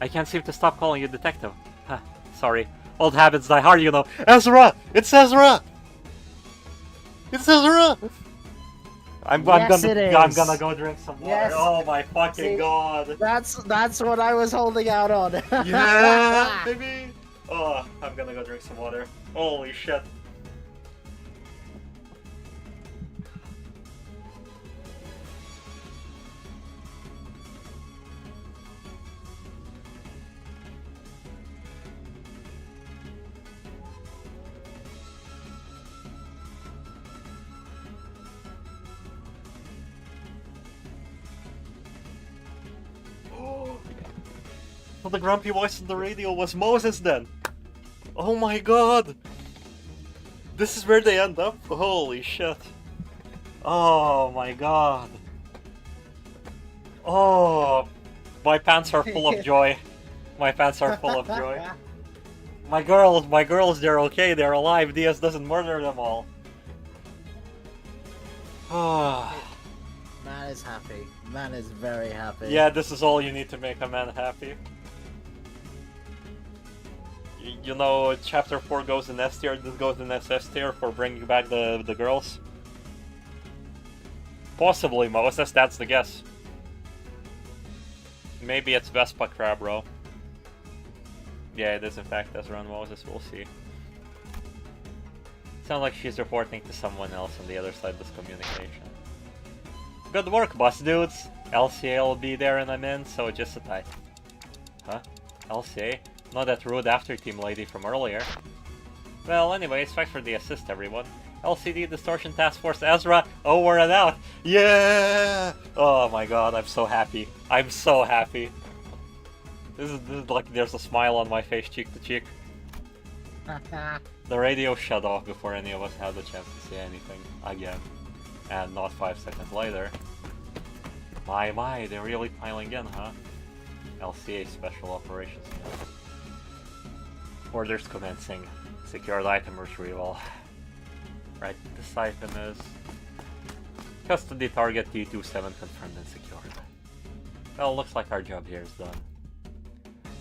I can't seem to stop calling you Detective. Huh, sorry. Old habits die hard, you know. Ezra! It's Ezra! It's Ezra! I'm gonna go drink some water. Yes. Oh my fucking god. That's what I was holding out on. Yeah, baby! Oh, I'm gonna go drink some water. Holy shit. Well, the grumpy voice on the radio was Moses then. Oh my god. This is where they end up? Holy shit. Oh my god. Oh, my pants are full of joy. My pants are full of joy. My girls, they're okay, they're alive. Diaz doesn't murder them all. Oh. Man is happy. Man is very happy. Yeah, this is all you need to make a man happy. You know, chapter 4 goes in S tier, this goes in SS tier for bringing back the girls. Possibly, Moses, that's the guess. Maybe it's Vespa Crabro. Yeah, it is in fact Ezra and Moses, we'll see. Sounds like she's reporting to someone else on the other side of this communication. Good work, boss dudes! LCA will be there in a minute, so just sit tight. Huh? LCA? Not that rude after team lady from earlier. Well, anyways, thanks for the assist, everyone. LCD Distortion Task Force Ezra, over and out! Yeah! Oh my god, I'm so happy. I'm so happy. This is like there's a smile on my face, cheek to cheek. The radio shut off before any of us had the chance to say anything again. And not 5 seconds later. My, they're really piling in, huh? LCA Special Operations. Orders commencing. Secured item retrieval. Right, this item is... Custody target T27 confirmed and secured. Well, looks like our job here is done.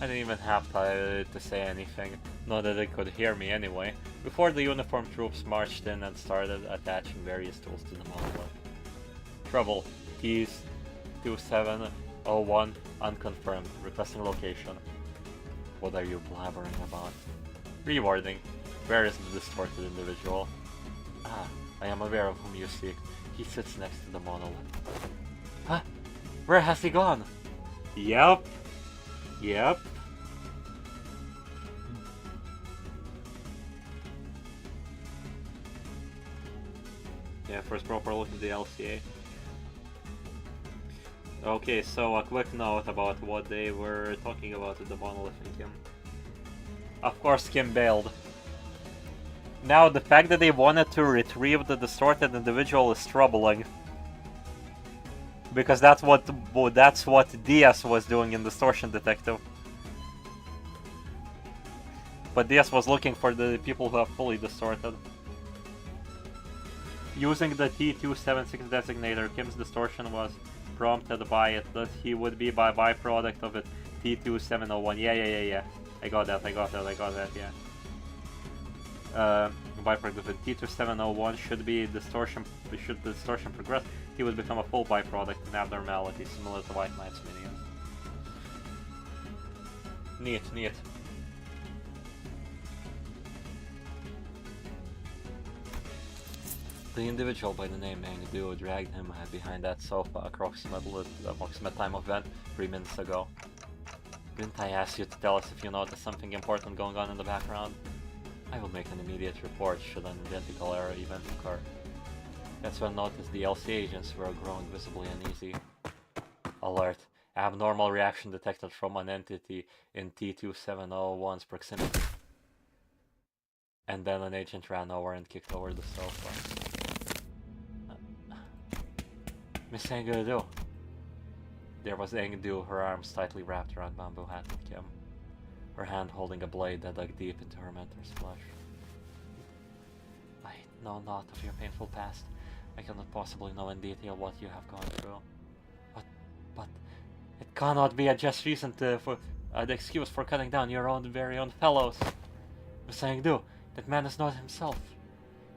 I didn't even have to say anything, not that they could hear me anyway, before the uniformed troops marched in and started attaching various tools to the monolith. Trouble, keys, 2701, unconfirmed, requesting location. What are you blabbering about? Rewarding, where is the distorted individual? Ah, I am aware of whom you seek. He sits next to the monolith. Huh? Where has he gone? Yep. Yep. Yeah, first proper look at the LCA. Okay, so a quick note about what they were talking about at the monolith and Kim. Of course, Kim bailed. Now, the fact that they wanted to retrieve the distorted individual is troubling. Because that's what Diaz was doing in Distortion Detective. But Diaz was looking for the people who are fully distorted. Using the T276 designator, Kim's distortion was prompted by it, that he would be by byproduct of it T2701. Yeah. I got that, yeah. Byproduct of it T2701 should the distortion progress, he would become a full byproduct, an abnormality similar to White Knight's minions. Neat. The individual by the name Mang Duo dragged him behind that sofa approximate time of event 3 minutes ago. Didn't I ask you to tell us if you noticed something important going on in the background? I will make an immediate report should an identical error event occur. That's when noticed the LC agents were growing visibly uneasy. Alert. Abnormal reaction detected from an entity in T2701's proximity. And then an agent ran over and kicked over the sofa. Miss Engdu. There was Engdu, her arms tightly wrapped around Bamboo Hat and Kim, her hand holding a blade that dug deep into her mentor's flesh. I know naught of your painful past. I cannot possibly know in detail what you have gone through. But it cannot be a just reason for the excuse for cutting down your very own fellows. Miss Engdu, that man is not himself.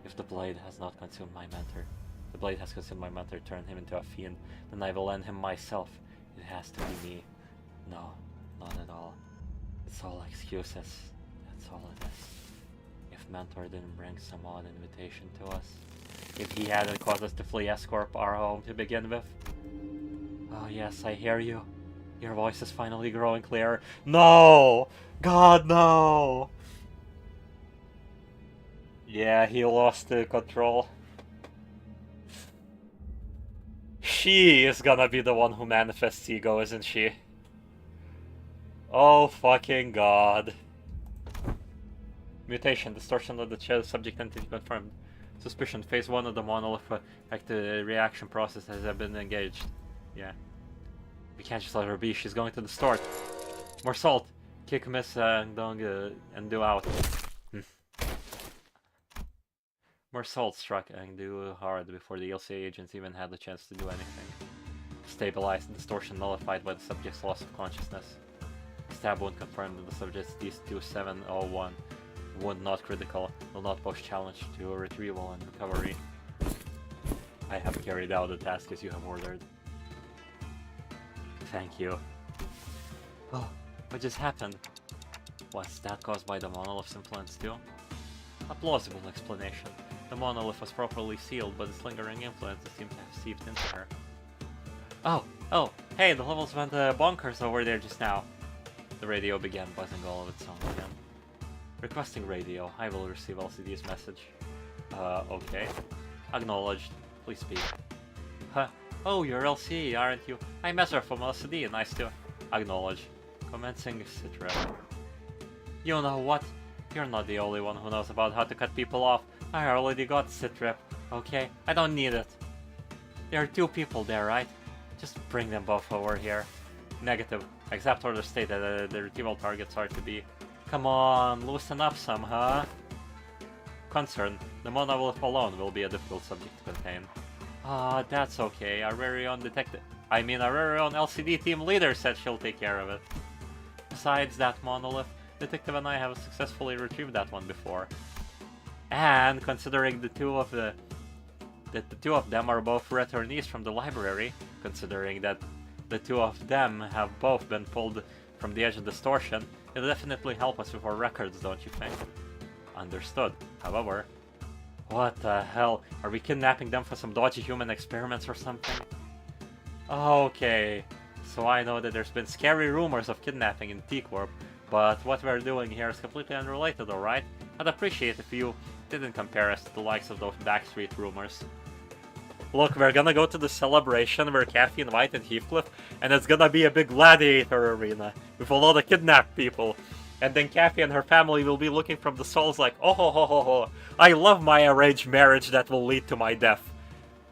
If the blade has not consumed my mentor, the blade has consumed my mentor, turned him into a fiend, then I will end him myself. It has to be me. No, not at all. It's all excuses. That's all it is. If Mentor didn't bring some odd invitation to us, if he hadn't caused us to flee Escorp, our home, to begin with. Oh yes, I hear you. Your voice is finally growing clearer. No! God, no! Yeah, he lost the control. She is gonna be the one who manifests ego, isn't she? Oh fucking god. Mutation, distortion of the subject entity confirmed. Suspicion, phase 1 of the monolith active reaction process has been engaged. Yeah. We can't just let her be, she's going to the store. More salt! Kick Miss and do out. More salt struck Engdu hard before the LCA agents even had the chance to do anything. Stabilized, distortion nullified by the subject's loss of consciousness. Stab wound confirmed that the subject's D2701 wound not critical, will not pose challenge to retrieval and recovery. I have carried out the task as you have ordered. Thank you. Oh, what just happened? Was that caused by the monolith's influence too? A plausible explanation. The monolith was properly sealed, but its lingering influence seemed to have seeped into her. Oh, hey, the levels went bonkers over there just now. The radio began buzzing all of its own again. Requesting radio. I will receive LCD's message. Okay. Acknowledged. Please speak. Huh? Oh, you're LCD, aren't you? I'm Ezra from LCD, nice to... Acknowledge. Commencing sitrep. You know what? You're not the only one who knows about how to cut people off. I already got sitrep, okay? I don't need it. There are 2 people there, right? Just bring them both over here. Negative. Except orders state that the retrieval targets are to be... Come on, loosen up some, huh? Concern. The monolith alone will be a difficult subject to contain. Ah, that's okay. Our very own our very own LCD team leader said she'll take care of it. Besides that monolith, Detective and I have successfully retrieved that one before. And considering the two of them are both returnees from the library, considering that the 2 of them have both been pulled from the edge of distortion, it'll definitely help us with our records, don't you think? Understood. However, what the hell? Are we kidnapping them for some dodgy human experiments or something? Okay, so I know that there's been scary rumors of kidnapping in T-Corp, but what we're doing here is completely unrelated, alright? I'd appreciate if you didn't compare us to the likes of those backstreet rumors. Look, we're gonna go to the celebration where Kathy invited Heathcliff, and it's gonna be a big gladiator arena with a lot of kidnapped people. And then Kathy and her family will be looking from the souls like, oh ho ho ho ho, I love my arranged marriage that will lead to my death.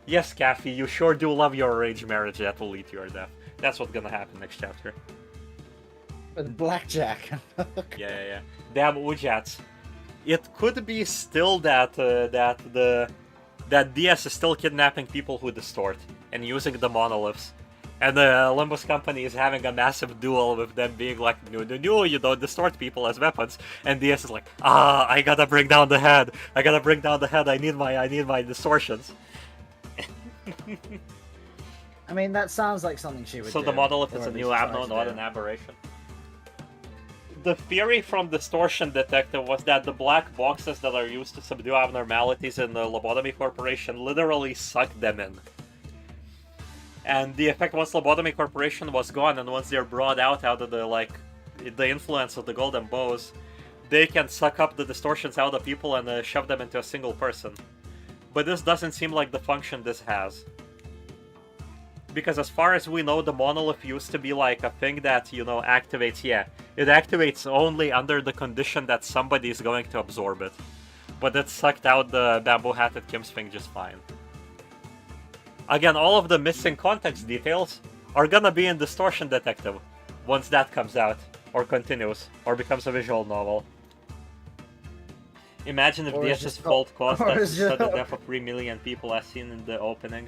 Yes, Kathy, you sure do love your arranged marriage that will lead to your death. That's what's gonna happen next chapter. With blackjack. Yeah. Damn Ujats. It could be still that that DS is still kidnapping people who distort and using the monoliths. And the Limbus company is having a massive duel with them being like, no, you don't distort people as weapons. And DS is like, I gotta bring down the head. I need my distortions. I mean, that sounds like something she would do. So the monolith is a new abno, not an aberration. The theory from Distortion Detective was that the black boxes that are used to subdue abnormalities in the Lobotomy Corporation literally suck them in. And the effect once Lobotomy Corporation was gone, and once they're brought out of the influence of the Golden Bows, they can suck up the distortions out of people and shove them into a single person. but this doesn't seem like the function this has. Because as far as we know, the monolith used to be like a thing that, you know, activates, yeah. It activates only under the condition that somebody is going to absorb it. But it sucked out the bamboo-hatted Kim's thing just fine. Again, all of the missing context details are gonna be in Distortion Detective once that comes out, or continues, or becomes a visual novel. Imagine if DS's fault caused that sudden death of 3 million people as seen in the opening.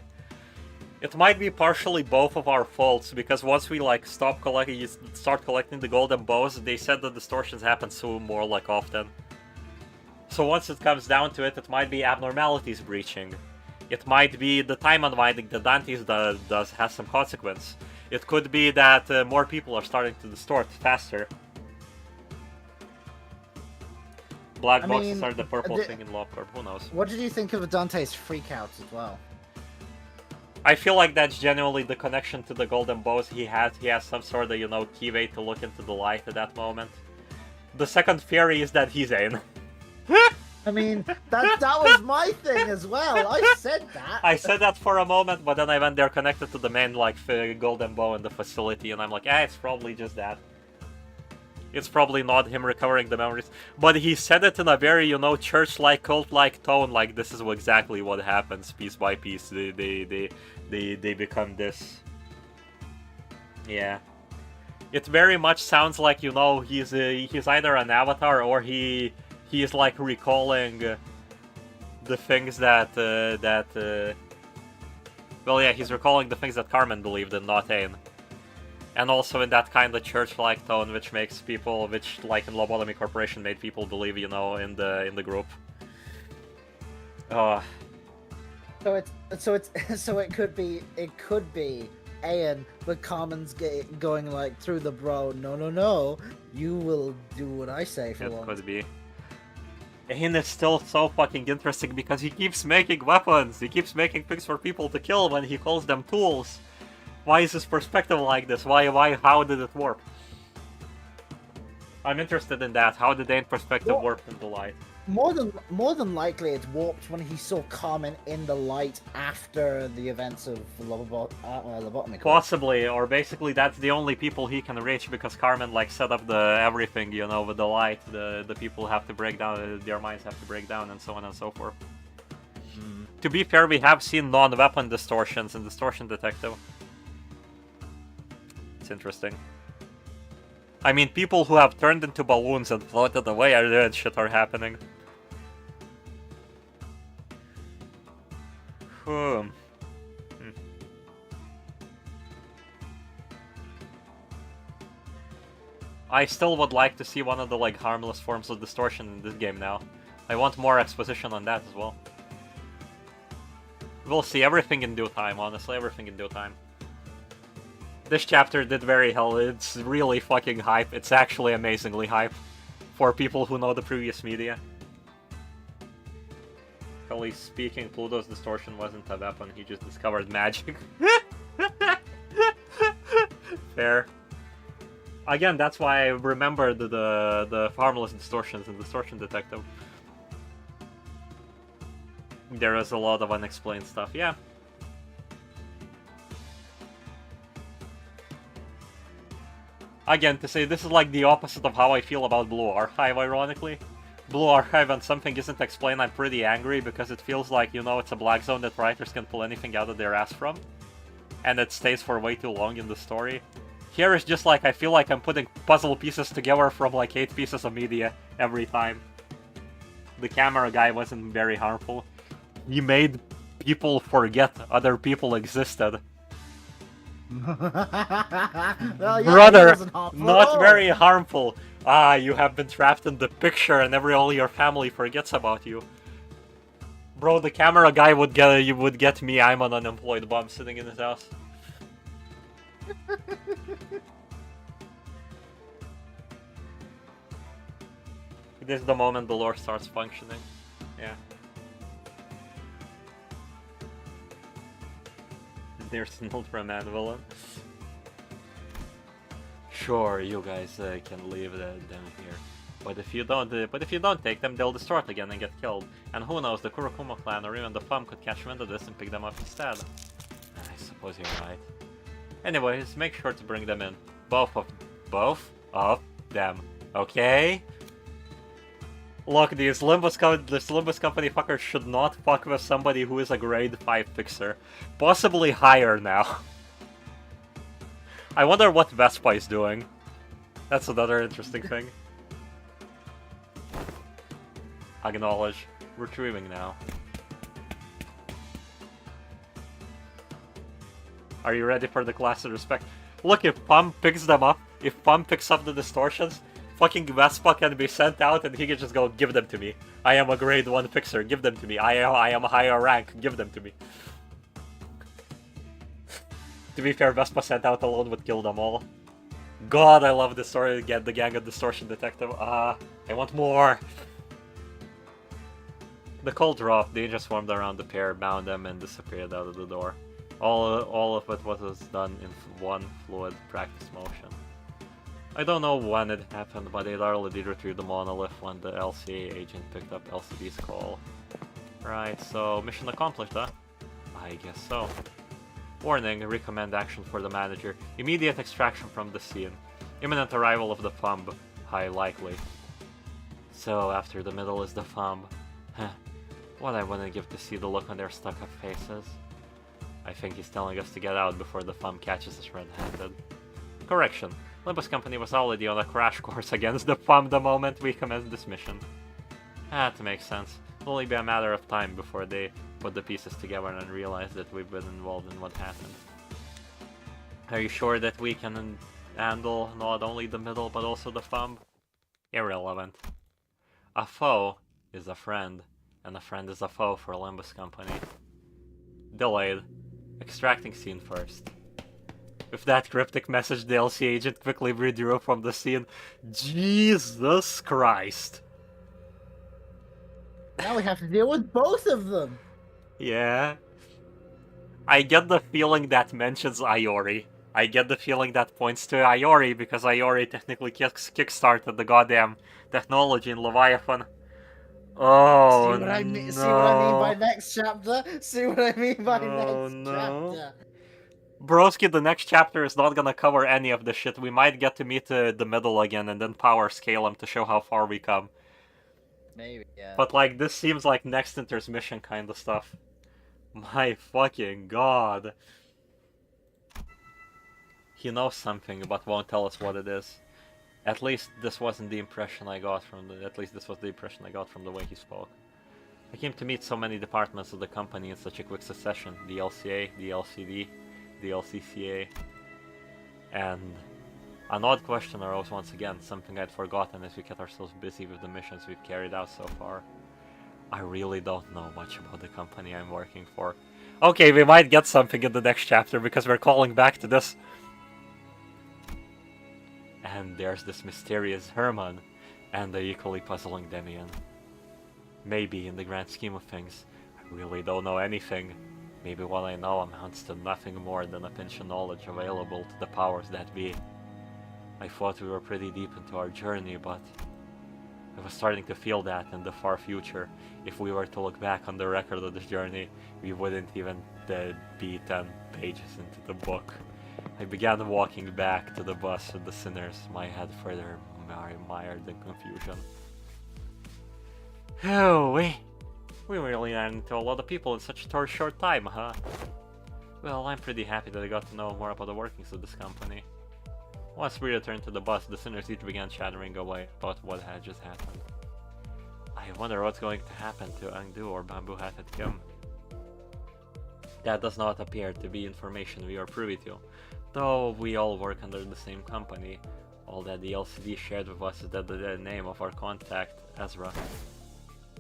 It might be partially both of our faults, because once we like start collecting the golden bows, they said the distortions happen so more like often. So once it comes down to it, it might be abnormalities breaching. It might be the time unwinding that Dante's does has some consequence. It could be that more people are starting to distort faster. Black boxes are the purple thing in Lovecorp, who knows? What did you think of Dante's freakouts as well? I feel like that's genuinely the connection to the golden bows he has. He has some sort of, you know, keyway to look into the light at that moment. The second theory is that he's Ain. I mean, that was my thing as well. I said that. I said that for a moment, but then I went there connected to the main, like, golden bow in the facility, and I'm like, it's probably just that. It's probably not him recovering the memories. But he said it in a very, you know, church-like, cult-like tone, like this is exactly what happens piece by piece. They become this. Yeah. It very much sounds like, you know, he's either an avatar or he is like recalling the things that well, yeah, he's recalling the things that Carmen believed in, not Ain. And also in that kind of church-like tone, which makes people, which like in Lobotomy Corporation made people believe, you know, in the group. So it could be Ayan, but Carmen's going like through the bro. No, you will do what I say for once. It could be. Ain is still so fucking interesting because he keeps making weapons. He keeps making things for people to kill when he calls them tools. Why is his perspective like this? How did it warp? I'm interested in that. How did Ain perspective warp in the light? More than likely, it warped when he saw Carmen in the light after the events of Lobotomy. Possibly, or basically that's the only people he can reach because Carmen like set up the everything, you know, with the light. The people have to break down, their minds have to break down, and so on and so forth. To be fair, we have seen non-weapon distortions in Distortion Detective. It's interesting. I mean, people who have turned into balloons and floated away and shit are happening. I still would like to see one of the like harmless forms of distortion in this game now. I want more exposition on that as well. We'll see, everything in due time, honestly, everything in due time. This chapter did very hell, it's really fucking hype, it's actually amazingly hype for people who know the previous media. Cully speaking, Pluto's distortion wasn't a weapon, he just discovered magic. Fair. Again, that's why I remember the harmless distortions in Distortion Detective. There is a lot of unexplained stuff, yeah. Again, to say this is like the opposite of how I feel about Blue Archive, ironically. Blue Archive and something isn't explained, I'm pretty angry because it feels like, you know, it's a black zone that writers can pull anything out of their ass from. And it stays for way too long in the story. Here it's just like, I feel like I'm putting puzzle pieces together from like 8 pieces of media every time. The camera guy wasn't very harmful. He made people forget other people existed. Well, yeah, Brother, not very harmful. Ah, you have been trapped in the picture and all your family forgets about you. Bro, the camera guy would get me, I'm an unemployed bum sitting in his house. This is the moment the lore starts functioning. Yeah. There's an Ultraman villain. Sure, you guys can leave them here. But if you don't take them, they'll distort again and get killed. And who knows, the Kurokuma clan or even the Plum could catch wind of this and pick them up instead. I suppose you're right. Anyways, make sure to bring them in. Both of them. Okay? Look, this Limbus company fucker should not fuck with somebody who is a grade 5 fixer. Possibly higher now. I wonder what Vespa is doing. That's another interesting thing. Acknowledge. Retrieving now. Are you ready for the class of respect? Look, if Pum picks them up, if Pum picks up the distortions, fucking Vespa can be sent out and he can just go, give them to me. I am a grade 1 fixer, give them to me. I am a higher rank, give them to me. To be fair, Vespa sent out alone would kill them all. God, I love this story again, the gang of Distortion Detective. I want more. The cold dropped, they just swarmed around the pair, bound them, and disappeared out of the door. All of it was done in one fluid practice motion. I don't know when it happened, but they already retrieved the monolith when the LCA agent picked up LCD's call. Right, so mission accomplished, huh? I guess so. Warning, recommend action for the manager. Immediate extraction from the scene. Imminent arrival of the Thumb. High likely. So after the middle is the Thumb. Huh. What I wouldn't give to see the look on their stuck-up faces. I think he's telling us to get out before the Thumb catches us red-handed. Correction. Limbus Company was already on a crash course against the Thumb the moment we commenced this mission. That makes sense. It'll only be a matter of time before they put the pieces together and realize that we've been involved in what happened. Are you sure that we can handle not only the middle but also the Thumb? Irrelevant. A foe is a friend, and a friend is a foe for Limbus Company. Delayed. Extracting scene first. With that cryptic message, the LC agent quickly withdrew from the scene. Jesus Christ. Now we have to deal with both of them. Yeah. I get the feeling that mentions Iori. I get the feeling that points to Iori because Iori technically kickstarted the goddamn technology in Leviathan. Oh, See what I mean? no. See what I mean by next chapter? See what I mean by Oh, next no. chapter? Broski, the next chapter is not gonna cover any of the shit. We might get to meet the middle again and then power scale him to show how far we come. Maybe, yeah. But like, this seems like next intermission kind of stuff. My fucking god. He knows something, but won't tell us what it is. At least this wasn't the impression I got from the... At least this was the impression I got from the way he spoke. I came to meet so many departments of the company in such a quick succession. The LCA, the LCD, the LCCA. And an odd question arose once again, something I'd forgotten as we kept ourselves busy with the missions we've carried out so far. I really don't know much about the company I'm working for. Okay, we might get something in the next chapter because we're calling back to this. And there's this mysterious Herman and the equally puzzling Demian. Maybe in the grand scheme of things, I really don't know anything. Maybe what I know amounts to nothing more than a pinch of knowledge available to the powers that be. I thought we were pretty deep into our journey, but I was starting to feel that in the far future, if we were to look back on the record of this journey, we wouldn't even be 10 pages into the book. I began walking back to the bus with the sinners, my head further mired in confusion. Oh, we really ran into a lot of people in such a short time, huh? Well, I'm pretty happy that I got to know more about the workings of this company. Once we returned to the bus, the sinners each began chattering away about what had just happened. I wonder what's going to happen to Angdu or Bamboo-Hatted Kim. That does not appear to be information we are privy to, though we all work under the same company. All that the LCD shared with us is that the name of our contact, Ezra.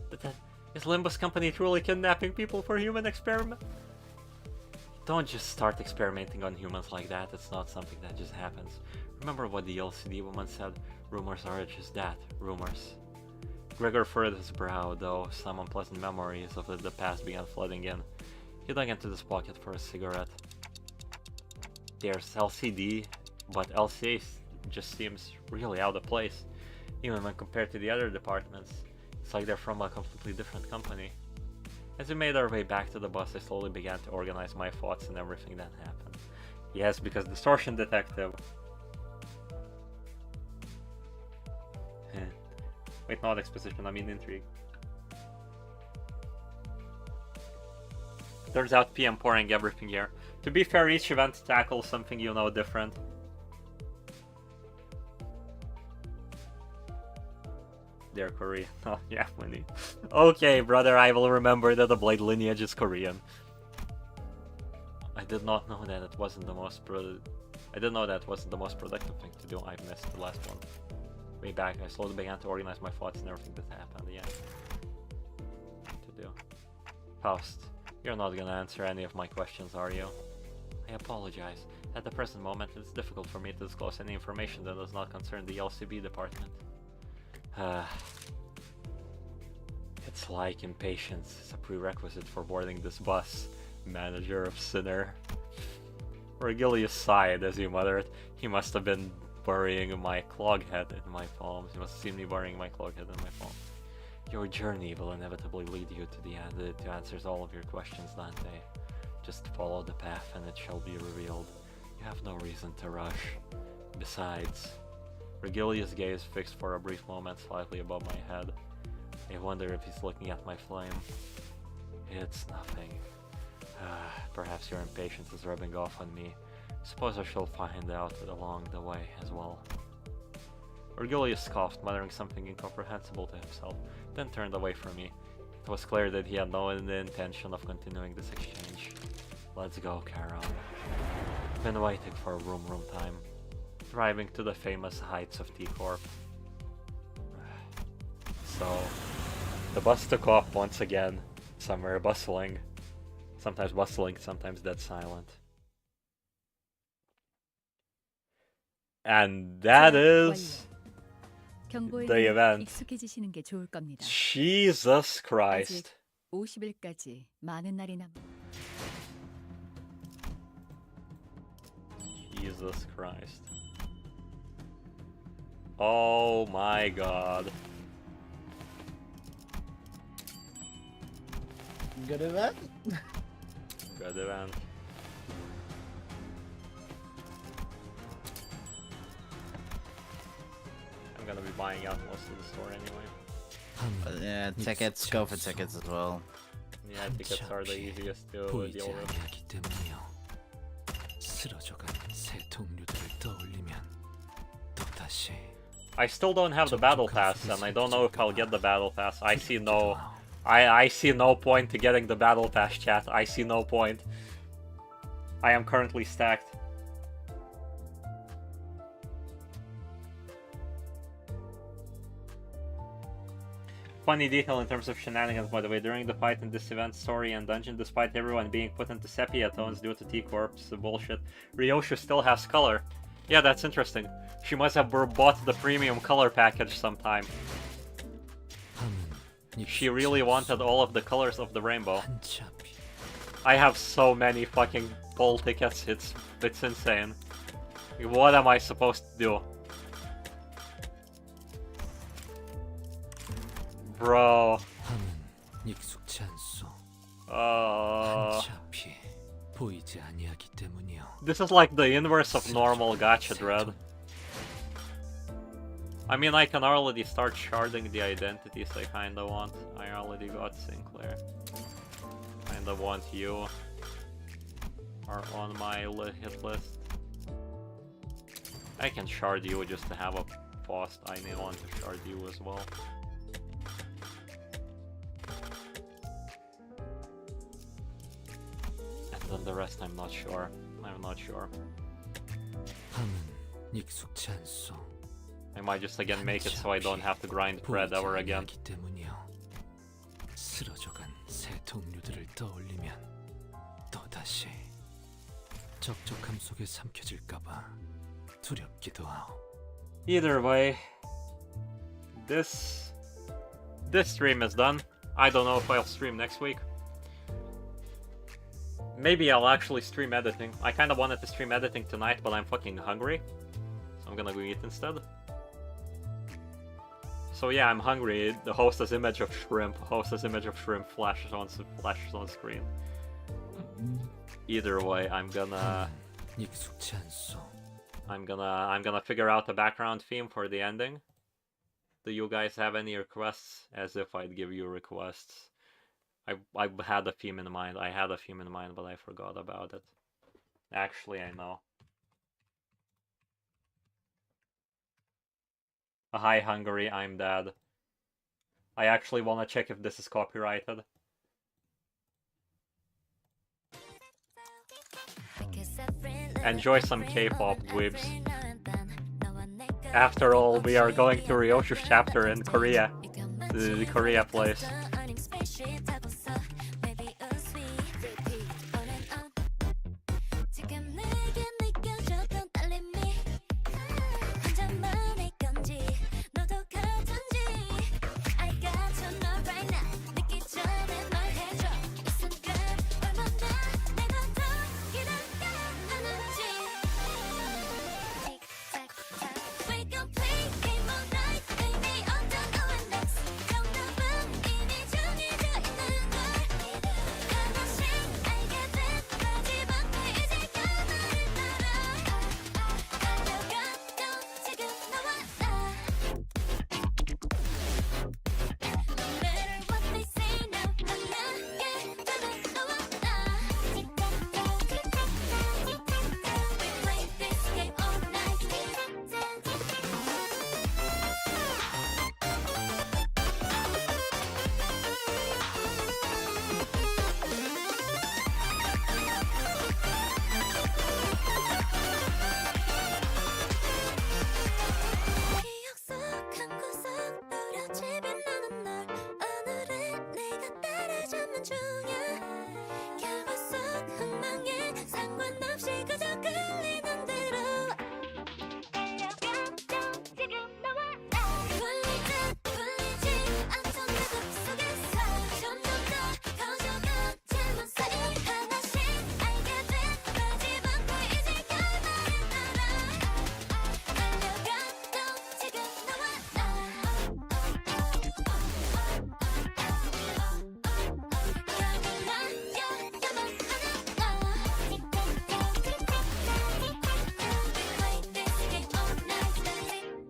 But then, is Limbus Company truly kidnapping people for human experiment? Don't just start experimenting on humans like that, it's not something that just happens. Remember what the LCD woman said? Rumors are just that, rumors. Gregor furrowed his brow, though some unpleasant memories of the past began flooding in. He dug into his pocket for a cigarette. There's LCD, but LCA just seems really out of place. Even when compared to the other departments, it's like they're from a completely different company. As we made our way back to the bus, I slowly began to organize my thoughts and everything that happened. Yes, because distortion detective. Wait, not exposition, I mean intrigue. Turns out PM pouring everything here. To be fair, each event tackles something you know different. They're Korean. Oh, yeah, money. Okay, brother, I will remember that the Blade lineage is Korean. I did not know that it wasn't the most I didn't know that wasn't the most productive thing to do. I missed the last one. Way back, I slowly began to organize my thoughts and everything that happened. Yeah. To do. Faust, you're not gonna answer any of my questions, are you? I apologize. At the present moment, it's difficult for me to disclose any information that does not concern the LCB department. It's like impatience is a prerequisite for boarding this bus. Manager of Sinner. Regilius sighed as he muttered. He must have been burying my clog head in my palms. He must have seen me burying my clog head in my palms. Your journey will inevitably lead you to the end to answers all of your questions, Dante. Just follow the path and it shall be revealed. You have no reason to rush. Besides, Regilius' gaze fixed for a brief moment slightly above my head. I wonder if he's looking at my flame. It's nothing. Perhaps your impatience is rubbing off on me. Suppose I shall find out along the way as well. Regilius scoffed, muttering something incomprehensible to himself, then turned away from me. It was clear that he had no intention of continuing this exchange. Let's go, Charon. Been waiting for room time. Driving to the famous heights of T-Corp. So, the bus took off once again, somewhere bustling. Sometimes bustling, sometimes dead silent. And that is the event. 익숙해지시는 게 좋을 겁니다. Jesus Christ. 50일까지 많은 날이 남. Jesus Christ. Oh my god. Good event? Good event. I'm gonna be buying out most of the store anyway. Yeah, tickets, go for tickets as well. Yeah, tickets are the easiest to deal with. I still don't have the battle pass, and I don't know if I'll get the battle pass. I see no point to getting the battle pass, chat. I see no point. I am currently stacked. Funny detail in terms of shenanigans, by the way, during the fight in this event, story, and dungeon, despite everyone being put into sepia tones due to T-Corp's bullshit, Ryoshu still has color. Yeah, that's interesting. She must have bought the premium color package sometime. She really wanted all of the colors of the rainbow. I have so many fucking poll tickets, it's insane. What am I supposed to do? Bro. This is like the inverse of normal gacha dread. I mean, I can already start sharding the identities I kinda want. I already got Sinclair. Kinda want you. Are on my hit list. I can shard you just to have a post. I may want to shard you as well. And then the rest I'm not sure. I'm not sure. I might just again make it so I don't have to grind bread ever again. Either way, this stream is done. I don't know if I'll stream next week. Maybe I'll actually stream editing. I kinda wanted to stream editing tonight, but I'm fucking hungry. So I'm gonna go eat instead. So yeah, I'm hungry. The hostess image of shrimp. Hostess image of shrimp flashes on screen. Either way, I'm gonna figure out the background theme for the ending. Do you guys have any requests? As if I'd give you requests. I had a theme in mind. I had a theme in mind, but I forgot about it. Actually, I know. Hi, Hungary, I'm dead. I actually want to check if this is copyrighted. Enjoy some K-pop, dweebs. After all, we are going to Ryoshu's chapter in Korea. The Korea place.